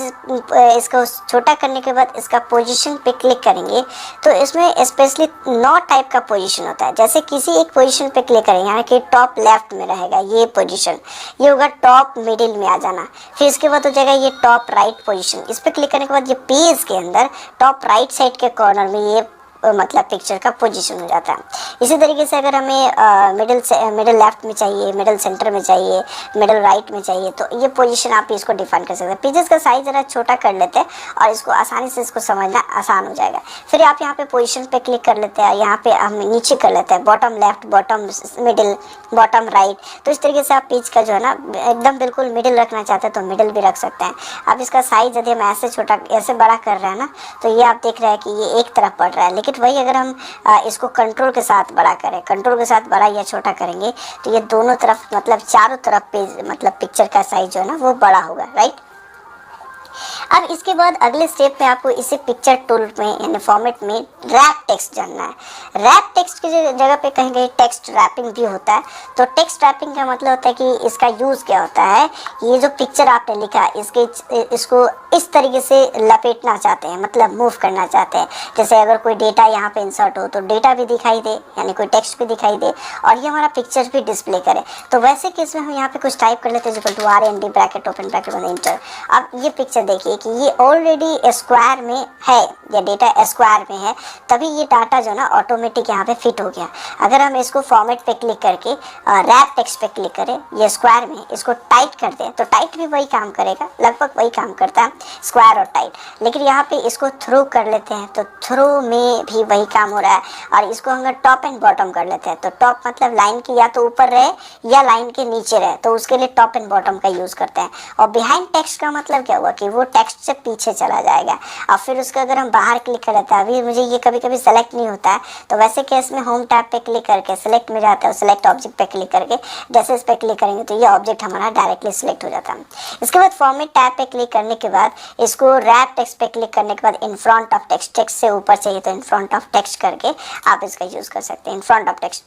इसको छोटा करने के बाद इसका पोजीशन पे क्लिक करेंगे, तो इसमें स्पेशली 9 टाइप का पोजीशन होता है। जैसे किसी एक पोजीशन पे क्लिक करें, यहाँ कि टॉप लेफ्ट में रहेगा ये पोजीशन, ये होगा टॉप मिडिल में आ जाना। फिर इसके बाद हो जाएगा ये टॉप राइट पोजीशन, इस पर क्लिक करने के बाद ये पेज के अंदर टॉप राइट साइड के कॉर्नर में ये मतलब पिक्चर का पोजीशन हो जाता है। इसी तरीके से अगर हमें मिडिल लेफ्ट में चाहिए, मिडिल सेंटर में चाहिए, मिडिल राइट में चाहिए, तो ये पोजीशन आप इसको डिफाइन कर सकते हैं। पेजेस का साइज ज़रा छोटा कर लेते हैं और इसको आसानी से इसको समझना आसान हो जाएगा। फिर आप यहाँ पे पोजीशन पे क्लिक कर लेते हैं, यहाँ पे हम नीचे कर लेते हैं bottom left, bottom middle, bottom right. तो इस तरीके से आप पेज का जो है ना एकदम बिल्कुल मिडिल रखना चाहते हैं तो मिडिल भी रख सकते हैं। अब इसका साइज यदि हम ऐसे छोटा ऐसे बड़ा कर रहे हैं ना, तो ये आप देख रहे हैं कि ये एक तरफ पड़ रहा है। लेकिन वही अगर हम इसको कंट्रोल के साथ बड़ा करें, कंट्रोल के साथ बड़ा या छोटा करेंगे, तो ये दोनों तरफ मतलब चारों तरफ पेज मतलब पिक्चर का साइज जो है ना वो बड़ा होगा, राइट। अब इसके बाद अगले स्टेप में आपको इसे पिक्चर टूल में यानी फॉर्मेट में रैप टेक्स्ट जानना है। रैप टेक्स्ट की जगह पे कहीं कहीं टेक्स्ट रैपिंग भी होता है। तो टेक्स्ट रैपिंग का मतलब होता है कि इसका यूज़ क्या होता है, ये जो पिक्चर आपने लिखा इसको इस तरीके से लपेटना चाहते हैं, मतलब मूव करना चाहते हैं। जैसे अगर कोई डेटा यहाँ पे इंसर्ट हो तो डेटा भी दिखाई दे, यानी कोई टेक्स्ट भी दिखाई दे और ये हमारा पिक्चर भी डिस्प्ले करे। तो वैसे केस में हम यहाँ पे कुछ टाइप कर लेते हैं, equal to RND bracket open bracket में इंटर। अब ये पिक्चर देखिए कि ये ऑलरेडी स्क्वायर में है, या डेटा स्क्वायर में है, तभी ये डाटा जो ना ऑटोमेटिक यहाँ पे फिट हो गया। अगर हम इसको फॉर्मेट पे क्लिक करके रैप टेक्स्ट पे क्लिक करें, ये स्क्वायर में इसको टाइट कर दें, तो टाइट भी वही काम करेगा, लगभग वही काम करता है स्क्वायर और टाइट। लेकिन यहाँ पे इसको थ्रो कर लेते हैं, तो थ्रो में भी वही काम हो रहा है। और इसको हम टॉप एंड बॉटम कर लेते हैं, तो टॉप मतलब लाइन की या तो ऊपर रहे या लाइन के नीचे रहे, तो उसके लिए टॉप एंड बॉटम का यूज़ करते हैं। और बिहाइंड टेक्स्ट का मतलब क्या हुआ कि वो टेक्स्ट से पीछे चला जाएगा। और फिर उसका अगर हम बाहर क्लिक कर लेते हैं, अभी मुझे ये कभी कभी सेलेक्ट नहीं होता है, तो वैसे केस में होम टैब पे क्लिक करके सिलेक्ट में जाता है, सिलेक्ट ऑब्जेक्ट पे क्लिक करके जैसे इस पे क्लिक करेंगे तो ये ऑब्जेक्ट हमारा डायरेक्टली सिलेक्ट हो जाता है। इसके बाद फॉर्मेट टैब पे क्लिक करने के बाद इसको रैप टेक्स्ट पे क्लिक करने के बाद in front of text, text से ऊपर चाहिए तो इन फ्रंट ऑफ टेक्स्ट करके आप इसका यूज़ कर सकते हैं। इन फ्रंट ऑफ टेक्स्ट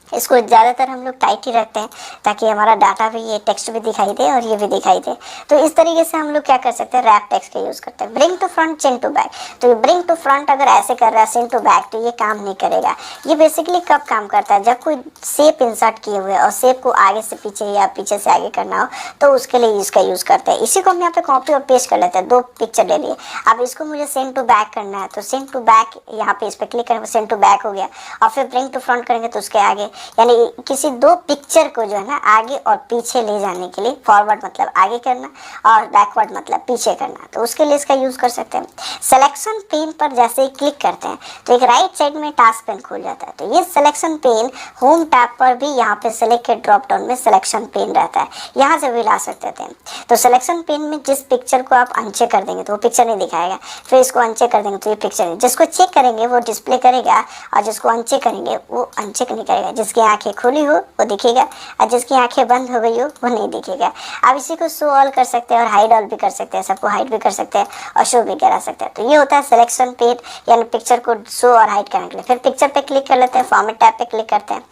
इसको ज़्यादातर हम लोग टाइट ही रखते हैं ताकि हमारा डाटा भी, ये टेक्स्ट भी दिखाई दे और ये भी दिखाई दे। तो इस तरीके से हम लोग क्या कर सकते हैं, रैप टेक्स्ट का यूज़ करते हैं। Bring to front, change to back, तो ये ब्रिंग टू फ्रंट अगर ऐसे कर रहा है सेंड टू बैक, तो ये काम नहीं करेगा। ये बेसिकली कब काम करता है, जब कोई शेप इंसर्ट किए हुए और शेप को आगे से पीछे या पीछे से आगे करना हो, तो उसके लिए इसका यूज़ करते हैं। इसी को हम यहाँ पे कॉपी और पेस्ट कर लेते हैं, 2 पिक्चर ले लिए। अब इसको मुझे सेंड टू बैक करना है, तो सेंड टू बैक यहाँ पे इस पर क्लिक करेंगे, सेंड टू बैक हो गया। और फिर ब्रिंग टू फ्रंट करेंगे तो उसके आगे, यानी किसी 2 पिक्चर को जो है ना आगे और पीछे ले जाने के लिए, फॉरवर्ड मतलब आगे करना और बैकवर्ड मतलब पीछे करना, तो उसके लिए इसका यूज़ कर सकते हैं। सिलेक्शन पेन पर जैसे ही क्लिक करते हैं तो एक राइट साइड में टास्क पेन खुल जाता है। तो ये सिलेक्शन पेन होम टैब पर भी यहाँ पे सिलेक्ट के ड्रॉप डाउन में सिलेक्शन पेन रहता है, यहाँ से भी ला सकते थे। तो सिलेक्शन पेन में जिस पिक्चर को आप अनचेक कर देंगे तो वो पिक्चर नहीं दिखाएगा, फिर इसको अनचेक कर देंगे तो ये पिक्चर नहीं, जिसको चेक करेंगे वो डिस्प्ले करेगा और जिसको अनचेक करेंगे वो अनचेक नहीं करेगा। जिसकी आंखें खुली हो वो दिखेगा और जिसकी आंखें बंद हो गई हो वो नहीं दिखेगा। अब इसी को शो ऑल कर सकते हैं और हाइड ऑल भी कर सकते हैं, सबको हाइड भी कर सकते हैं और शो भी करा सकते हैं। तो ये होता है सिलेक्शन पेन, यानी पिक्चर को शो और हाइड करने के लिए। फिर पिक्चर पे क्लिक कर लेते हैं, फॉर्मेट टैब पे क्लिक करते हैं,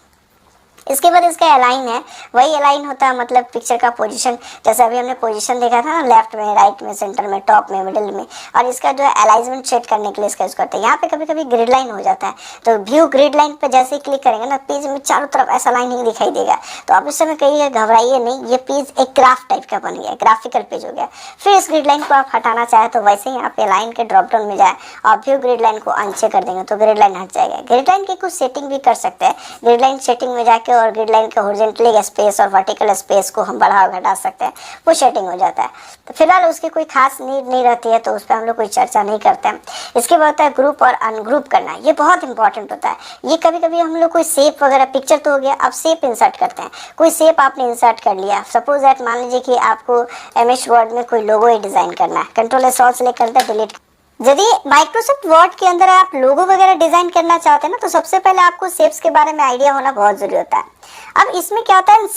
इसके बाद इसका अलाइन है, वही अलाइन होता है मतलब पिक्चर का पोजीशन, जैसे अभी हमने पोजीशन देखा था ना, लेफ्ट में, राइट में, सेंटर में, टॉप में, मिडिल में। और इसका जो है अलाइनमेंट सेट करने के लिए इसका यूज करते हैं। यहाँ पे कभी कभी ग्रिड लाइन हो जाता है, तो व्यू ग्रिड लाइन पे जैसे ही क्लिक करेंगे ना, पेज में चारों तरफ ऐसा लाइन ही दिखाई देगा। तो आप इस समय कहिए घबराइए नहीं, ये पेज एक ग्राफ टाइप का बन गया, ग्राफिकल पेज हो गया। फिर इस ग्रिड लाइन को आप हटाना चाहे तो वैसे ही यहाँ पे लाइन के ड्रॉप डाउन में जाए और व्यू ग्रिड लाइन को अनचेक कर देंगे तो ग्रिड लाइन हट जाएगा। ग्रिड लाइन की कुछ सेटिंग भी कर सकते हैं, ग्रिड लाइन सेटिंग में जाके, और ग्रिड लाइन के हॉरिजॉन्टली स्पेस और वर्टिकल स्पेस को हम बढ़ा घटा सकते हैं, वो सेटिंग हो जाता है। तो फिलहाल उसकी कोई खास नीड नहीं रहती है, तो उस पर हम लोग कोई चर्चा नहीं करते हैं। इसके बाद होता है ग्रुप और अनग्रुप करना, ये बहुत इंपॉर्टेंट होता है। ये कभी कभी हम लोग कोई शेप वगैरह, पिक्चर तो हो गया, अब शेप इंसर्ट करते हैं। कोई शेप आपने इंसर्ट कर लिया, सपोज दैट मान लीजिए कि आपको MS वर्ड में कोई लोगो ही डिजाइन करना है, Ctrl+Alt सेलेक्ट करते हैं, डिलीट। यदि माइक्रोसॉफ्ट वर्ड के अंदर आप लोगो वगैरह डिजाइन करना चाहते हैं ना, तो सबसे पहले आपको शेप्स के बारे में आइडिया होना बहुत जरूरी होता है। अब इसमें क्या होता है,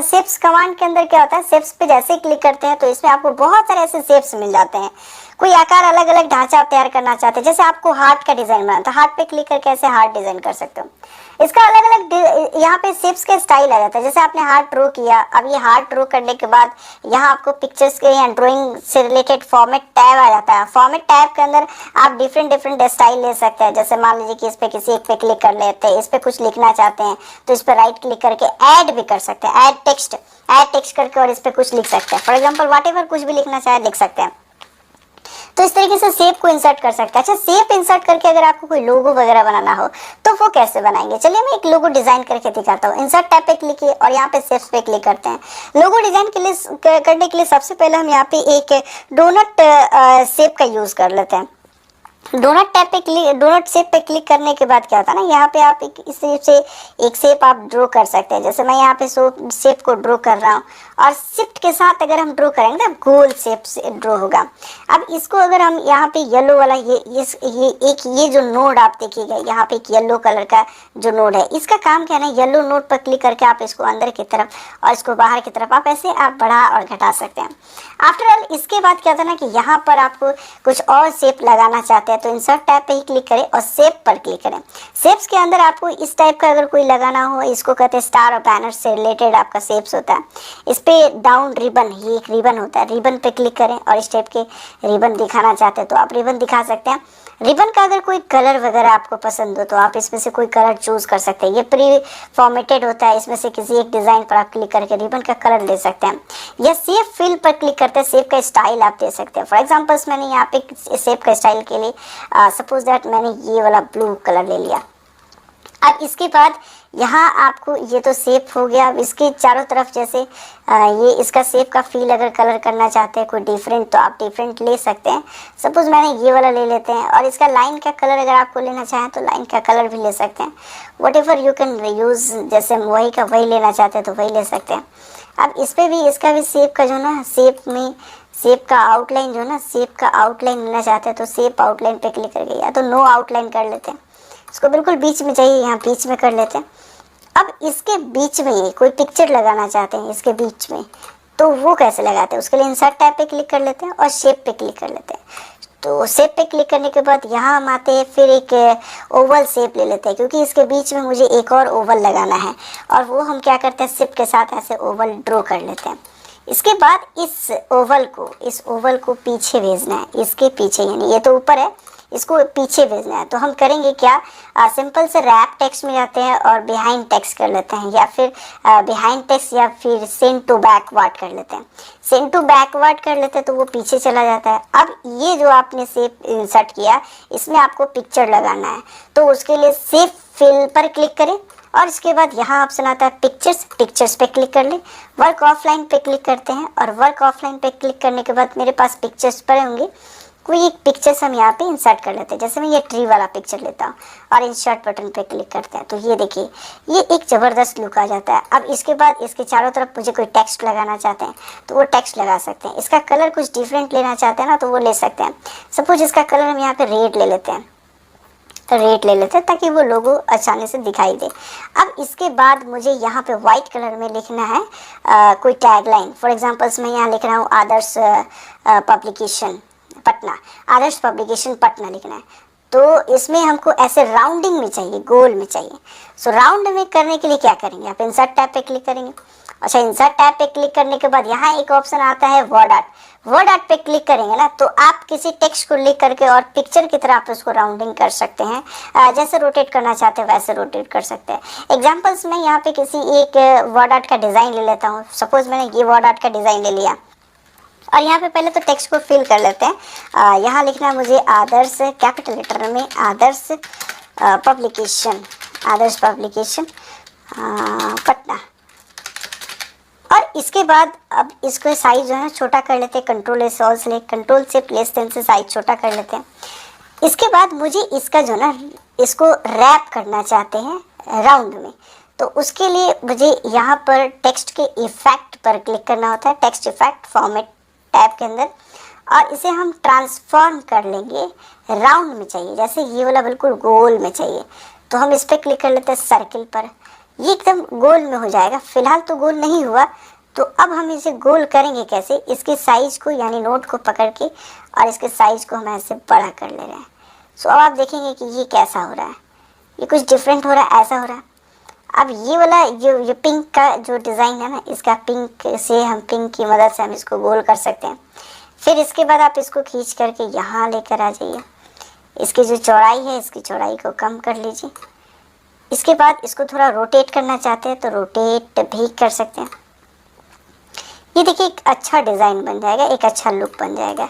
शेप्स कमांड के अंदर क्या होता है, शेप्स पे जैसे ही क्लिक करते हैं तो इसमें आपको बहुत सारे ऐसे शेप्स मिल जाते हैं। कोई आकार, अलग अलग ढांचा आप तैयार करना चाहते हैं, जैसे आपको हार्ट का डिजाइन बनाना, तो हार्ट पे क्लिक करके ऐसे हार्ट डिजाइन कर सकते हो। इसका अलग अलग यहाँ पे शेप्स के स्टाइल आ जाता है। जैसे आपने हार्ट ड्रॉ किया, अब ये हार्ट ड्रॉ करने के बाद यहाँ आपको पिक्चर्स के या ड्राइंग से रिलेटेड फॉर्मेट टैब आ जाता है। फॉर्मेट टैब के अंदर आप डिफरेंट स्टाइल ले सकते हैं। जैसे मान लीजिए कि इस पे किसी एक पे क्लिक कर लेते हैं, इस पे कुछ लिखना चाहते हैं तो इस पे राइट क्लिक करके ऐड भी कर सकते हैं, ऐड टेक्स्ट करके, और इस पे कुछ लिख सकते हैं। फॉर एग्जाम्पल व्हाटएवर कुछ भी लिखना चाहे लिख सकते हैं। तो इस तरीके से शेप को इंसर्ट कर सकते हैं। अच्छा, शेप इंसर्ट करके अगर आपको कोई लोगो वगैरह बनाना हो तो वो कैसे बनाएंगे, चलिए मैं एक लोगो डिजाइन करके दिखाता हूँ। इंसर्ट टैब पे क्लिक किए और यहाँ पे शेप्स पे क्लिक करते हैं। लोगो डिजाइन के लिए करने के लिए सबसे पहले हम यहाँ पे एक डोनट शेप का यूज कर लेते हैं। डोनट शेप पे क्लिक करने के बाद क्या होता है ना, यहाँ पे आप इस शेप से एक शेप आप ड्रॉ कर सकते हैं। जैसे मैं यहाँ पे शेप को ड्रॉ कर रहा हूँ, और शिफ्ट के साथ अगर हम ड्रॉ करेंगे ना, गोल शेप से ड्रॉ होगा। अब इसको अगर हम यहाँ पे येलो वाला ये जो नोड आप देखिएगा, यहाँ पे एक येलो कलर का जो नोड है, इसका काम क्या है ना, येलो नोड पर क्लिक करके आप इसको अंदर की तरफ और इसको बाहर की तरफ आप ऐसे आप बढ़ा और घटा सकते हैं। आफ्टर ऑल इसके बाद क्या होता है ना कि यहाँ पर आपको कुछ और शेप लगाना चाहते हैं तो इंसर्ट टैब पे ही क्लिक करें और शेप पर क्लिक करें। शेप्स के अंदर आपको इस टाइप का अगर कोई लगाना हो, इसको कहते हैं स्टार और बैनर से रिलेटेड आपका शेप्स होता है। इस पे डाउन रिबन, ये एक रिबन होता है, रिबन पे क्लिक करें और इस टाइप के रिबन दिखाना चाहते हैं तो आप रिबन दिखा सकते हैं। रिबन का अगर कोई कलर वगैरह आपको पसंद हो तो आप इसमें से कोई कलर चूज कर सकते हैं। ये प्री फॉर्मेटेड होता है, इसमें से किसी एक डिजाइन पर आप क्लिक करके रिबन का कलर ले सकते हैं, या शेप फिल पर क्लिक करते हैं शेप का स्टाइल आप दे सकते हैं। फॉर एग्जांपल मैंने यहाँ पे शेप का स्टाइल के लिए सपोज दैट मैंने ये वाला ब्लू कलर ले लिया। अब इसके बाद यहाँ आपको ये तो शेप हो गया। अब इसके चारों तरफ जैसे ये इसका शेप का फील अगर कलर करना चाहते हैं कोई डिफरेंट तो आप डिफरेंट ले सकते हैं। सपोज मैंने ये वाला ले लेते हैं, और इसका लाइन का कलर अगर आपको लेना चाहें तो लाइन का कलर भी ले सकते हैं। What ever you can use, जैसे वही का वही लेना चाहते हैं तो वही ले सकते हैं। अब इस पर भी इसका भी शेप का जो ना, शेप का आउटलाइन जो ना, शेप का आउटलाइन लेना चाहते हैं तो शेप आउटलाइन पे क्लिक करके, या तो नो आउटलाइन कर लेते हैं। इसको बिल्कुल बीच में चाहिए, यहाँ बीच में कर लेते हैं। अब इसके बीच में ये कोई पिक्चर लगाना चाहते हैं इसके बीच में, तो वो कैसे लगाते हैं, उसके लिए इंसर्ट टैब पे क्लिक कर लेते हैं और शेप पे क्लिक कर लेते हैं। तो शेप पे क्लिक करने के बाद यहाँ हम आते हैं, फिर एक ओवल शेप ले लेते हैं, क्योंकि इसके बीच में मुझे एक और ओवल लगाना है, और वो हम क्या करते हैं, शिफ्ट के साथ ऐसे ओवल ड्रॉ कर लेते हैं। इसके बाद इस ओवल को पीछे भेजना है, इसके पीछे, यानी ये तो ऊपर है, इसको पीछे भेजना है। तो हम करेंगे क्या, सिंपल से रैप टेक्स्ट में जाते हैं और बिहाइंड टेक्स्ट कर लेते हैं, या फिर बिहाइंड टेक्स्ट या फिर सेंड टू बैकवर्ड कर लेते हैं। सेंड टू बैकवर्ड कर लेते हैं तो वो पीछे चला जाता है। अब ये जो आपने शेप इंसर्ट किया, इसमें आपको पिक्चर लगाना है, तो उसके लिए शेप फिल पर क्लिक करें, और इसके बाद यहाँ ऑप्शन आता है पिक्चर्स पे क्लिक कर लें। वर्क ऑफलाइन पे क्लिक करते हैं, और वर्क ऑफलाइन पे क्लिक करने के बाद मेरे पास पिक्चर्स पड़े होंगे, कोई एक पिक्चर्स हम यहाँ पे इंसर्ट कर लेते हैं। जैसे मैं ये ट्री वाला पिक्चर लेता हूँ और इंसर्ट बटन पे क्लिक करते हैं, तो ये देखिए ये एक ज़बरदस्त लुक आ जाता है। अब इसके बाद इसके चारों तरफ मुझे कोई टेक्स्ट लगाना चाहते हैं तो वो टेक्स्ट लगा सकते हैं। इसका कलर कुछ डिफरेंट लेना चाहते हैं ना, तो वो ले सकते हैं। सपोज इसका कलर हम यहाँ पे रेड ले लेते हैं, ताकि वो लोगो आसानी से दिखाई दे। अब इसके बाद मुझे यहाँ पे वाइट कलर में लिखना है कोई टैगलाइन। फॉर एग्जांपल्स मैं यहाँ लिख रहा हूँ आदर्श पब्लिकेशन पटना लिखना है। तो इसमें हमको ऐसे राउंडिंग में चाहिए, गोल में चाहिए। सो राउंड में करने के लिए क्या करेंगे, आप इंसर्ट टैब पे क्लिक करेंगे। अच्छा, इंसर्ट टैब पे क्लिक करने के बाद यहाँ एक ऑप्शन आता है वर्ड आर्ट। वर्ड आर्ट पे क्लिक करेंगे ना, तो आप किसी टेक्स्ट को लिख करके और पिक्चर की तरह आप उसको राउंडिंग कर सकते हैं। जैसे रोटेट करना चाहते हैं वैसे रोटेट कर सकते हैं। एग्जाम्पल्स में यहाँ पे किसी एक वर्ड आर्ट का डिज़ाइन ले लेता हूँ। सपोज मैंने ये वर्ड आर्ट का डिज़ाइन ले लिया और यहाँ पे पहले तो टेक्स्ट को फिल कर लेते हैं। यहाँ लिखना है मुझे आदर्श, कैपिटल लेटर में आदर्श पब्लिकेशन, आदर्श पब्लिकेशन पटना। और इसके बाद अब इसको साइज जो है छोटा कर लेते हैं, control S all select, control से प्लेस पेन से साइज छोटा कर लेते हैं। इसके बाद मुझे इसका जो ना इसको रैप करना चाहते हैं राउंड में, तो उसके लिए मुझे यहाँ पर टेक्स्ट के इफेक्ट पर क्लिक करना होता है, टेक्स्ट इफेक्ट फॉर्मेट टैब के अंदर, और इसे हम ट्रांसफॉर्म कर लेंगे राउंड में चाहिए। जैसे ये वाला बिल्कुल गोल में चाहिए तो हम इस पर क्लिक कर लेते हैं सर्किल पर, ये एकदम गोल में हो जाएगा। फिलहाल तो गोल नहीं हुआ, तो अब हम इसे गोल करेंगे कैसे, इसके साइज को यानी नोट को पकड़ के और इसके साइज को हम ऐसे बड़ा कर ले रहे हैं। सो अब आप देखेंगे कि ये कैसा हो रहा है, ये कुछ डिफरेंट हो रहा है, ऐसा हो रहा है। अब ये वाला ये पिंक का जो डिज़ाइन है ना, इसका पिंक से हम पिंक की मदद से हम इसको गोल कर सकते हैं। फिर इसके बाद आप इसको खींच करके यहाँ लेकर आ जाइए, इसकी जो चौड़ाई है इसकी चौड़ाई को कम कर लीजिए। इसके बाद इसको थोड़ा रोटेट करना चाहते हैं तो रोटेट भी कर सकते हैं। ये देखिए एक अच्छा डिज़ाइन बन जाएगा, एक अच्छा लुक बन जाएगा।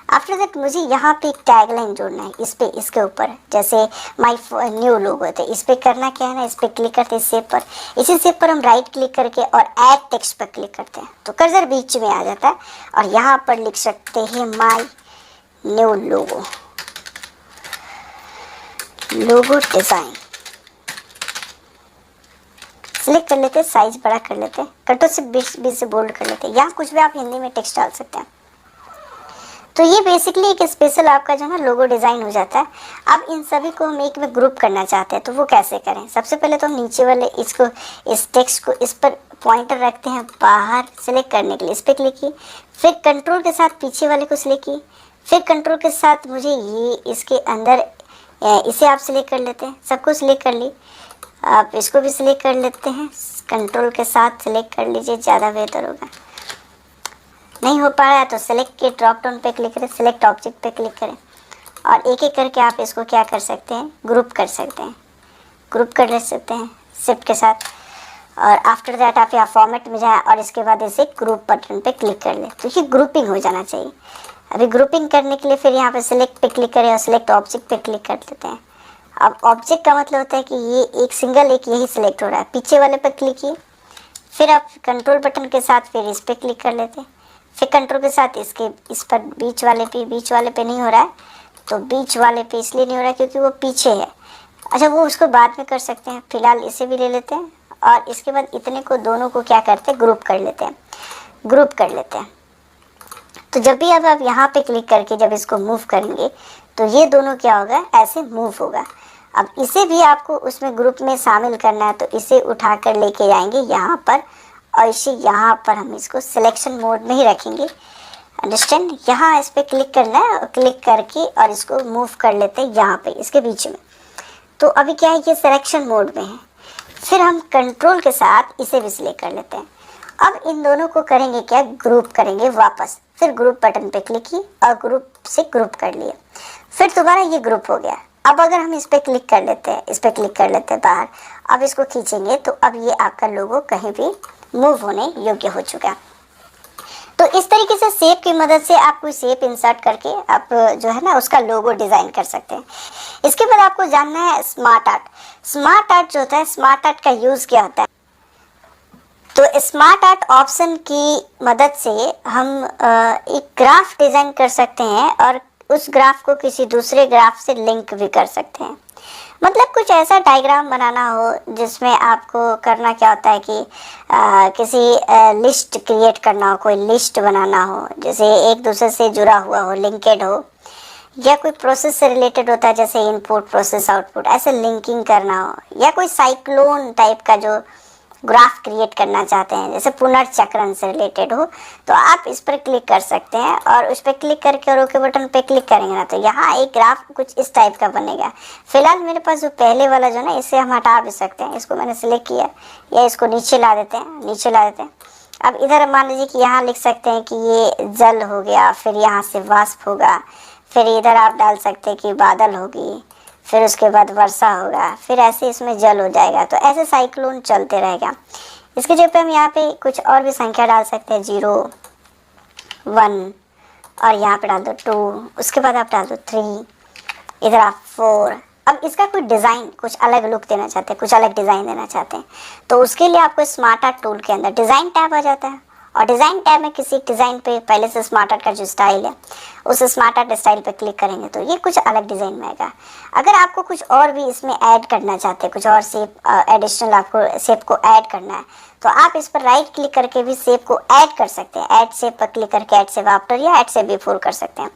आफ्टर दैट मुझे यहाँ पे एक टैगलाइन जोड़ना है, इस पे इसके ऊपर जैसे माई न्यू लोगो थे, इस पे करना क्या है ना, इस पे क्लिक करते हैं सेव पर। इसी सेव पर हम राइट क्लिक करके और ऐड टेक्स्ट पर क्लिक करते हैं तो कर्सर बीच में आ जाता है और यहाँ पर लिख सकते हैं my new logo, logo design. Select कर लेते हैं, साइज बड़ा कर लेते हैं, कंट्रोल से 20 से बोल्ड कर लेते हैं। यहाँ कुछ भी आप हिंदी में टेक्स्ट डाल सकते हैं। तो ये बेसिकली एक स्पेशल आपका जो है ना लोगो डिज़ाइन हो जाता है। अब इन सभी को हम एक में ग्रुप करना चाहते हैं तो वो कैसे करें। सबसे पहले तो हम नीचे वाले इसको, इस टेक्स्ट को इस पर पॉइंटर रखते हैं बाहर सेलेक्ट करने के लिए, इस पर क्लिक की, फिर कंट्रोल के साथ पीछे वाले को सिलेक्ट की, फिर कंट्रोल के साथ मुझे ये इसके अंदर इसे आप सिलेक्ट कर लेते हैं, सबको सिलेक्ट कर ली। आप इसको भी सिलेक्ट कर लेते हैं, कंट्रोल के साथ सिलेक्ट कर लीजिए, ज़्यादा बेहतर होगा। नहीं हो पा रहा है तो सेलेक्ट के ड्रॉप डाउन पे क्लिक करें, सेलेक्ट ऑब्जेक्ट पे क्लिक करें और एक एक करके आप इसको क्या कर सकते हैं, ग्रुप कर सकते हैं, ग्रुप कर ले सकते हैं शिफ्ट के साथ। और आफ्टर दैट आप यहाँ फॉर्मेट में जाएं और इसके बाद इसे ग्रुप बटन पे क्लिक कर लें तो ये ग्रुपिंग हो जाना चाहिए। अभी ग्रुपिंग करने के लिए फिर यहाँ पे सिलेक्ट पे क्लिक करें और सिलेक्ट ऑब्जेक्ट पे क्लिक कर देते हैं। अब ऑब्जेक्ट का मतलब होता है कि ये एक सिंगल एक यही सिलेक्ट हो रहा है। पीछे वाले पर क्लिक किए, फिर आप कंट्रोल बटन के साथ फिर इस पर क्लिक कर लेते हैं, फिर कंट्रोल के साथ इस पर बीच वाले पे नहीं हो रहा है तो बीच वाले पे इसलिए नहीं हो रहा है क्योंकि वो पीछे है। अच्छा, वो उसको बाद में कर सकते हैं, फिलहाल इसे भी ले लेते हैं और इसके बाद इतने को दोनों को क्या करते हैं, ग्रुप कर लेते हैं, ग्रुप कर लेते हैं। तो जब भी अब आप यहाँ पे क्लिक करके जब इसको मूव करेंगे तो ये दोनों क्या होगा, ऐसे मूव होगा। अब इसे भी आपको उसमें ग्रुप में शामिल करना है तो इसे उठा कर लेके जाएंगे यहाँ पर और इसे यहाँ पर हम इसको सिलेक्शन मोड में ही रखेंगे। अंडरस्टैंड, यहाँ इस पर क्लिक करना है और क्लिक करके और इसको मूव कर लेते हैं यहाँ पे इसके बीच में। तो अभी क्या है, ये सिलेक्शन मोड में है। फिर हम कंट्रोल के साथ इसे भी सिलेक्ट कर लेते हैं। अब इन दोनों को करेंगे क्या, ग्रुप करेंगे वापस। फिर ग्रुप बटन पे क्लिक की और ग्रुप से ग्रुप कर लिए, फिर दोबारा ये ग्रुप हो गया। अब अगर हम इस पर क्लिक कर लेते हैं, इस पर क्लिक कर लेते हैं बाहर, अब इसको खींचेंगे तो अब ये आपका लोगो कहीं भी मूव होने योग्य हो चुका है। तो इस तरीके से शेप की मदद से आप कोई शेप इंसर्ट करके आप जो है ना उसका लोगो डिज़ाइन कर सकते हैं। इसके बाद आपको जानना है स्मार्ट आर्ट। स्मार्ट आर्ट जो होता है, स्मार्ट आर्ट का यूज़ क्या होता है। तो स्मार्ट आर्ट ऑप्शन की मदद से हम एक ग्राफ डिज़ाइन कर सकते हैं और उस ग्राफ को किसी दूसरे ग्राफ से लिंक भी कर सकते हैं। मतलब कुछ ऐसा डायग्राम बनाना हो जिसमें आपको करना क्या होता है कि किसी लिस्ट क्रिएट करना हो, कोई लिस्ट बनाना हो जैसे एक दूसरे से जुड़ा हुआ हो, लिंकेड हो, या कोई प्रोसेस से रिलेटेड होता है जैसे इनपुट प्रोसेस आउटपुट, ऐसे लिंकिंग करना हो, या कोई साइक्लोन टाइप का जो ग्राफ क्रिएट करना चाहते हैं, जैसे पुनर्चक्रण से रिलेटेड हो, तो आप इस पर क्लिक कर सकते हैं और उस पर क्लिक करके और ओके बटन पे क्लिक करेंगे ना तो यहाँ एक ग्राफ कुछ इस टाइप का बनेगा। फिलहाल मेरे पास जो पहले वाला जो ना, इसे हम हटा भी सकते हैं, इसको मैंने सिलेक्ट किया या इसको नीचे ला देते हैं, नीचे ला देते हैं। अब इधर मान लीजिए कि यहाँ लिख सकते हैं कि ये जल हो गया, फिर यहाँ से वाष्प होगा, फिर इधर आप डाल सकते हैं कि बादल होगी, फिर उसके बाद वर्षा होगा, फिर ऐसे इसमें जल हो जाएगा। तो ऐसे साइक्लोन चलते रहेगा। इसके जगह पे हम यहाँ पे कुछ और भी संख्या डाल सकते हैं, 0, 1 और यहाँ पे डाल दो 2, उसके बाद आप डाल दो 3, इधर आप 4। अब इसका कोई डिज़ाइन कुछ अलग लुक देना चाहते हैं, कुछ अलग डिज़ाइन देना चाहते हैं, तो उसके लिए आपको स्मार्ट आर्ट टूल के अंदर डिज़ाइन टैब आ जाता है और डिज़ाइन टैब में किसी डिज़ाइन पे पहले से स्मार्ट आर्ट का जो स्टाइल है उस स्मार्ट आर्ट स्टाइल पे क्लिक करेंगे तो ये कुछ अलग डिज़ाइन में आएगा। अगर आपको कुछ और भी इसमें ऐड करना चाहते हैं, कुछ और शेप एडिशनल आपको शेप को ऐड करना है, तो आप इस पर राइट क्लिक करके भी शेप को ऐड कर सकते हैं। ऐड शेप पर क्लिक करके ऐड शेप आफ्टर या ऐड शेप बिफोर कर सकते हैं,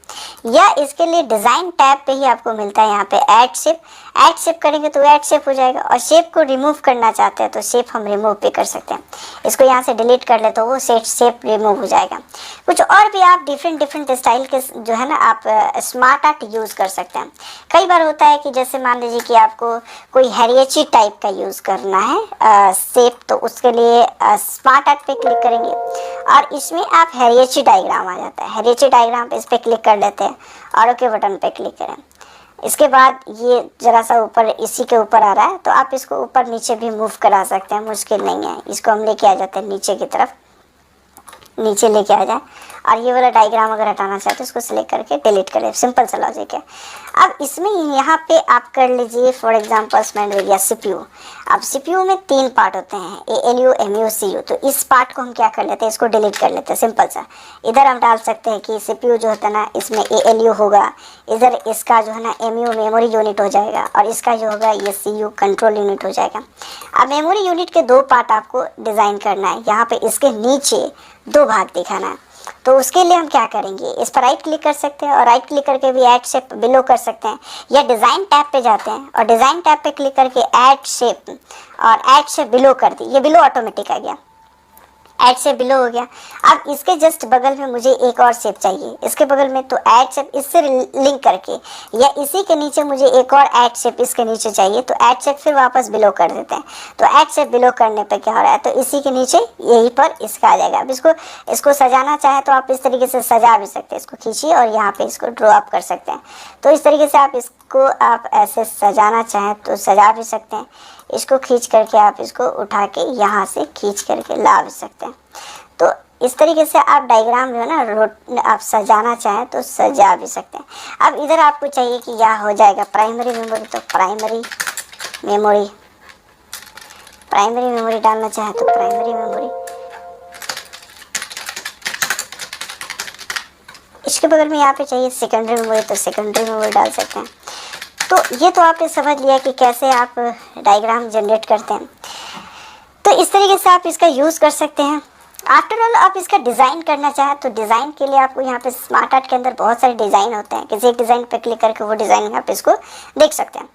या इसके लिए डिज़ाइन टैब पे ही आपको मिलता है यहाँ पे ऐड शेप। ऐड शेप करेंगे तो ऐड शेप हो जाएगा, और शेप को रिमूव करना चाहते हैं तो शेप हम रिमूव भी कर सकते हैं। इसको यहाँ से डिलीट कर ले तो वो शेप रिमूव हो जाएगा। कुछ और भी आप डिफरेंट स्टाइल के जो है ना आप स्मार्ट आर्ट यूज़ कर सकते हैं। कई बार होता है कि जैसे मान लीजिए कि आपको कोई हैरिएची टाइप का यूज़ करना है शेप, तो उसके लिए स्मार्ट आर्ट पे क्लिक करेंगे और इसमें आप हैरिएची डायग्राम आ जाता है। हैरिएची डायग्राम पे इस पर क्लिक कर लेते हैं और ओके बटन पे क्लिक करें। इसके बाद ये जरा सा ऊपर इसी के ऊपर आ रहा है तो आप इसको ऊपर नीचे भी मूव करा सकते हैं, मुश्किल नहीं है। इसको हम लेके आ जाते हैं नीचे की तरफ, नीचे लेके आ जाए, और ये वाला डायग्राम अगर हटाना चाहते हैं इसको सिलेक्ट करके डिलीट करें। सिंपल सा लॉजिक है। अब इसमें यहाँ पे आप कर लीजिए फॉर एग्जांपल स्पेंड हो गया CPU। अब CPU में 3 पार्ट होते हैं, ALU, MU, CU। तो इस पार्ट को हम क्या कर लेते हैं, इसको डिलीट कर लेते हैं। सिंपल सा इधर हम डाल सकते हैं कि CPU जो होता है ना इसमें ALU होगा, इधर इसका जो है ना MU मेमोरी यूनिट हो जाएगा, और इसका जो होगा ये CU कंट्रोल यूनिट हो जाएगा। अब मेमोरी यूनिट के 2 पार्ट आपको डिज़ाइन करना है, यहाँ पे इसके नीचे 2 भाग दिखाना है। तो उसके लिए हम क्या करेंगे, इस पर राइट क्लिक कर सकते हैं और राइट क्लिक करके भी ऐड शेप बिलो कर सकते हैं, या डिज़ाइन टैब पे जाते हैं और डिज़ाइन टैब पे क्लिक करके ऐड शेप और ऐड शेप बिलो कर दी। ये बिलो ऑटोमेटिक आ गया, ऐड शेप बिलो हो गया। अब इसके जस्ट बगल में मुझे एक और शेप चाहिए, इसके बगल में, तो ऐड शेप इससे लिंक करके, या इसी के नीचे मुझे एक और ऐड शेप इसके नीचे चाहिए तो ऐड शेप फिर वापस बिलो कर देते हैं। तो ऐड शेप बिलो करने पे क्या हो रहा है, तो इसी के नीचे यहीं पर इसका आ जाएगा। अब इसको सजाना चाहे तो आप इस तरीके से सजा भी सकते हैं, इसको खींचिए और यहाँ पे इसको ड्रॉ अप कर सकते हैं। तो इस तरीके से आप इसको आप ऐसे सजाना चाहें तो सजा भी सकते हैं। इसको खींच करके आप इसको उठा के यहाँ से खींच करके ला भी सकते हैं। तो इस तरीके से आप डायग्राम जो है ना आप सजाना चाहें तो सजा भी सकते हैं। अब इधर आपको चाहिए कि यह हो जाएगा प्राइमरी मेमोरी, तो प्राइमरी मेमोरी डालना चाहे तो प्राइमरी मेमोरी। इसके बगल में यहाँ पे चाहिए सेकेंडरी मेमोरी, तो सेकेंडरी मेमोरी डाल सकते हैं। तो ये तो आपने समझ लिया कि कैसे आप डायग्राम जनरेट करते हैं। तो इस तरीके से आप इसका यूज़ कर सकते हैं। आफ्टर ऑल आप इसका डिज़ाइन करना चाहें तो डिज़ाइन के लिए आपको यहाँ पे स्मार्ट आर्ट के अंदर बहुत सारे डिज़ाइन होते हैं। किसी एक डिज़ाइन पे क्लिक करके वो डिज़ाइन आप इसको देख सकते हैं।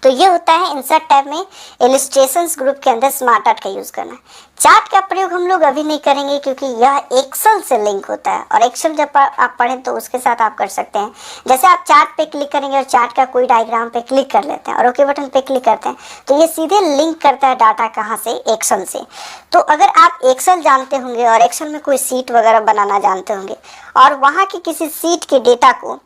तो ये होता है इंसर्ट टैब में इलस्ट्रेशंस ग्रुप के अंदर स्मार्ट आर्ट का यूज़ करना। चार्ट का प्रयोग हम लोग अभी नहीं करेंगे क्योंकि यह एक्सेल से लिंक होता है, और एक्सेल जब आप पढ़ें तो उसके साथ आप कर सकते हैं। जैसे आप चार्ट पे क्लिक करेंगे और चार्ट का कोई डायग्राम पे क्लिक कर लेते हैं और ओके बटन पे क्लिक करते हैं तो ये सीधे लिंक करता है डाटा कहाँ से, एक्सेल से। तो अगर आप एक्सेल जानते होंगे और एक्सेल में कोई सीट वगैरह बनाना जानते होंगे और वहाँ की किसी सीट के डेटा को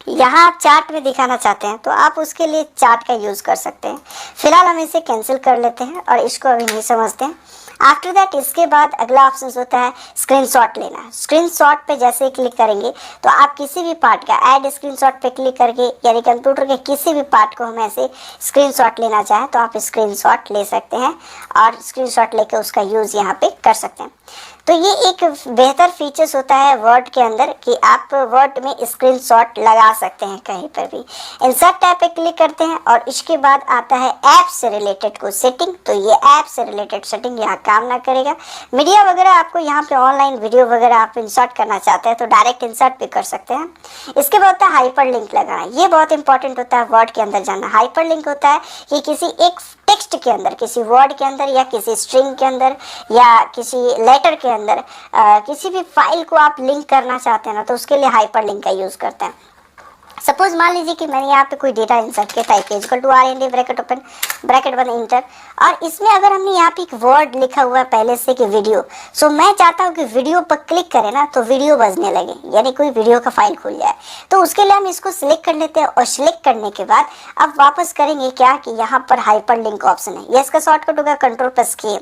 यहाँ आप चार्ट में दिखाना चाहते हैं तो आप उसके लिए चार्ट का यूज़ कर सकते हैं। फिलहाल हम इसे कैंसिल कर लेते हैं और इसको अभी नहीं समझते हैं। आफ्टर दैट इसके बाद अगला ऑप्शन होता है स्क्रीनशॉट लेना। स्क्रीनशॉट पे जैसे ही क्लिक करेंगे तो आप किसी भी पार्ट का ऐड स्क्रीनशॉट पे क्लिक करके, यानी कंप्यूटर के किसी भी पार्ट को हम ऐसे स्क्रीनशॉट लेना चाहें तो आप स्क्रीनशॉट ले सकते हैं और स्क्रीनशॉट लेकर उसका यूज़ यहाँ पे कर सकते हैं। तो ये एक बेहतर फीचर्स होता है वर्ड के अंदर कि आप वर्ड में स्क्रीनशॉट लगा सकते हैं कहीं पर भी। इंसर्ट टैब पे क्लिक करते हैं और इसके बाद आता है ऐप से रिलेटेड को सेटिंग। तो ये ऐप से रिलेटेड सेटिंग यहाँ काम ना करेगा। मीडिया वगैरह आपको यहाँ पे ऑनलाइन वीडियो वगैरह आप इंसर्ट करना चाहते हैं तो डायरेक्ट इंसर्ट भी कर सकते हैं। इसके बाद होता है हाइपर लिंक लगाना। ये बहुत इंपॉर्टेंट होता है वर्ड के अंदर जानना। हाइपर लिंक होता है कि किसी एक टेक्स्ट के अंदर, किसी वर्ड के अंदर या किसी स्ट्रिंग के अंदर या किसी लेटर के अंदर किसी भी फाइल को आप लिंक करना चाहते हैं ना, तो उसके लिए हाइपर लिंक का यूज़ करते हैं। सपोज मान लीजिए कि मैंने यहाँ पे कोई डेटा इंसर्ट किया, type equal to RND bracket open bracket बंद इंटर, और इसमें अगर हमने यहाँ पे एक वर्ड लिखा हुआ है पहले से कि वीडियो, सो मैं चाहता हूँ कि वीडियो पर क्लिक करें ना तो वीडियो बजने लगे, यानी कोई वीडियो का फाइल खुल जाए। तो उसके लिए हम इसको सिलेक्ट कर लेते हैं और सिलेक्ट करने के बाद अब वापस करेंगे क्या कि यहाँ पर हाइपर लिंक ऑप्शन है। ये इसका शॉर्टकट होगा Ctrl+K।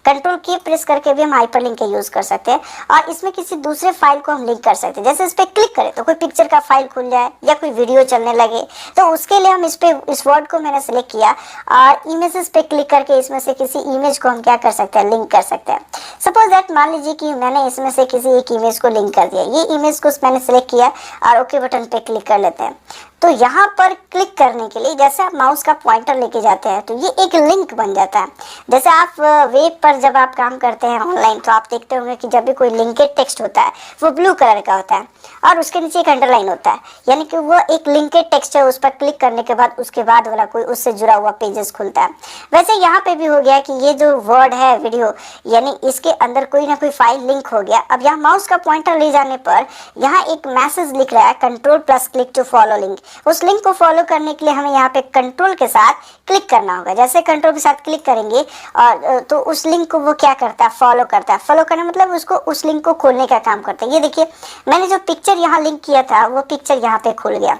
कंट्रोल की प्रेस करके भी हम हाइपर लिंक का यूज़ कर सकते हैं और इसमें किसी दूसरे फाइल को हम लिंक कर सकते हैं। जैसे इस पर क्लिक करें तो कोई पिक्चर का फाइल खुल जाए या कोई वीडियो चलने लगे, तो उसके लिए हम इस वर्ड को मैंने सेलेक्ट किया और इमेजेस पे क्लिक करके इसमें से किसी इमेज को हम क्या कर सकते हैं, लिंक कर सकते हैं। सपोज दैट मान लीजिए कि मैंने इसमें से किसी एक इमेज को लिंक कर दिया। ये इमेज को मैंने सेलेक्ट किया और ओके बटन पे क्लिक कर लेते हैं। तो यहाँ पर क्लिक करने के लिए जैसे आप माउस का पॉइंटर लेके जाते हैं तो ये एक लिंक बन जाता है। जैसे आप वेब पर जब आप काम करते हैं ऑनलाइन तो आप देखते होंगे कि जब भी कोई लिंकेड टेक्स्ट होता है वो ब्लू कलर का होता है और उसके नीचे एक अंडरलाइन होता है, यानी कि वो एक लिंकेड टेक्स्ट है। उस पर क्लिक करने के बाद उसके बाद वाला कोई उससे जुड़ा हुआ पेजेस खुलता है। वैसे यहाँ पे भी हो गया कि ये जो वर्ड है वीडियो, यानी इसके अंदर कोई ना कोई फाइल लिंक हो गया। अब यहाँ माउस का पॉइंटर ले जाने पर यहाँ एक मैसेज लिख रहा है Ctrl+Click टू फॉलो लिंक। उस लिंक को फॉलो करने के लिए हमें यहाँ पे कंट्रोल के साथ क्लिक करना होगा। जैसे कंट्रोल के साथ क्लिक करेंगे और तो उस लिंक को वो क्या करता है, फॉलो करता है। फॉलो करना मतलब उसको उस लिंक को खोलने का काम करता है। ये देखिए मैंने जो पिक्चर यहाँ लिंक किया था वो पिक्चर यहाँ पे खुल गया।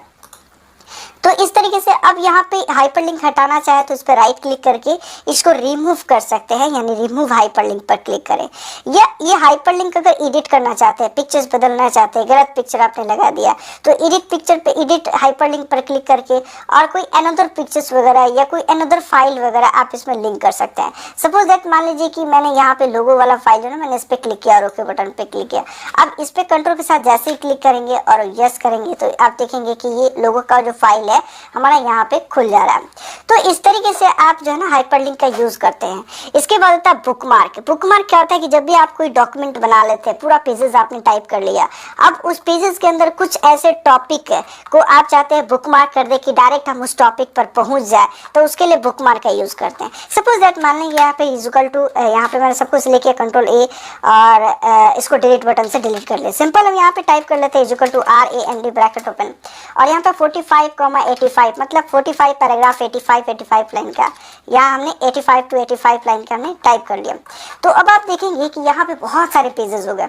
तो इस तरीके से अब यहाँ पे हाइपरलिंक हटाना चाहे तो इस पर राइट क्लिक करके इसको रिमूव कर सकते हैं, यानी रिमूव हाइपरलिंक पर क्लिक करें। या ये हाइपरलिंक अगर एडिट करना चाहते हैं, पिक्चर्स बदलना चाहते हैं, गलत पिक्चर आपने लगा दिया तो एडिट पिक्चर पे एडिट हाइपरलिंक पर क्लिक करके और कोई अनदर पिक्चर्स वगैरह या कोई अनदर फाइल वगैरह आप इसमें लिंक कर सकते हैं। सपोज दैट मान लीजिए कि मैंने यहाँ पे लोगो वाला फाइल है ना, मैंने इस पर क्लिक किया और ओके बटन पे क्लिक किया। अब इस पर कंट्रोल के साथ जैसे ही क्लिक करेंगे और यस करेंगे तो आप देखेंगे कि ये लोगो का जो फाइल है हमारा यहाँ पे खुल जा रहा है। तो इस तरीके से आप जो है ना हाइपरलिंक का यूज करते हैं। इसके बाद होता है बुकमार्क। बुकमार्क क्या होता है कि जब भी आप कोई डॉक्यूमेंट बना लेते हैं, पूरा पेजेस आपने टाइप कर लिया, अब उस पेजेस के अंदर कुछ ऐसे टॉपिक को आप चाहते हैं बुकमार्क कर दे कि डायरेक्ट हम उस टॉपिक पर पहुंच जाए, तो उसके लिए बुकमार्क का यूज करते हैं। सपोज दैट मान लेंगे यहाँ पे इक्वल टू, यहाँ पे मैंने सब कुछ लेके Ctrl+A और इसको डिलीट बटन से डिलीट कर ले। सिंपल हम यहाँ पे टाइप कर लेते हैं equal to RAND bracket open और यहाँ पे 45,85 मतलब 45 पैराग्राफ 85 लाइन का, यहाँ हमने 85 to 85 लाइन का हमने टाइप कर लिया। तो अब आप देखेंगे कि यहाँ पे बहुत सारे पेजेस हो गए,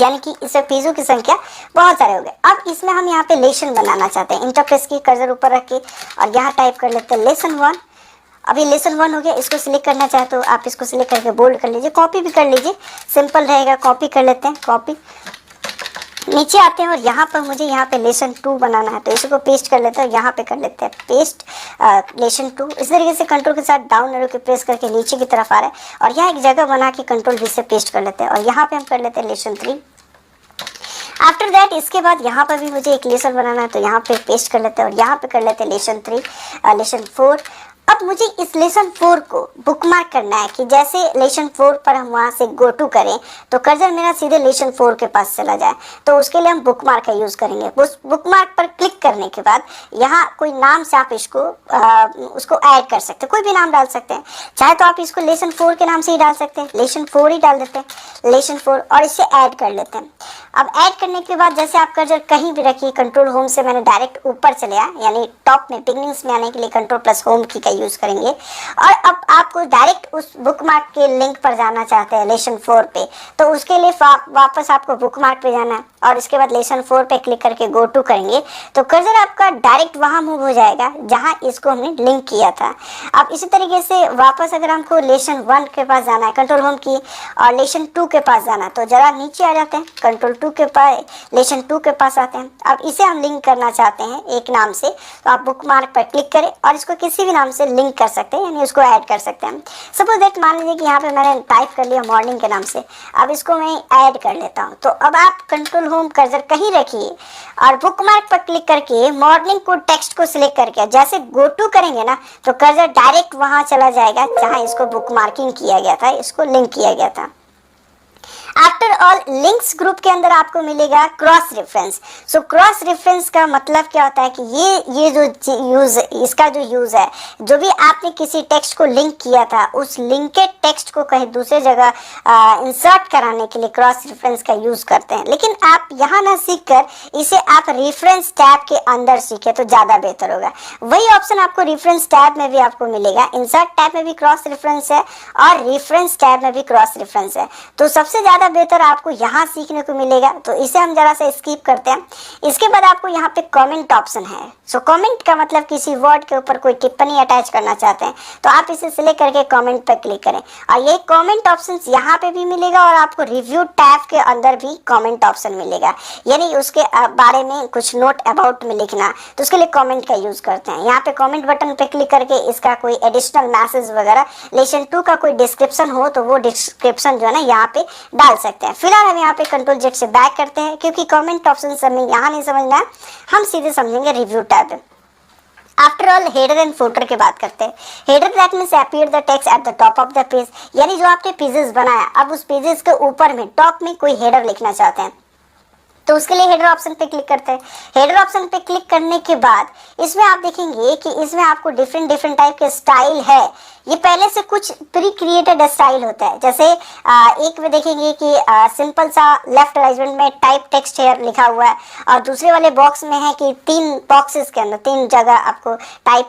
यानी कि इस पेजों की संख्या बहुत सारे हो गए। अब इसमें हम यहाँ पे लेसन बनाना चाहते हैं। इंटर प्रेस की कर्सर ऊपर रख के और यहाँ टाइप कर लेते हैं लेसन 1। अब ये लेसन 1 हो गया। इसको सिलेक्ट करना चाहे तो आप इसको सिलेक्ट करके बोल्ड कर लीजिए, कॉपी भी कर लीजिए, सिंपल रहेगा। कॉपी कर लेते हैं, कॉपी नीचे आते हैं और यहाँ पर मुझे यहाँ पे लेसन 2 बनाना है तो इसको पेस्ट कर लेते हैं और यहाँ पे कर लेते हैं पेस्ट लेसन 2। इस तरीके से कंट्रोल के साथ डाउन एरो के प्रेस करके नीचे की तरफ आ रहा है और यहाँ एक जगह बना के Ctrl+V से पेस्ट कर लेते हैं और यहाँ पे हम कर लेते हैं लेसन 3। आफ्टर दैट इसके बाद यहाँ पर भी मुझे एक लेसन बनाना है तो यहाँ पे पेस्ट कर लेते हैं और यहाँ पे कर लेते हैं लेसन 3 लेसन 4। अब मुझे इस लेसन 4 को बुकमार्क करना है कि जैसे लेसन 4 पर हम वहाँ से गो टू करें तो कर्सर मेरा सीधे लेसन 4 के पास चला जाए, तो उसके लिए हम बुकमार्क का यूज़ करेंगे। उस बुकमार्क पर क्लिक करने के बाद यहाँ कोई नाम से आप इसको उसको ऐड कर सकते हैं, कोई भी नाम डाल सकते हैं। चाहे तो आप इसको लेसन 4 के नाम से ही डाल सकते हैं, लेसन 4 ही डाल देते हैं, लेसन 4, और इसे ऐड कर लेते हैं। अब ऐड करने के बाद जैसे आप कर्सर कहीं भी रखिए, कंट्रोल होम से मैंने डायरेक्ट ऊपर चले आया, यानी टॉप में बिगनिंग्स में आने के लिए Ctrl+Home की का यूज़ करेंगे। और अब आपको डायरेक्ट उस बुकमार्क के लिंक पर जाना चाहते हैं लेसन 4 पे, तो उसके लिए वापस आपको बुकमार्क पे जाना है और इसके बाद लेसन 4 पे क्लिक करके गो टू करेंगे तो कर्सर आपका डायरेक्ट वहाँ मूव हो जाएगा जहाँ इसको हमने लिंक किया था। अब इसी तरीके से वापस अगर हमको लेसन 1 के पास जाना है, कंट्रोल होम की और लेसन 2 के पास जाना है तो जरा नीचे आ जाते हैं, Ctrl+2 के पास लेसन 2 के पास आते हैं। अब इसे हम लिंक करना चाहते हैं एक नाम से, तो आप बुकमार्क पर क्लिक करें और इसको किसी भी नाम से लिंक कर सकते हैं, यानी उसको ऐड कर सकते हैं। सपोज दैट मान लीजिए कि यहाँ पे मैंने टाइप कर लिया मॉर्निंग के नाम से, अब इसको मैं ऐड कर लेता हूँ। तो अब आप कंट्रोल होम कर्सर कहीं रखिए और बुकमार्क पर क्लिक करके मॉर्निंग को टेक्स्ट को सिलेक्ट करके जैसे गो टू करेंगे ना, तो कर्सर डायरेक्ट वहां चला जाएगा जहां इसको बुकमार्किंग किया गया था, इसको लिंक किया गया था। आफ्टर ऑल लिंक्स ग्रुप के अंदर आपको मिलेगा cross reference. So cross reference का मतलब क्या होता है कि ये जो यूज, इसका जो यूज है, जो भी आपने किसी टेक्स्ट को लिंक किया था उस लिंकेड टेक्स्ट को कहीं दूसरे जगह इंसर्ट कराने के लिए क्रॉस रेफरेंस का यूज करते हैं। लेकिन आप यहाँ ना सीख कर इसे आप रेफरेंस टैब के अंदर सीखे तो ज्यादा बेहतर होगा। वही ऑप्शन आपको रेफरेंस टैब में भी आपको मिलेगा, इंसर्ट टैब में भी क्रॉस रेफरेंस है और रेफरेंस टैब में भी क्रॉस रेफरेंस है। तो सबसे ज्यादा बेहतर आपको यहाँ सीखने को मिलेगा, तो इसे हम जरा सा स्किप करते हैं। इसके बाद आपको यहाँ पे कमेंट ऑप्शन है। सो कमेंट का मतलब किसी वर्ड के ऊपर कोई टिप्पणी अटैच करना चाहते हैं तो आप इसे सिलेक्ट करके कमेंट पर क्लिक करें और ये कमेंट ऑप्शन यहाँ पे भी मिलेगा और आपको रिव्यू टैब के अंदर भी कमेंट ऑप्शन मिलेगा, यानी उसके बारे में कुछ नोट अबाउट में लिखना, तो उसके लिए कमेंट का यूज करते हैं। यहाँ पे कमेंट बटन पे क्लिक करके इसका कोई एडिशनल मैसेज वगैरह लेसन 2 का कोई डिस्क्रिप्शन हो तो वो डिस्क्रिप्शन जो है ना यहाँ पे डाल सकते हैं। फिलहाल हम यहाँ पे कंट्रोल जेड से बैक करते हैं क्योंकि कमेंट ऑप्शन से हमें यहाँ नहीं समझना है, हम सीधे समझेंगे review tab. After all header and footer की बात करते हैं। Header that means appear the text at the top of the page, यानी जो आपने पेजेस बनाया अब उस पेजेस के ऊपर में टॉप में कोई हेडर लिखना चाहते हैं तो उसके लिए हेडर ऑप्शन पे क्लिक करते हैं। हेडर ऑप्शन पे क्लिक करने के बाद इसमें आप देखेंगे कि इसमें आपको डिफरेंट टाइप के स्टाइल है। ये पहले से कुछ प्री क्रिएटेड स्टाइल होता है, जैसे एक में देखेंगे कि सिंपल सा लेफ्ट अरेंजमेंट में टाइप टेक्स्ट हेयर लिखा हुआ है और दूसरे वाले बॉक्स में है कि 3 बॉक्सेस के अंदर 3 जगह आपको टाइप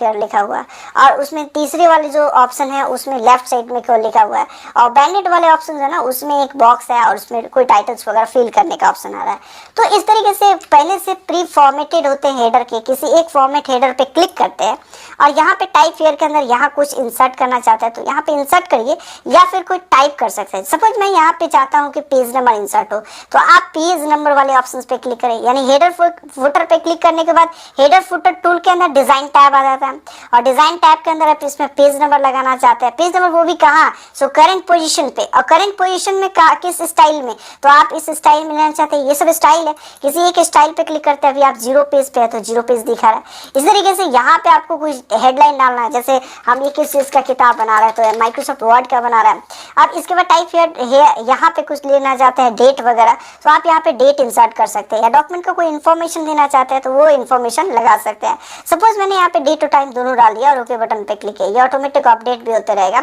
हेयर लिखा हुआ है और उसमें तीसरे वाले जो ऑप्शन है उसमें लेफ्ट साइड में क्यों लिखा हुआ है और बैंडेड वाले ऑप्शन है ना उसमें एक बॉक्स है और उसमें कोई टाइटल्स वगैरह फिल करने का ऑप्शन आ रहा है। तो इस तरीके से पहले से प्री फॉर्मेटेड होते हैं हेडर के, किसी एक फॉर्मेट हेडर पे क्लिक करते हैं और यहाँ पे टाइप हेयर के अंदर यहाँ कुछ इंसर्ट करना चाहता है तो यहाँ पे इंसर्ट करिए या फिर कोई टाइप कर सकते हैं। सपोज मैं यहाँ पे चाहता हूँ कि पेज नंबर इंसर्ट हो तो आप पेज नंबर वाले ऑप्शंस पे क्लिक करें, यानी हेडर फुटर पे क्लिक करने के बाद हेडर फुटर टूल के अंदर डिजाइन टैब आ जाता है और डिजाइन टैब के अंदर आप इसमें पेज नंबर लगाना चाहते हैं, पेज नंबर वो भी कहाँ, सो करंट पोजीशन पे, और करंट पोजीशन में किस स्टाइल में, तो आप इस स्टाइल में लेना चाहते हैं। ये सब स्टाइल है, किसी एक स्टाइल पे क्लिक करते हैं, अभी आप 0 पेज पे है तो 0 पेज दिखा रहा है। इस तरीके से यहाँ पे आपको कुछ हेडलाइन डालना है, जैसे हम ये किस चीज का किताब बना रहे हैं तो माइक्रोसॉफ्ट वर्ड का बना रहा है। अब इसके बाद टाइप हेयर यहाँ पे कुछ लेना चाहते हैं डेट वगैरह तो आप यहाँ पे डेट इंसर्ट कर सकते हैं या डॉक्यूमेंट का कोई इन्फॉर्मेशन देना चाहते हैं तो वो इन्फॉर्मेशन लगा सकते हैं। सपोज मैंने यहाँ पे डेट और टाइम दोनों डाल दिया और ओके बटन पे क्लिक किया, ये ऑटोमेटिक अपडेट भी होते रहेगा।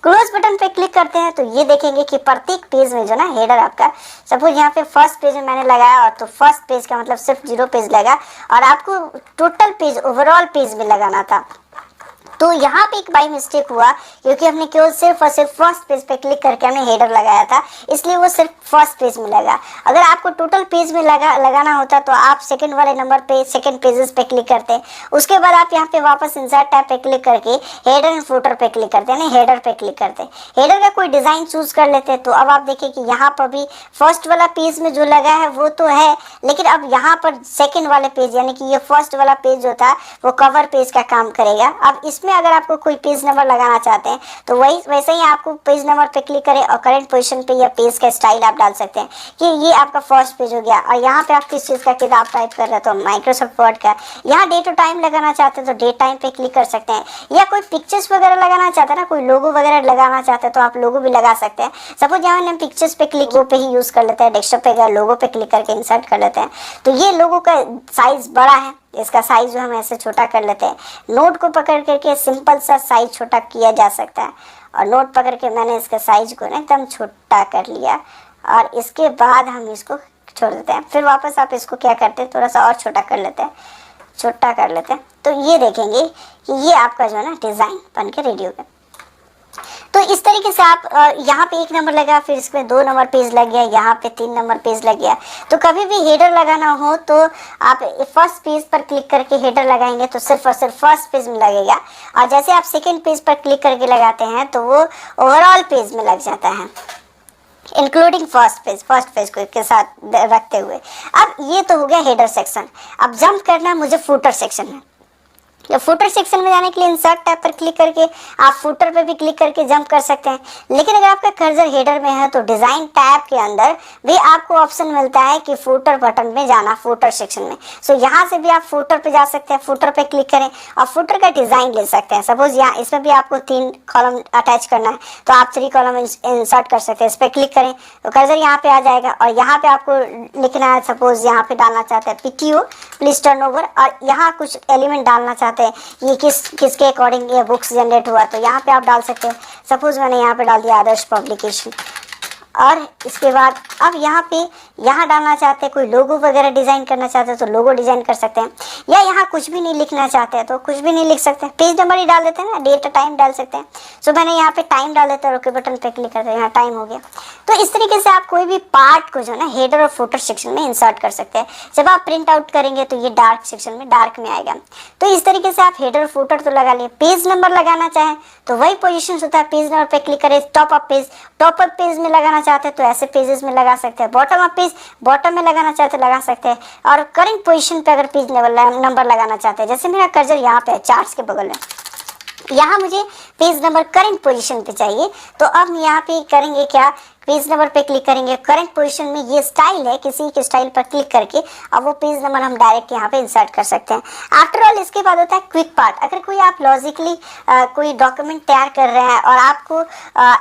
क्लोज बटन पे क्लिक करते हैं तो ये देखेंगे कि प्रत्येक पेज में जो ना हेडर आपका, सपोज यहाँ पे फर्स्ट पेज में मैंने लगाया और तो फर्स्ट पेज का मतलब सिर्फ 0 पेज लगा और आपको टोटल पेज ओवरऑल पेज में लगाना था तो यहाँ पे एक बाई मिस्टेक हुआ क्योंकि हमने केवल सिर्फ और सिर्फ फर्स्ट पेज पे क्लिक करके हमने हेडर लगाया था, इसलिए वो सिर्फ फर्स्ट पेज में लगा। अगर आपको टोटल पेज में लगाना होता तो आप सेकंड वाले नंबर पे सेकंड पेजेस पे क्लिक करते हैं, उसके बाद आप यहाँ पे वापस इंसर्ट टैब पे क्लिक करके हेडर एंड फुटर पे क्लिक करते हैं, हेडर पे क्लिक करते हैं, हेडर का कोई डिजाइन चूज कर लेते हैं। तो अब आप देखिए कि यहाँ पर भी फर्स्ट वाला पेज में जो लगा है वो तो है, लेकिन अब यहाँ पर सेकेंड वाले पेज यानी कि ये फर्स्ट वाला पेज जो था वो कवर पेज का काम करेगा। अब इसमें अगर आपको कोई पेज नंबर लगाना चाहते हैं तो वैसे ही आपको पेज नंबर पे क्लिक करें और करंट पोजीशन पे या पेज का स्टाइल आप डाल सकते हैं कि ये आपका फर्स्ट पेज हो गया और यहाँ पे आप किस चीज़ का किताब टाइप कर रहे हैं तो माइक्रोसॉफ्ट वर्ड का। यहाँ डेट और टाइम लगाना चाहते हैं तो डेट टाइम पे क्लिक कर सकते हैं या कोई पिक्चर्स वगैरह लगाना चाहते हैं ना, कोई लोगो वगैरह लगाना चाहते हैं तो आप लोगो भी लगा सकते हैं। सपोज यहाँ हम पिक्चर्स पे क्लिक पे ही यूज कर लेते हैं, डेस्कटॉप पे गए लोगो पे क्लिक करके इंसर्ट कर लेते हैं तो ये लोगो का साइज बड़ा है, इसका साइज जो हम ऐसे छोटा कर लेते हैं। नोट को पकड़ करके सिंपल सा साइज छोटा किया जा सकता है और नोट पकड़ के मैंने इसके साइज को ना एकदम छोटा कर लिया और इसके बाद हम इसको छोड़ देते हैं। फिर वापस आप इसको क्या करते हैं, थोड़ा सा और छोटा कर लेते हैं, छोटा कर लेते हैं तो ये देखेंगे कि ये आपका जो है ना डिज़ाइन बन के रेडी हो गया। तो इस तरीके से आप यहाँ पे 1 नंबर लगा, फिर इसमें 2 नंबर पेज लग गया, यहाँ पे 3 नंबर पेज लग गया। तो कभी भी हेडर लगाना हो तो आप फर्स्ट पेज पर क्लिक करके हेडर लगाएंगे तो सिर्फ और सिर्फ फर्स्ट पेज में लगेगा और जैसे आप सेकेंड पेज पर क्लिक करके लगाते हैं तो वो ओवरऑल पेज में लग जाता है इंक्लूडिंग फर्स्ट पेज को के साथ रखते हुए। अब ये तो हो गया हेडर सेक्शन। अब जंप करना मुझे फुटर सेक्शन में। या फुटर सेक्शन में जाने के लिए इंसर्ट टैब पर क्लिक करके आप फुटर पे भी क्लिक करके जंप कर सकते हैं। लेकिन अगर आपका कर्सर हेडर में है तो डिजाइन टैब के अंदर भी आपको ऑप्शन मिलता है कि फुटर बटन में जाना, फुटर सेक्शन में। सो यहाँ से भी आप फुटर पे जा सकते हैं, फुटर पे क्लिक करें और फुटर का डिजाइन ले सकते हैं। सपोज यहाँ इसमें भी आपको 3 कॉलम अटैच करना है तो आप 3 कॉलम इंसर्ट कर सकते हैं। इस पर क्लिक करें तो कर्सर यहाँ पे आ जाएगा और यहाँ पे आपको लिखना है, सपोज यहाँ पे डालना चाहते हैं PTO प्लीज टर्न ओवर, और यहाँ कुछ एलिमेंट डालना चाहते हैं ये किसके अकॉर्डिंग ये बुक्स जनरेट हुआ तो यहाँ पे आप डाल सकते हैं। सपोज मैंने यहाँ पे डाल दिया आदर्श पब्लिकेशन। और इसके बाद अब यहाँ डालना चाहते हैं, कोई लोगो वगैरह डिजाइन करना चाहते हैं तो लोगो डिजाइन कर सकते हैं, या यहाँ कुछ भी नहीं लिखना चाहते हैं तो कुछ भी नहीं लिख सकते, पेज नंबर ही डाल देते हैं ना, डेट टाइम डाल सकते हैं। सो मैंने यहाँ पे टाइम डाल देता है, ओके बटन पे क्लिक करते हैं, यहाँ टाइम हो गया। तो इस तरीके से आप कोई भी पार्ट को जो है ना हेडर और फुटर सेक्शन में इंसर्ट कर सकते हैं। जब आप प्रिंट आउट करेंगे तो ये डार्क सेक्शन में डार्क में आएगा। तो इस तरीके से आप हेडर फुटर तो लगा लिए। पेज नंबर लगाना चाहें तो वही पोजीशन होता है, पेज नंबर पे क्लिक करें, टॉप अप पेज में लगाना चाहते हैं तो ऐसे पेजेस में लगा सकते हैं, बॉटम अप पेज बॉटम में लगाना चाहते हैं लगा सकते हैं, और करेंट पोजीशन पे अगर पेज नंबर लगाना चाहते हैं, जैसे मेरा कर्सर यहाँ पे है चार्ट्स के बगल में, यहाँ मुझे पेज नंबर करंट पोजीशन पे चाहिए तो अब यहाँ पे करेंगे क्या, पेज नंबर पे क्लिक करेंगे, करंट पोजीशन में ये स्टाइल है, किसी के स्टाइल पर क्लिक करके अब वो पेज नंबर हम डायरेक्ट यहाँ पे इंसर्ट कर सकते हैं। आफ्टर ऑल इसके बाद होता है क्विक पार्ट। अगर कोई आप लॉजिकली कोई डॉक्यूमेंट तैयार कर रहे हैं और आपको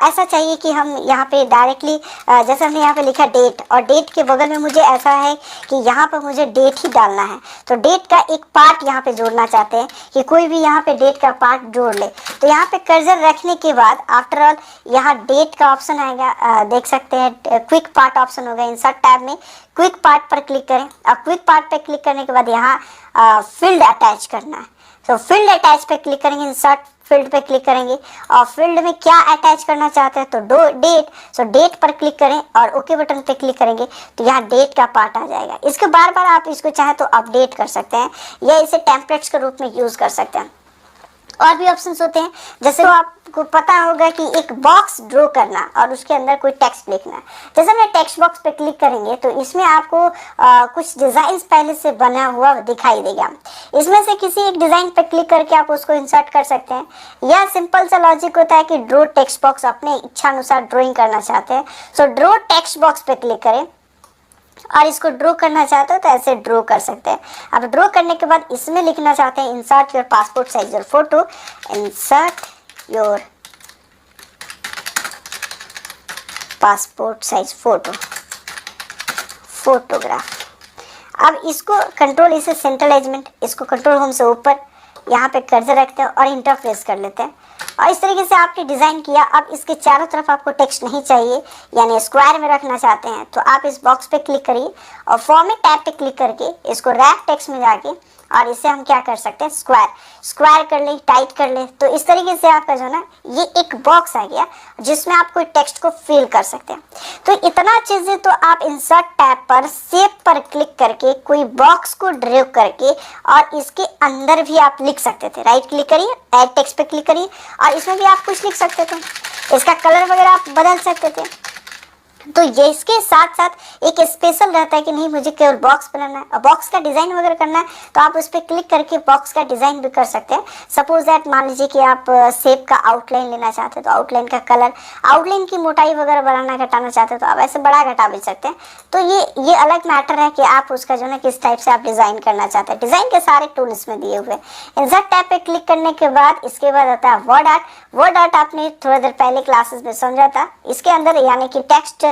ऐसा चाहिए कि हम यहाँ पे डायरेक्टली जैसे हमने यहाँ पे लिखा डेट, और डेट के बगल में मुझे ऐसा है कि यहाँ पर मुझे डेट ही डालना है, तो डेट का एक पार्ट यहाँ पे जोड़ना चाहते हैं कि कोई भी यहाँ पे डेट का पार्ट जोड़ ले, तो यहाँ पे कर्सर रखने के बाद आफ्टर ऑल यहाँ डेट का ऑप्शन आएगा, देख सकते हैं क्विक पार्ट ऑप्शन होगा। इंसर्ट टैब में क्विक पार्ट पर क्लिक करें और क्विक पार्ट पर क्लिक करने के बाद यहाँ फील्ड अटैच करना है, तो फील्ड अटैच पे क्लिक करेंगे, इंसर्ट फील्ड पे क्लिक करेंगे और फील्ड में क्या अटैच करना चाहते हैं तो डेट, सो डेट पर क्लिक करें और ओके बटन पे क्लिक करेंगे तो यहाँ डेट का पार्ट आ जाएगा। इसको बार बार आप इसको चाहे तो अपडेट कर सकते हैं या इसे टेम्पलेट्स के रूप में यूज कर सकते हैं। और भी ऑप्शंस होते हैं, जैसे तो आपको पता होगा कि एक बॉक्स ड्रॉ करना और उसके अंदर कोई टेक्स्ट लिखना। जैसे मैं टेक्स्ट बॉक्स पे क्लिक करेंगे तो इसमें आपको कुछ डिजाइन पहले से बना हुआ दिखाई देगा। इसमें से किसी एक डिजाइन पे क्लिक करके आप उसको इंसर्ट कर सकते हैं, या सिंपल सा लॉजिक होता है कि ड्रॉ टेक्स्ट बॉक्स, अपने इच्छा अनुसार ड्रॉइंग करना चाहते हैं सो ड्रॉ टेक्स्ट बॉक्स पे क्लिक करें और इसको ड्रॉ करना चाहते हो तो ऐसे ड्रॉ कर सकते हैं। अब ड्रॉ करने के बाद इसमें लिखना चाहते हैं insert your passport size your photo, insert your passport size photo, photograph. अब इसको कंट्रोल, इसे सेंट्रलाइजमेंट, इसको कंट्रोल होम से ऊपर यहाँ पे कर्सर रखते हैं और इंटर प्रेस कर लेते हैं और इस तरीके से आपने डिजाइन किया। अब इसके चारों तरफ आपको टेक्स्ट नहीं चाहिए, यानी स्क्वायर में रखना चाहते हैं तो आप इस बॉक्स पे क्लिक करिए और फॉर्मेट टैब पे क्लिक करके इसको रैप टेक्स्ट में जाके और इसे हम क्या कर सकते हैं, स्क्वायर कर ले, टाइट कर ले। तो इस तरीके से आपका जो ना ये एक बॉक्स आ गया जिसमें आप कोई टेक्स्ट को फिल कर सकते हैं। तो इतना चीजें तो आप इंसर्ट टैब पर सेव पर क्लिक करके कोई बॉक्स को ड्रैग करके और इसके अंदर भी आप लिख सकते थे। राइट क्लिक करिए, ऐड टेक्स्ट पे क्लिक करिए और इसमें भी आप कुछ लिख सकते थे, इसका कलर वगैरह आप बदल सकते थे। तो ये इसके साथ साथ एक स्पेशल रहता है कि नहीं मुझे केवल बॉक्स बनाना है और बॉक्स का डिजाइन वगैरह करना है तो आप उस पर क्लिक करके बॉक्स का डिजाइन भी कर सकते हैं। सपोज दैट मान लीजिए कि आप शेप का आउटलाइन लेना चाहते हैं तो आउटलाइन का कलर, आउटलाइन की मोटाई वगैरह बढ़ाना घटाना चाहते हैं तो आप ऐसे बढ़ा घटा भी सकते हैं। तो ये अलग मैटर है कि आप उसका जो है किस टाइप से आप डिजाइन करना चाहते हैं। डिजाइन के सारे टूल इसमें दिए हुए हैं। इंसर्ट टैब पे क्लिक करने के बाद इसके बाद आता है वर्ड आर्ट। वर्ड आर्ट आपने थोड़ी देर पहले क्लासेस में समझा था। इसके अंदर यानी कि टेक्स्ट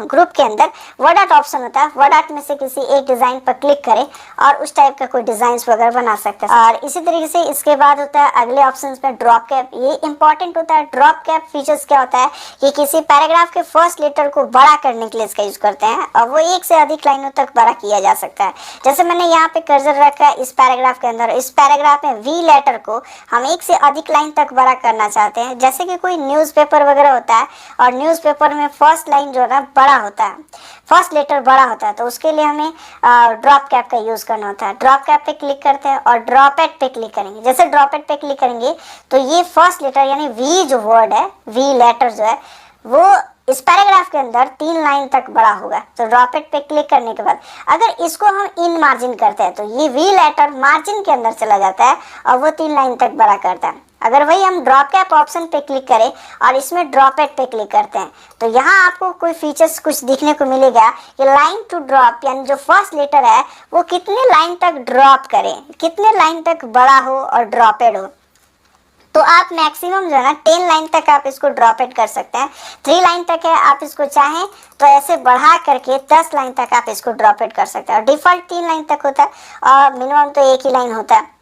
ग्रुप के अंदर वर्ड आर्ट ऑप्शन होता है। वर्ड आर्ट में से किसी एक डिजाइन पर क्लिक करें और उस टाइप का कोई डिजाइन वगैरह बना सकते हैं। और इसी तरीके से इसके बाद होता है अगले ऑप्शन में ड्रॉप कैप। ये इंपॉर्टेंट होता है। ड्रॉप कैप फीचर्स क्या होता है कि किसी पैराग्राफ के फर्स्ट लेटर को बड़ा करने के लिए इसका यूज करते हैं और वो एक से अधिक लाइनों तक बड़ा किया जा सकता है। जैसे मैंने यहाँ पे कर्सर रखा है इस पैराग्राफ के अंदर, इस पैराग्राफ में वी लेटर को हम एक से अधिक लाइन तक बड़ा करना चाहते हैं। जैसे कि कोई न्यूज़पेपर वगैरह होता है और न्यूज़पेपर में फर्स्ट लाइन जो है ना बड़ा होता है, फर्स्ट लेटर बड़ा होता है, तो उसके लिए हमें ड्रॉप कैप का यूज करना होता है। ड्रॉप कैप पे क्लिक करते हैं और ड्रॉप एट पे क्लिक करेंगे। जैसे ड्रॉप एट पे क्लिक करेंगे तो ये फर्स्ट लेटर यानी वी जो वर्ड है, वी लेटर जो है वो इस पैराग्राफ के अंदर 3 लाइन तक बड़ा होगा। तो ड्रॉप इट पे क्लिक करने के बाद अगर इसको हम इन मार्जिन करते हैं तो ये वी लेटर मार्जिन के अंदर चला जाता है और वो 3 लाइन तक बड़ा करता है। अगर वही हम ड्रॉप कैप ऑप्शन पे क्लिक करें और इसमें ड्रॉप इट पे क्लिक करते हैं तो यहाँ आपको कोई फीचर्स कुछ दिखने को मिलेगा कि लाइन टू ड्रॉप यानी जो फर्स्ट लेटर है वो कितने लाइन तक ड्रॉप करे, कितने लाइन तक बड़ा हो और ड्रॉपेड हो। तो आप मैक्सिमम जो है ना 10 लाइन तक आप इसको ड्रॉप इट कर सकते हैं। 3 लाइन तक है, आप इसको चाहें तो ऐसे बढ़ा करके 10 लाइन तक आप इसको ड्रॉप इट कर सकते हैं। और डिफॉल्ट 3 लाइन तक होता है और मिनिमम तो 1 ही लाइन होता है।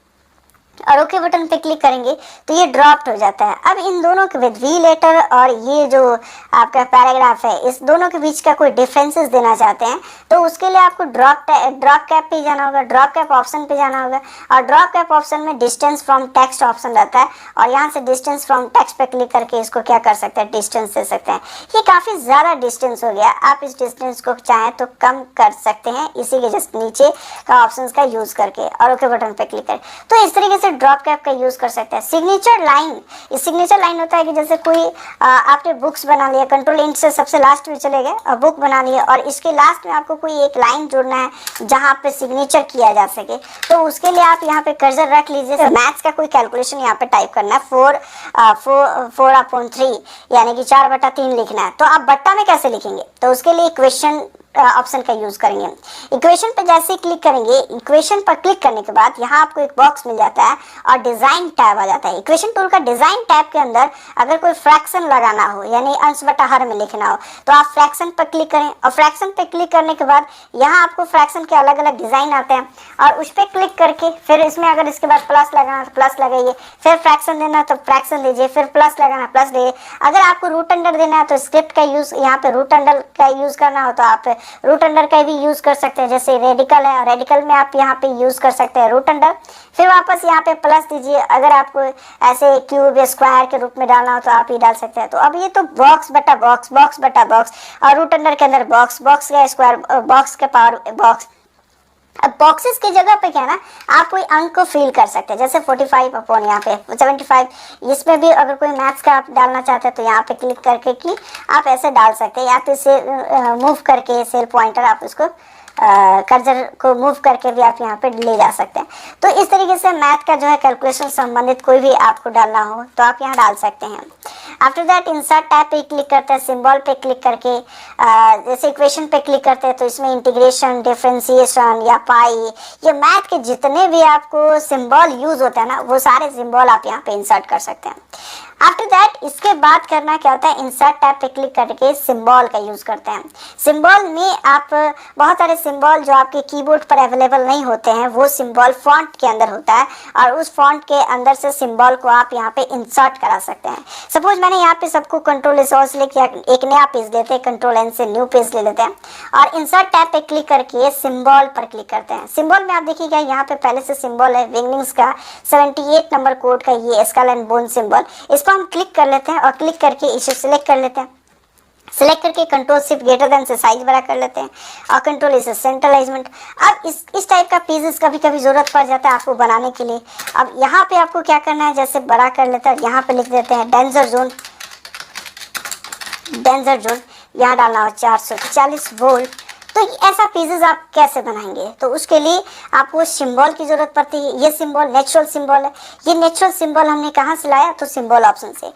और ओके बटन पे क्लिक करेंगे तो ये ड्रॉप्ड हो जाता है। अब इन दोनों के बीच वी लेटर और ये जो आपका पैराग्राफ है इस दोनों के बीच का कोई डिफरेंसेस देना चाहते हैं तो उसके लिए आपको ड्रॉप कैप पे जाना होगा, ड्रॉप कैप ऑप्शन पे जाना होगा। और ड्रॉप कैप ऑप्शन में डिस्टेंस फ्रॉम टेक्स्ट ऑप्शन रहता है और यहाँ से डिस्टेंस फ्रॉम टेक्स्ट पे क्लिक करके इसको क्या कर सकते हैं, डिस्टेंस दे सकते हैं। ये काफ़ी ज़्यादा डिस्टेंस हो गया, आप इस डिस्टेंस को चाहें तो कम कर सकते हैं इसी के जस्ट नीचे का ऑप्शन का यूज़ करके और ओके बटन पे क्लिक करें। तो इस तरीके से ड्रॉप कैप का यूज कर सकते हैं। सिग्नेचर लाइन, इस सिग्नेचर लाइन होता है कि जैसे कोई आपने बुक्स बना लिया, कंट्रोल इंट से सबसे लास्ट में चले गए और बुक बना लिया और इसके लास्ट में आपको कोई एक लाइन जोड़ना है जहां पे सिग्नेचर किया जा सके तो उसके लिए आप यहाँ पे कर्सर रख लीजिए। तो मैथ्स का कोई कैलकुलेशन यहाँ पे टाइप करना है 4/3 यानी कि 4/3 लिखना है। तो आप बट्टा में कैसे लिखेंगे तो उसके लिए इक्वेशन ऑप्शन का यूज करेंगे। इक्वेशन पर जैसे ही क्लिक करेंगे, इक्वेशन पर क्लिक करने के बाद यहाँ आपको एक बॉक्स मिल जाता है और डिजाइन टैब आ जाता है। इक्वेशन टूल का डिजाइन टैब के अंदर अगर कोई फ्रैक्शन लगाना हो यानी अंश बटा हर में लिखना हो तो आप फ्रैक्शन पर क्लिक करें और फ्रैक्शन पर क्लिक करने के बाद यहाँ आपको फ्रैक्शन के अलग अलग डिजाइन आते हैं और उस पर क्लिक करके फिर इसमें अगर इसके बाद प्लस लगाना तो प्लस लगाइए, फिर फ्रैक्शन देना तो फ्रैक्शन दीजिए, फिर प्लस लगाना प्लस दीजिए। अगर आपको रूट अंडर देना है तो स्क्रिप्ट का यूज यहाँ पे रूट अंडर का यूज करना हो तो आप रूट अंडर का भी यूज कर सकते हैं। जैसे रेडिकल है और रेडिकल में आप यहाँ पे यूज कर सकते हैं रूट अंडर, फिर वापस यहाँ पे प्लस दीजिए। अगर आपको ऐसे क्यूब या स्क्वायर के रूप में डालना हो तो आप ये डाल सकते हैं। तो अब ये तो बॉक्स बटा बॉक्स, बॉक्स बटा बॉक्स और रूट अंडर के अंदर बॉक्स, बॉक्स का स्क्वायर, बॉक्स के पावर बॉक्स। अब बॉक्सेस की जगह पे क्या है ना, आप कोई अंक को फिल कर सकते हैं जैसे 45 अपॉन यहाँ पे 75। इसमें भी अगर कोई मैथ्स का आप डालना चाहते हैं तो यहाँ पे क्लिक करके कि आप ऐसे डाल सकते हैं या फिर से मूव करके सेल पॉइंटर आप उसको कर्सर को मूव करके भी आप यहाँ पे ले जा सकते हैं। तो इस तरीके से मैथ का जो है कैलकुलेशन संबंधित कोई भी आपको डालना हो तो आप यहाँ डाल सकते हैं। आफ्टर दैट इंसर्ट टैब पे क्लिक करते हैं, सिंबल पे क्लिक करके जैसे इक्वेशन पे क्लिक करते हैं तो इसमें इंटीग्रेशन, डिफरेंशिएशन या पाई, ये मैथ के जितने भी आपको सिंबल यूज होता है ना वो सारे सिंबल आप यहाँ पे इंसर्ट कर सकते हैं। आफ्टर दैट इसके बाद करना क्या होता है, इंसर्ट टैब पे क्लिक करके सिंबल का यूज करते हैं। सिंबल में आप बहुत सारे सिंबल जो आपके कीबोर्ड पर अवेलेबल नहीं होते हैं वो सिंबल फॉन्ट के अंदर होता है और उस फॉन्ट के अंदर से सिंबल को आप यहाँ पे इंसर्ट करा सकते हैं। सपोज मैंने यहाँ पे सबको कंट्रोल S से लेके एक नया पेज लेते हैं, कंट्रोल N से न्यू पेज ले लेते हैं और इंसर्ट टैब पे क्लिक करके सिंबल पर क्लिक करते हैं। सिंबल में आप देखिएगा यहाँ पे पहले से सिंबल है विंग्स का 78 नंबर कोड का, ये स्कल एंड बोन सिंबल। इस पर हम क्लिक कर लेते हैं और क्लिक करके इसे सिलेक्ट कर लेते हैं। सिलेक्ट करके कंट्रोल शिफ्ट ग्रेटर देन से साइज बड़ा कर लेते हैं और कंट्रोल इसे सेंट्रलाइजमेंट। अब इस टाइप का पेजेस कभी कभी जरूरत पड़ जाता है आपको बनाने के लिए। अब यहाँ पे आपको क्या करना है, जैसे बड़ा कर लेते हैं, यहाँ पे लिख देते हैं डेंजर जोन, डेंजर जोन यहाँ डालना हो 440 वोल्ट। तो ऐसा पेजेस आप कैसे बनाएंगे तो उसके लिए आपको सिंबल की जरूरत पड़ती है। ये सिंबल नेचुरल सिंबल है, ये नेचुरल सिंबल हमने कहाँ से लाया तो सिंबल ऑप्शन से।